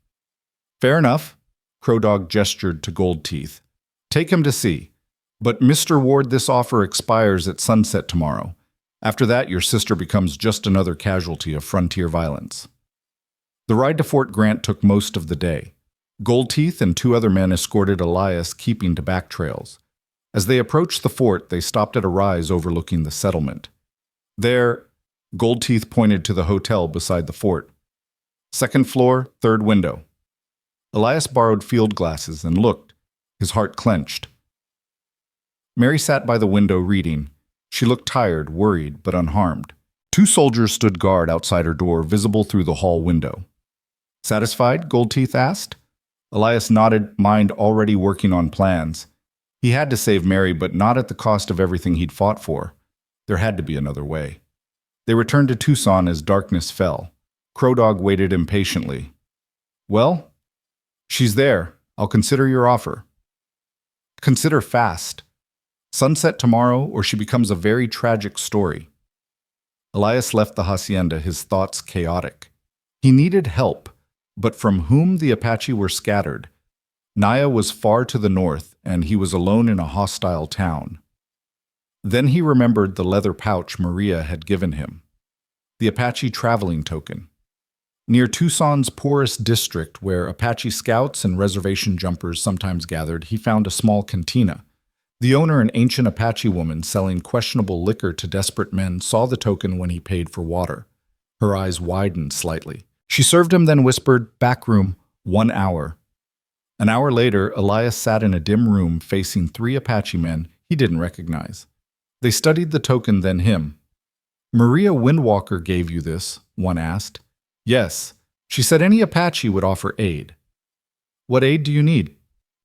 Fair enough, Crow Dog gestured to Gold Teeth. Take him to see. But Mr. Ward, this offer expires at sunset tomorrow. After that, your sister becomes just another casualty of frontier violence. The ride to Fort Grant took most of the day. Gold Teeth and 2 other men escorted Elias, keeping to back trails. As they approached the fort, they stopped at a rise overlooking the settlement. There, Goldteeth pointed to the hotel beside the fort. Second floor, third window. Elias borrowed field glasses and looked, his heart clenched. Mary sat by the window reading. She looked tired, worried, but unharmed. Two soldiers stood guard outside her door, visible through the hall window. Satisfied? Goldteeth asked. Elias nodded, mind already working on plans. He had to save Mary, but not at the cost of everything he'd fought for. There had to be another way. They returned to Tucson as darkness fell. Crow Dog waited impatiently. Well, she's there. I'll consider your offer. Consider fast. Sunset tomorrow, or she becomes a very tragic story. Elias left the hacienda, his thoughts chaotic. He needed help, but from whom the Apache were scattered. Naya was far to the north, and he was alone in a hostile town. Then he remembered the leather pouch Maria had given him. The Apache traveling token. Near Tucson's poorest district, where Apache scouts and reservation jumpers sometimes gathered, he found a small cantina. The owner, an ancient Apache woman selling questionable liquor to desperate men, saw the token when he paid for water. Her eyes widened slightly. She served him, then whispered, "Back room, 1 hour." An hour later, Elias sat in a dim room facing 3 Apache men he didn't recognize. They studied the token, then him. "Maria Windwalker gave you this," one asked. "Yes. She said any Apache would offer aid." "What aid do you need?"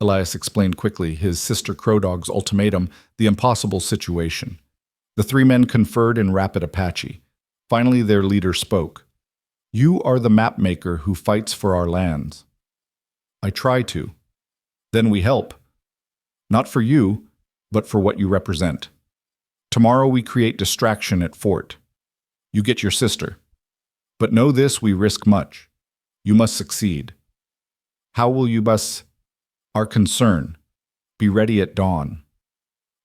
Elias explained quickly, his sister Crow Dog's ultimatum, the impossible situation. The 3 men conferred in rapid Apache. Finally, their leader spoke. "You are the map maker who fights for our lands." "I try to." "Then we help. Not for you, but for what you represent. Tomorrow we create distraction at fort. You get your sister. But know this, we risk much. You must succeed. How will you Our concern. Be ready at dawn."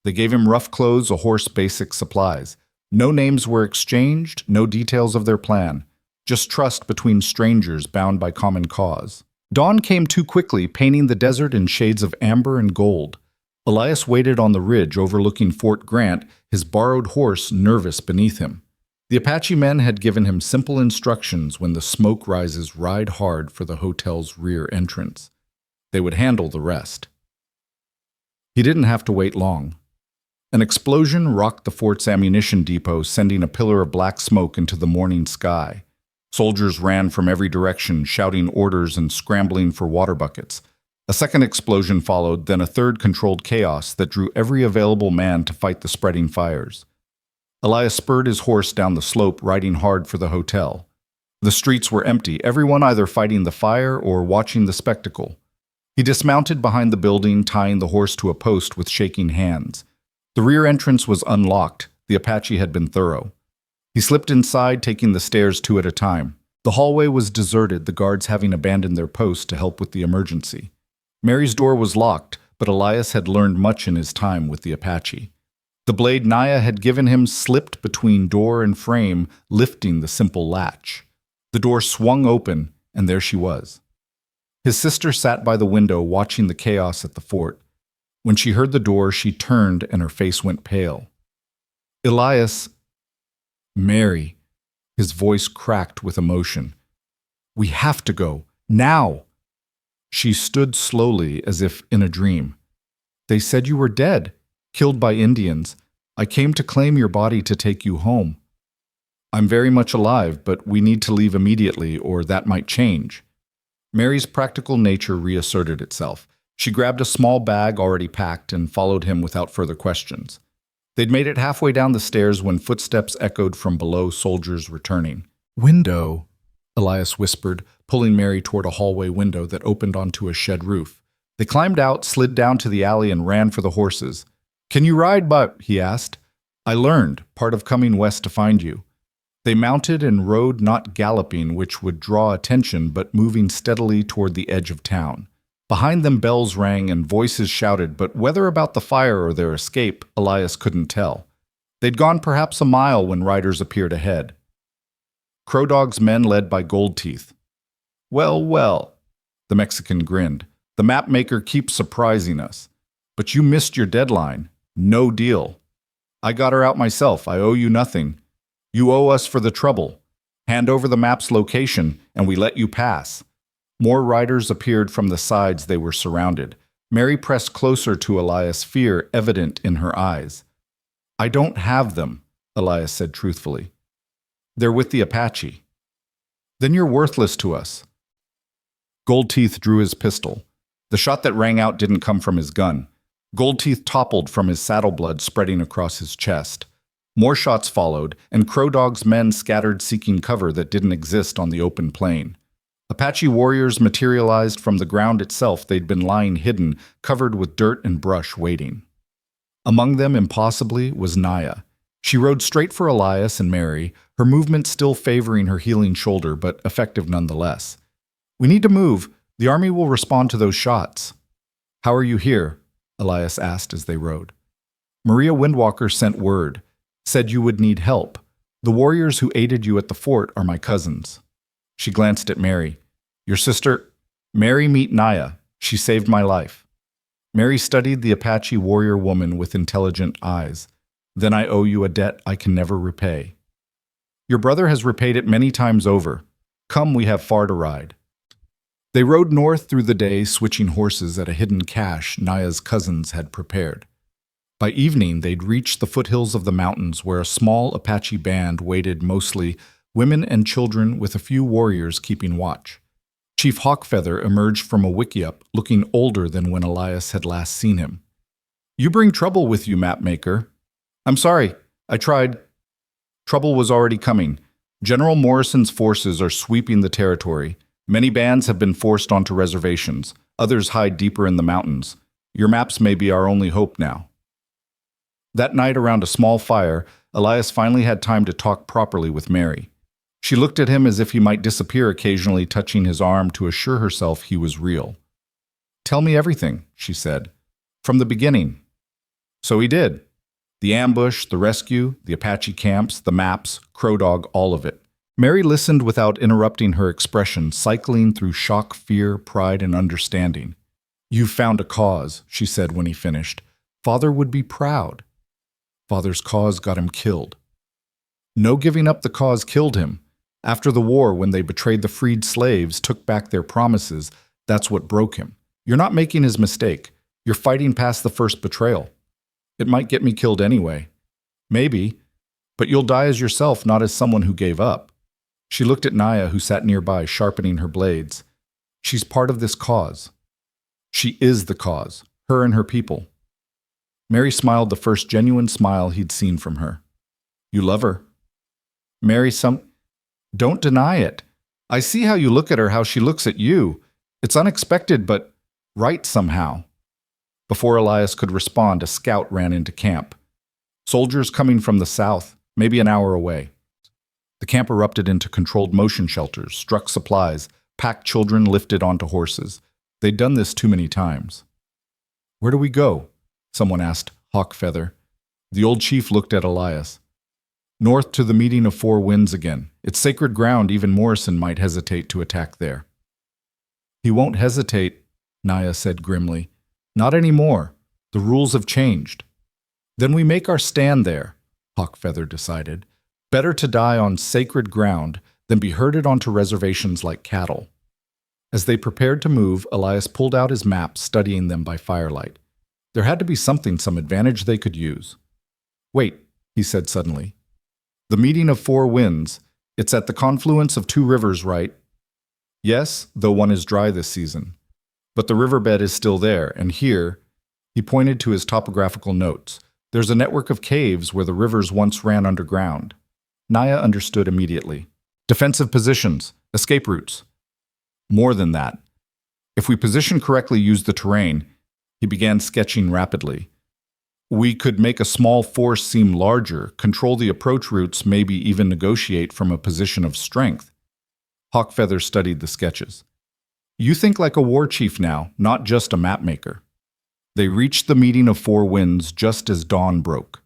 They gave him rough clothes, a horse, basic supplies. No names were exchanged, no details of their plan. Just trust between strangers bound by common cause. Dawn came too quickly, painting the desert in shades of amber and gold. Elias waited on the ridge overlooking Fort Grant, his borrowed horse nervous beneath him. The Apache men had given him simple instructions: when the smoke rises, ride hard for the hotel's rear entrance. They would handle the rest. He didn't have to wait long. An explosion rocked the fort's ammunition depot, sending a pillar of black smoke into the morning sky. Soldiers ran from every direction, shouting orders and scrambling for water buckets. A second explosion followed, then a third controlled chaos that drew every available man to fight the spreading fires. Elias spurred his horse down the slope, riding hard for the hotel. The streets were empty, everyone either fighting the fire or watching the spectacle. He dismounted behind the building, tying the horse to a post with shaking hands. The rear entrance was unlocked. The Apache had been thorough. He slipped inside, taking the stairs 2 at a time. The hallway was deserted, the guards having abandoned their post to help with the emergency. Mary's door was locked, but Elias had learned much in his time with the Apache. The blade Naya had given him slipped between door and frame, lifting the simple latch. The door swung open, and there she was. His sister sat by the window, watching the chaos at the fort. When she heard the door, she turned and her face went pale. "Elias..." "Mary." His voice cracked with emotion. "We have to go. Now!" She stood slowly, as if in a dream. "They said you were dead, killed by Indians. I came to claim your body to take you home." "I'm very much alive, but we need to leave immediately, or that might change." Mary's practical nature reasserted itself. She grabbed a small bag already packed and followed him without further questions. They'd made it halfway down the stairs when footsteps echoed from below, soldiers returning. "Window," Elias whispered, pulling Mary toward a hallway window that opened onto a shed roof. They climbed out, slid down to the alley, and ran for the horses. "Can you ride, but?" he asked. "I learned, part of coming west to find you." They mounted and rode, not galloping, which would draw attention, but moving steadily toward the edge of town. Behind them bells rang and voices shouted, but whether about the fire or their escape, Elias couldn't tell. They'd gone perhaps a mile when riders appeared ahead. Crow Dog's men led by Goldteeth. "Well, well," the Mexican grinned. "The map maker keeps surprising us. But you missed your deadline. No deal. I got her out myself. I owe you nothing. You owe us for the trouble. Hand over the map's location, and we let you pass." More riders appeared from the sides they were surrounded. Mary pressed closer to Elias, fear evident in her eyes. "I don't have them," Elias said truthfully. "They're with the Apache." "Then you're worthless to us." Goldteeth drew his pistol. The shot that rang out didn't come from his gun. Goldteeth toppled from his saddle, blood spreading across his chest. More shots followed, and Crow Dog's men scattered, seeking cover that didn't exist on the open plain. Apache warriors materialized from the ground itself. They'd been lying hidden, covered with dirt and brush, waiting. Among them, impossibly, was Naya. She rode straight for Elias and Mary, her movement still favoring her healing shoulder, but effective nonetheless. "We need to move. The army will respond to those shots." "How are you here?" Elias asked as they rode. "Maria Windwalker sent word. Said you would need help. The warriors who aided you at the fort are my cousins." She glanced at Mary. "Your sister?" "Mary, meet Naya. She saved my life." Mary studied the Apache warrior woman with intelligent eyes. "Then I owe you a debt I can never repay." "Your brother has repaid it many times over. Come, we have far to ride." They rode north through the day, switching horses at a hidden cache Naya's cousins had prepared. By evening, they'd reached the foothills of the mountains where a small Apache band waited, mostly women and children with a few warriors keeping watch. Chief Hawkfeather emerged from a wickiup, looking older than when Elias had last seen him. "You bring trouble with you, mapmaker." "I'm sorry. I tried." Trouble was already coming. General Morrison's forces are sweeping the territory. Many bands have been forced onto reservations. Others hide deeper in the mountains. Your maps may be our only hope now. That night, around a small fire, Elias finally had time to talk properly with Mary. She looked at him as if he might disappear, occasionally touching his arm to assure herself he was real. "Tell me everything," she said. "From the beginning." So he did. The ambush, the rescue, the Apache camps, the maps, Crow Dog, all of it. Mary listened without interrupting her expression, cycling through shock, fear, pride, and understanding. "You've found a cause," she said when he finished. "Father would be proud." Father's cause got him killed. No giving up the cause killed him. After the war, when they betrayed the freed slaves, took back their promises, that's what broke him. You're not making his mistake. You're fighting past the first betrayal. It might get me killed anyway. Maybe. But you'll die as yourself, not as someone who gave up. She looked at Naya, who sat nearby, sharpening her blades. She's part of this cause. She is the cause, her and her people. Mary smiled, the first genuine smile he'd seen from her. "You love her." "Mary, don't deny it. I see how you look at her, how she looks at you. It's unexpected, but right somehow." Before Elias could respond, a scout ran into camp. Soldiers coming from the south, maybe an hour away. The camp erupted into controlled motion shelters, struck supplies, packed children lifted onto horses. They'd done this too many times. "Where do we go?" someone asked Hawkfeather. The old chief looked at Elias. "North to the meeting of Four Winds again. It's sacred ground, even Morrison might hesitate to attack there." "He won't hesitate," Naya said grimly. "Not anymore. The rules have changed." "Then we make our stand there," Hawkfeather decided. "Better to die on sacred ground than be herded onto reservations like cattle." As they prepared to move, Elias pulled out his map, studying them by firelight. There had to be something, some advantage they could use. "Wait," he said suddenly. "The meeting of Four Winds. It's at the confluence of two rivers, right?" "Yes, though one is dry this season. But the riverbed is still there, and here," he pointed to his topographical notes, "there's a network of caves where the rivers once ran underground." Naya understood immediately. "Defensive positions, escape routes." "More than that. If we position correctly, use the terrain," he began sketching rapidly. "We could make a small force seem larger, control the approach routes, maybe even negotiate from a position of strength." Hawkfeather studied the sketches. "You think like a war chief now, not just a mapmaker." They reached the meeting of Four Winds just as dawn broke.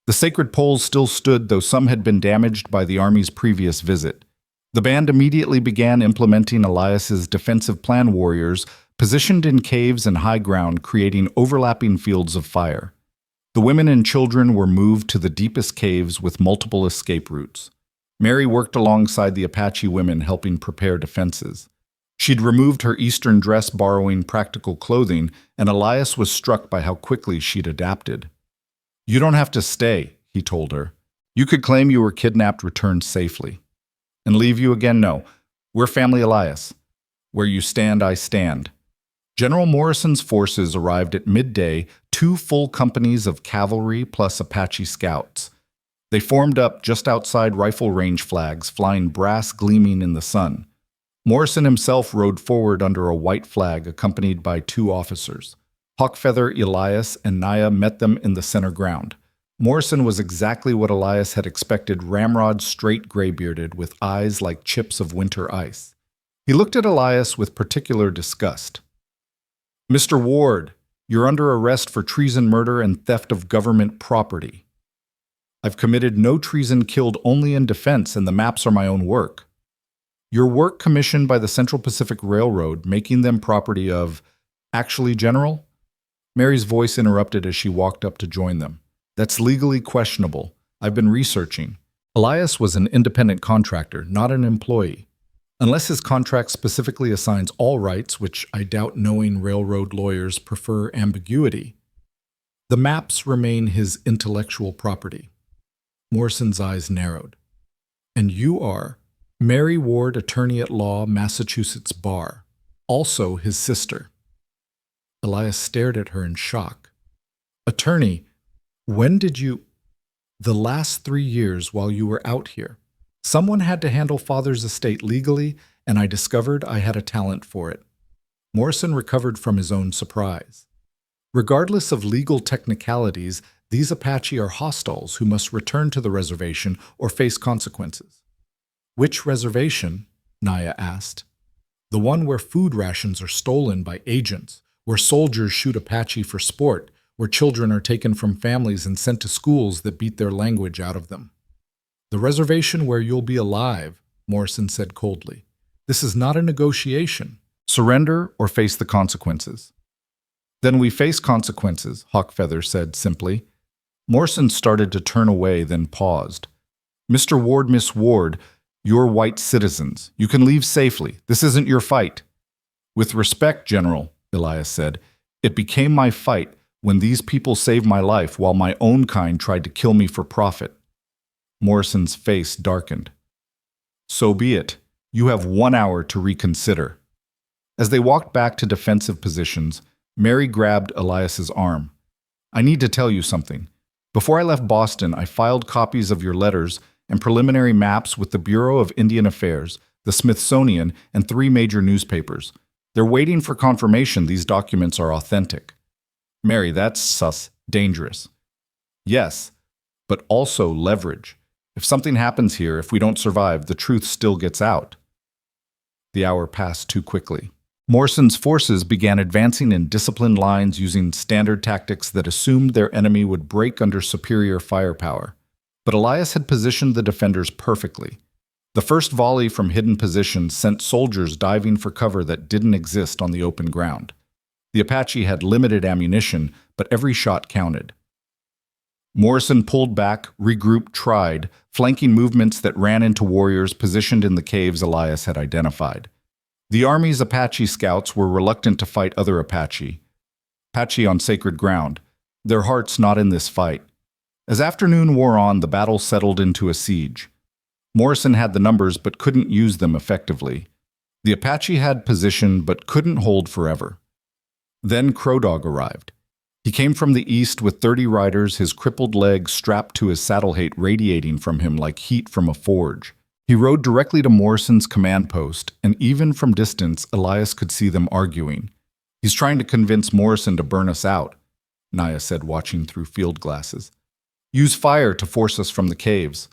The sacred poles still stood, though some had been damaged by the army's previous visit. The band immediately began implementing Elias's defensive plan. Warriors positioned in caves and high ground, creating overlapping fields of fire. The women and children were moved to the deepest caves with multiple escape routes. Mary worked alongside the Apache women, helping prepare defenses. She'd removed her Eastern dress, borrowing practical clothing, and Elias was struck by how quickly she'd adapted. "You don't have to stay," he told her. "You could claim you were kidnapped, returned safely. And leave you again? No. We're family, Elias. Where you stand, I stand." General Morrison's forces arrived at midday, 2 full companies of cavalry plus Apache scouts. They formed up just outside rifle range flags, flying brass gleaming in the sun. Morrison himself rode forward under a white flag, accompanied by 2 officers. Hawkfeather, Elias, and Naya met them in the center ground. Morrison was exactly what Elias had expected, ramrod, straight, gray-bearded, with eyes like chips of winter ice. He looked at Elias with particular disgust. "Mr. Ward, you're under arrest for treason, murder, and theft of government property." "I've committed no treason, killed only in defense, and the maps are my own work." "Your work commissioned by the Central Pacific Railroad, making them property of—" "Actually, General?" Mary's voice interrupted as she walked up to join them. "That's legally questionable. I've been researching." Elias was an independent contractor, not an employee. Unless his contract specifically assigns all rights, which I doubt, knowing railroad lawyers prefer ambiguity. The maps remain his intellectual property. Morrison's eyes narrowed. "And you are Mary Ward, attorney at law, Massachusetts Bar, also his sister." Elias stared at her in shock. "Attorney, when did you—" "The last 3 years while you were out here. Someone had to handle Father's estate legally, and I discovered I had a talent for it." Morrison recovered from his own surprise. "Regardless of legal technicalities, these Apache are hostiles who must return to the reservation or face consequences." "Which reservation?" Naya asked. "The one where food rations are stolen by agents, where soldiers shoot Apache for sport, where children are taken from families and sent to schools that beat their language out of them." "The reservation where you'll be alive," Morrison said coldly. "This is not a negotiation. Surrender or face the consequences." "Then we face consequences," Hawkfeather said simply. Morrison started to turn away, then paused. "Mr. Ward, Miss Ward, you're white citizens. You can leave safely. This isn't your fight." "With respect, General," Elias said, "it became my fight when these people saved my life while my own kind tried to kill me for profit." Morrison's face darkened. "So be it. You have 1 hour to reconsider." As they walked back to defensive positions, Mary grabbed Elias's arm. "I need to tell you something. Before I left Boston, I filed copies of your letters and preliminary maps with the Bureau of Indian Affairs, the Smithsonian, and 3 major newspapers. They're waiting for confirmation these documents are authentic." "Mary, that's sus, dangerous." "Yes, but also leverage. If something happens here, if we don't survive, the truth still gets out." The hour passed too quickly. Morrison's forces began advancing in disciplined lines using standard tactics that assumed their enemy would break under superior firepower. But Elias had positioned the defenders perfectly. The first volley from hidden positions sent soldiers diving for cover that didn't exist on the open ground. The Apache had limited ammunition, but every shot counted. Morrison pulled back, regrouped, tried, flanking movements that ran into warriors positioned in the caves Elias had identified. The Army's Apache scouts were reluctant to fight other Apache on sacred ground, their hearts not in this fight. As afternoon wore on, the battle settled into a siege. Morrison had the numbers but couldn't use them effectively. The Apache had position but couldn't hold forever. Then Crow Dog arrived. He came from the east with 30 riders, his crippled legs strapped to his saddle-hate radiating from him like heat from a forge. He rode directly to Morrison's command post, and even from distance, Elias could see them arguing. "He's trying to convince Morrison to burn us out," Naya said, watching through field glasses. "Use fire to force us from the caves."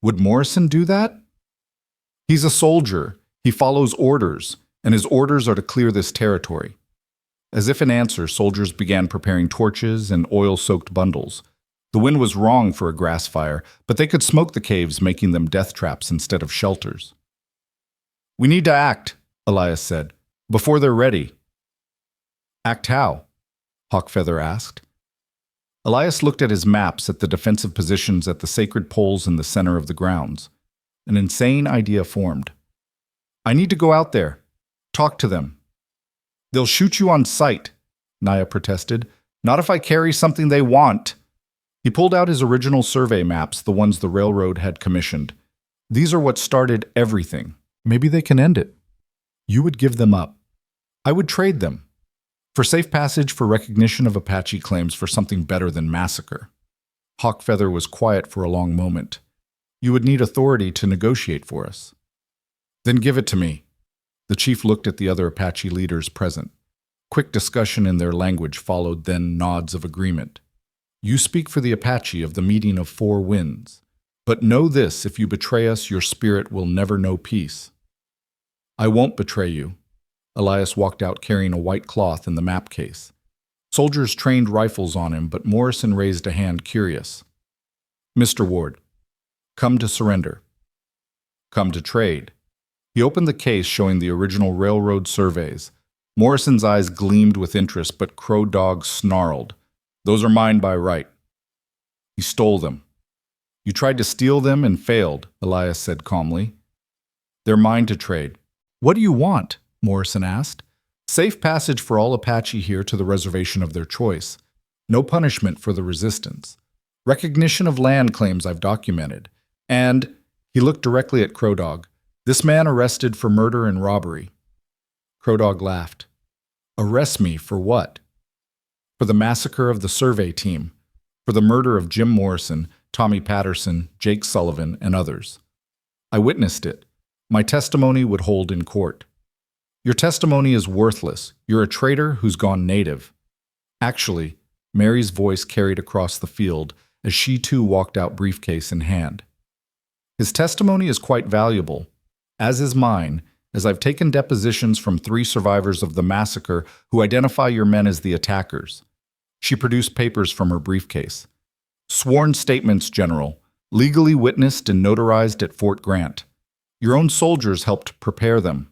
"Would Morrison do that?" "He's a soldier. He follows orders, and his orders are to clear this territory." As if in answer, soldiers began preparing torches and oil-soaked bundles. The wind was wrong for a grass fire, but they could smoke the caves, making them death traps instead of shelters. "We need to act," Elias said, "before they're ready. Act how? Hawkfeather asked. Elias looked at his maps at the defensive positions at the sacred poles in the center of the grounds. An insane idea formed. I need to go out there. Talk to them. They'll shoot you on sight, Naya protested. Not if I carry something they want. He pulled out his original survey maps, the ones the railroad had commissioned. These are what started everything. Maybe they can end it. You would give them up. I would trade them. For safe passage for recognition of Apache claims for something better than massacre. Hawkfeather was quiet for a long moment. You would need authority to negotiate for us. Then give it to me. The chief looked at the other Apache leaders present. Quick discussion in their language followed, then nods of agreement. You speak for the Apache of the meeting of four winds. But know this, if you betray us, your spirit will never know peace. I won't betray you. Elias walked out carrying a white cloth in the map case. Soldiers trained rifles on him, but Morrison raised a hand, curious. Mr. Ward, come to surrender. Come to trade. He opened the case showing the original railroad surveys. Morrison's eyes gleamed with interest, but Crow Dog snarled. Those are mine by right. He stole them. You tried to steal them and failed, Elias said calmly. They're mine to trade. What do you want? Morrison asked. Safe passage for all Apache here to the reservation of their choice. No punishment for the resistance. Recognition of land claims I've documented. And, he looked directly at Crow Dog, this man arrested for murder and robbery. Crow Dog laughed. Arrest me for what? For the massacre of the survey team. For the murder of Jim Morrison, Tommy Patterson, Jake Sullivan, and others. I witnessed it. My testimony would hold in court. Your testimony is worthless. You're a traitor who's gone native. Actually, Mary's voice carried across the field as she too walked out briefcase in hand. His testimony is quite valuable, as is mine, as I've taken depositions from 3 survivors of the massacre who identify your men as the attackers. She produced papers from her briefcase. Sworn statements, General, legally witnessed and notarized at Fort Grant. Your own soldiers helped prepare them.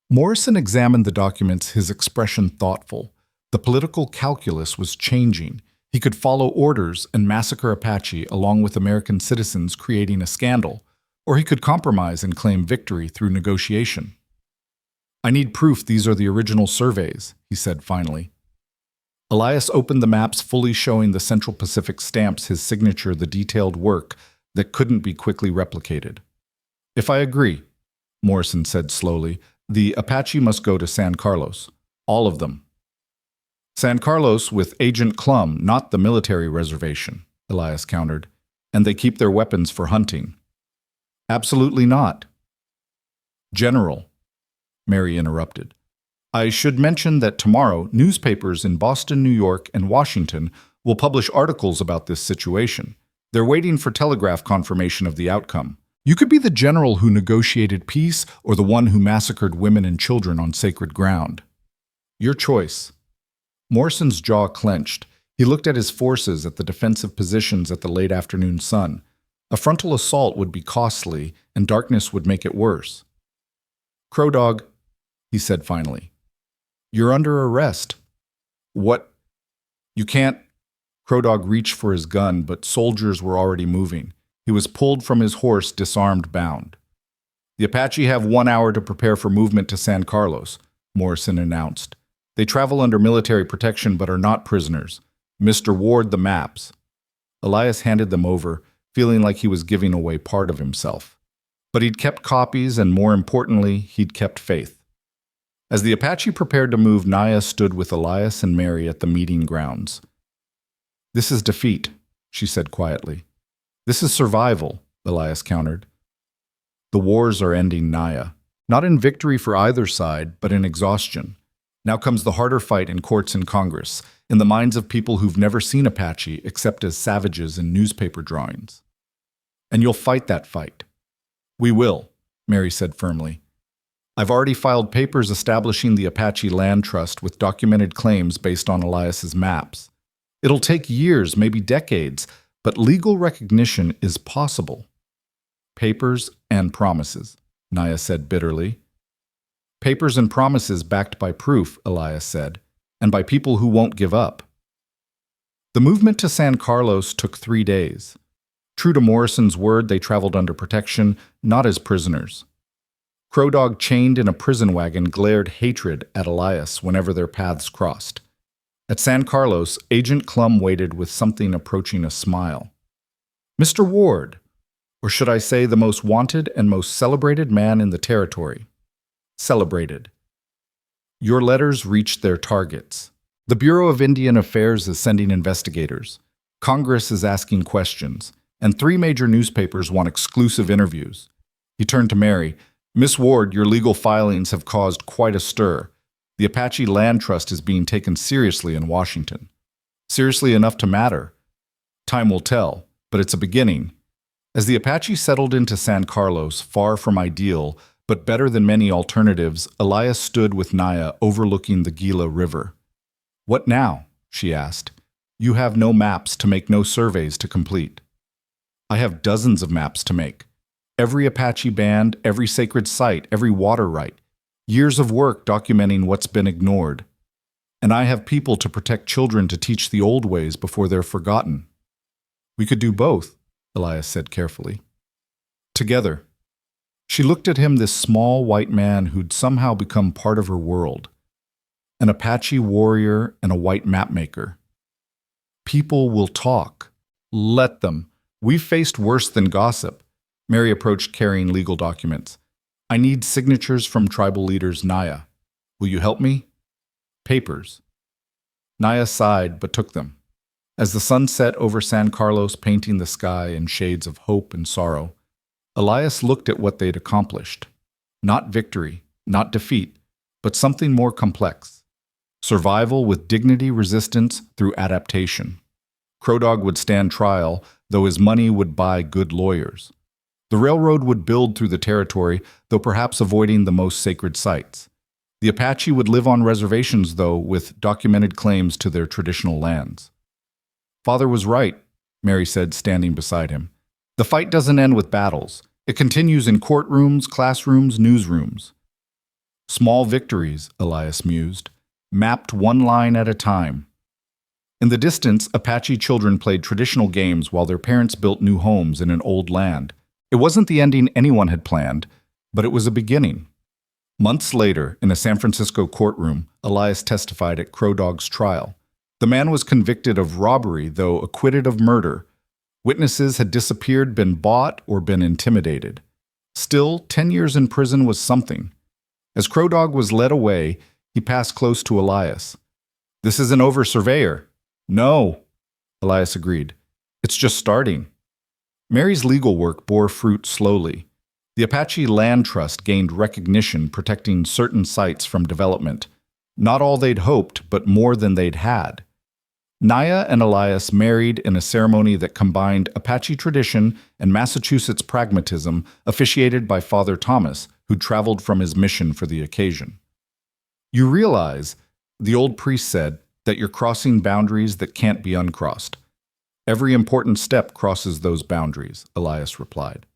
Morrison examined the documents, his expression thoughtful. The political calculus was changing. He could follow orders and massacre Apache along with American citizens, creating a scandal, or he could compromise and claim victory through negotiation. I need proof these are the original surveys, he said finally. Elias opened the maps, fully showing the Central Pacific stamps, his signature, the detailed work that couldn't be quickly replicated. If I agree, Morrison said slowly, the Apache must go to San Carlos. All of them. San Carlos with Agent Clum, not the military reservation, Elias countered. And they keep their weapons for hunting. Absolutely not. General, Mary interrupted. I should mention that tomorrow, newspapers in Boston, New York, and Washington will publish articles about this situation. They're waiting for telegraph confirmation of the outcome. You could be the general who negotiated peace or the one who massacred women and children on sacred ground. Your choice. Morrison's jaw clenched. He looked at his forces at the defensive positions at the late afternoon sun. A frontal assault would be costly, and darkness would make it worse. Crow Dog, he said finally. You're under arrest. What? You can't. Crow Dog reached for his gun, but soldiers were already moving. He was pulled from his horse, disarmed, bound. The Apache have 1 hour to prepare for movement to San Carlos, Morrison announced. They travel under military protection but are not prisoners. Mr. Ward, the maps. Elias handed them over, feeling like he was giving away part of himself. But he'd kept copies, and more importantly, he'd kept faith. As the Apache prepared to move, Naya stood with Elias and Mary at the meeting grounds. This is defeat, she said quietly. This is survival, Elias countered. The wars are ending, Naya. Not in victory for either side, but in exhaustion. Now comes the harder fight in courts and Congress, in the minds of people who've never seen Apache except as savages in newspaper drawings. And you'll fight that fight. We will, Mary said firmly. I've already filed papers establishing the Apache Land Trust with documented claims based on Elias's maps. It'll take years, maybe decades, but legal recognition is possible. Papers and promises, Naya said bitterly. Papers and promises backed by proof, Elias said. and by people who won't give up. The movement to San Carlos took 3 days. True to Morrison's word, they traveled under protection, not as prisoners. Crow Dog, chained in a prison wagon, glared hatred at Elias whenever their paths crossed. At San Carlos, Agent Clum waited with something approaching a smile. Mr. Ward, or should I say the most wanted and most celebrated man in the territory. Celebrated. Your letters reached their targets. The Bureau of Indian Affairs is sending investigators. Congress is asking questions, and 3 major newspapers want exclusive interviews. He turned to Mary. Miss Ward, your legal filings have caused quite a stir. The Apache Land Trust is being taken seriously in Washington. Seriously enough to matter. Time will tell, but it's a beginning. As the Apache settled into San Carlos, far from ideal, but better than many alternatives, Elias stood with Naya overlooking the Gila River. What now? She asked. You have no maps to make, no surveys to complete. I have dozens of maps to make. Every Apache band, every sacred site, every water right. Years of work documenting what's been ignored. And I have people to protect children, to teach the old ways before they're forgotten. We could do both, Elias said carefully. Together. She looked at him, this small white man who'd somehow become part of her world. An Apache warrior and a white mapmaker. People will talk. Let them. We've faced worse than gossip. Mary approached carrying legal documents. I need signatures from tribal leaders. Naya, will you help me? Papers. Naya sighed but took them. As the sun set over San Carlos, painting the sky in shades of hope and sorrow, Elias looked at what they'd accomplished. Not victory, not defeat, but something more complex. Survival with dignity, resistance through adaptation. Crow Dog would stand trial, though his money would buy good lawyers. The railroad would build through the territory, though perhaps avoiding the most sacred sites. The Apache would live on reservations, though, with documented claims to their traditional lands. Father was right, Mary said, standing beside him. The fight doesn't end with battles. It continues in courtrooms, classrooms, newsrooms. Small victories, Elias mused, mapped one line at a time. In the distance, Apache children played traditional games while their parents built new homes in an old land. It wasn't the ending anyone had planned, but it was a beginning. Months later, in a San Francisco courtroom, Elias testified at Crow Dog's trial. The man was convicted of robbery, though acquitted of murder. Witnesses had disappeared, been bought, or been intimidated. Still, 10 years in prison was something. As Crow Dog was led away, he passed close to Elias. This isn't over, surveyor. No, Elias agreed. It's just starting. Mary's legal work bore fruit slowly. The Apache Land Trust gained recognition, protecting certain sites from development. Not all they'd hoped, but more than they'd had. Naya and Elias married in a ceremony that combined Apache tradition and Massachusetts pragmatism, officiated by Father Thomas, who traveled from his mission for the occasion. You realize, the old priest said, that you're crossing boundaries that can't be uncrossed. Every important step crosses those boundaries, Elias replied.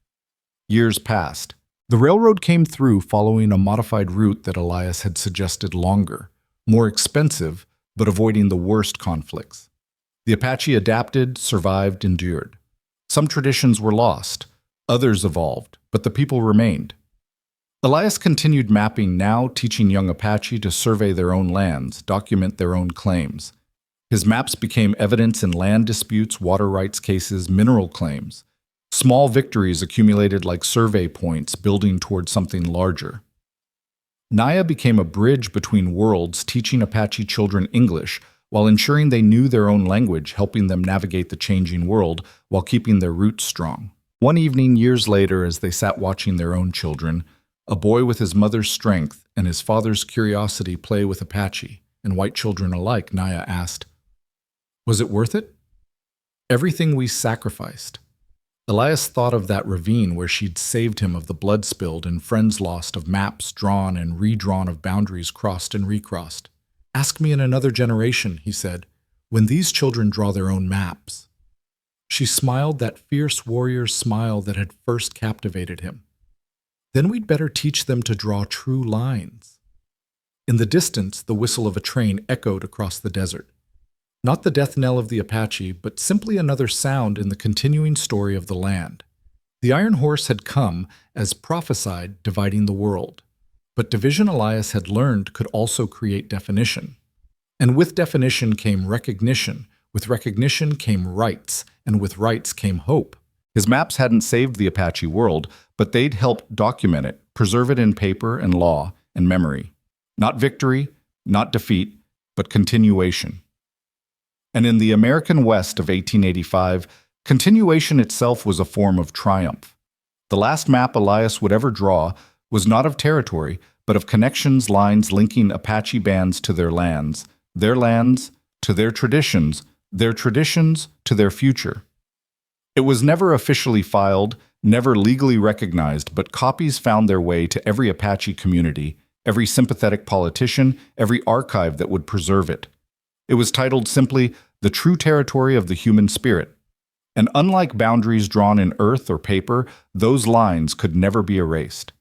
Years passed. The railroad came through following a modified route that Elias had suggested, longer, more expensive, but avoiding the worst conflicts. The Apache adapted, survived, endured. Some traditions were lost, others evolved, but the people remained. Elias continued mapping, now teaching young Apache to survey their own lands, document their own claims. His maps became evidence in land disputes, water rights cases, mineral claims. Small victories accumulated like survey points, building toward something larger. Naya became a bridge between worlds, teaching Apache children English while ensuring they knew their own language, helping them navigate the changing world while keeping their roots strong. One evening, years later, as they sat watching their own children, a boy with his mother's strength and his father's curiosity play with Apache and white children alike, Naya asked, "Was it worth it? Everything we sacrificed." Elias thought of that ravine where she'd saved him, of the blood spilled and friends lost, of maps drawn and redrawn, of boundaries crossed and recrossed. "Ask me in another generation," he said, "when these children draw their own maps." She smiled, that fierce warrior's smile that had first captivated him. "Then we'd better teach them to draw true lines." In the distance, the whistle of a train echoed across the desert. Not the death knell of the Apache, but simply another sound in the continuing story of the land. The Iron Horse had come, as prophesied, dividing the world. But division, Elias had learned, could also create definition. And with definition came recognition, with recognition came rights, and with rights came hope. His maps hadn't saved the Apache world, but they'd helped document it, preserve it in paper and law and memory. Not victory, not defeat, but continuation. And in the American West of 1885, continuation itself was a form of triumph. The last map Elias would ever draw was not of territory, but of connections lines linking Apache bands to their lands to their traditions to their future. It was never officially filed, never legally recognized, but copies found their way to every Apache community, every sympathetic politician, every archive that would preserve it. It was titled simply, "The True Territory of the Human Spirit." And unlike boundaries drawn in earth or paper, those lines could never be erased.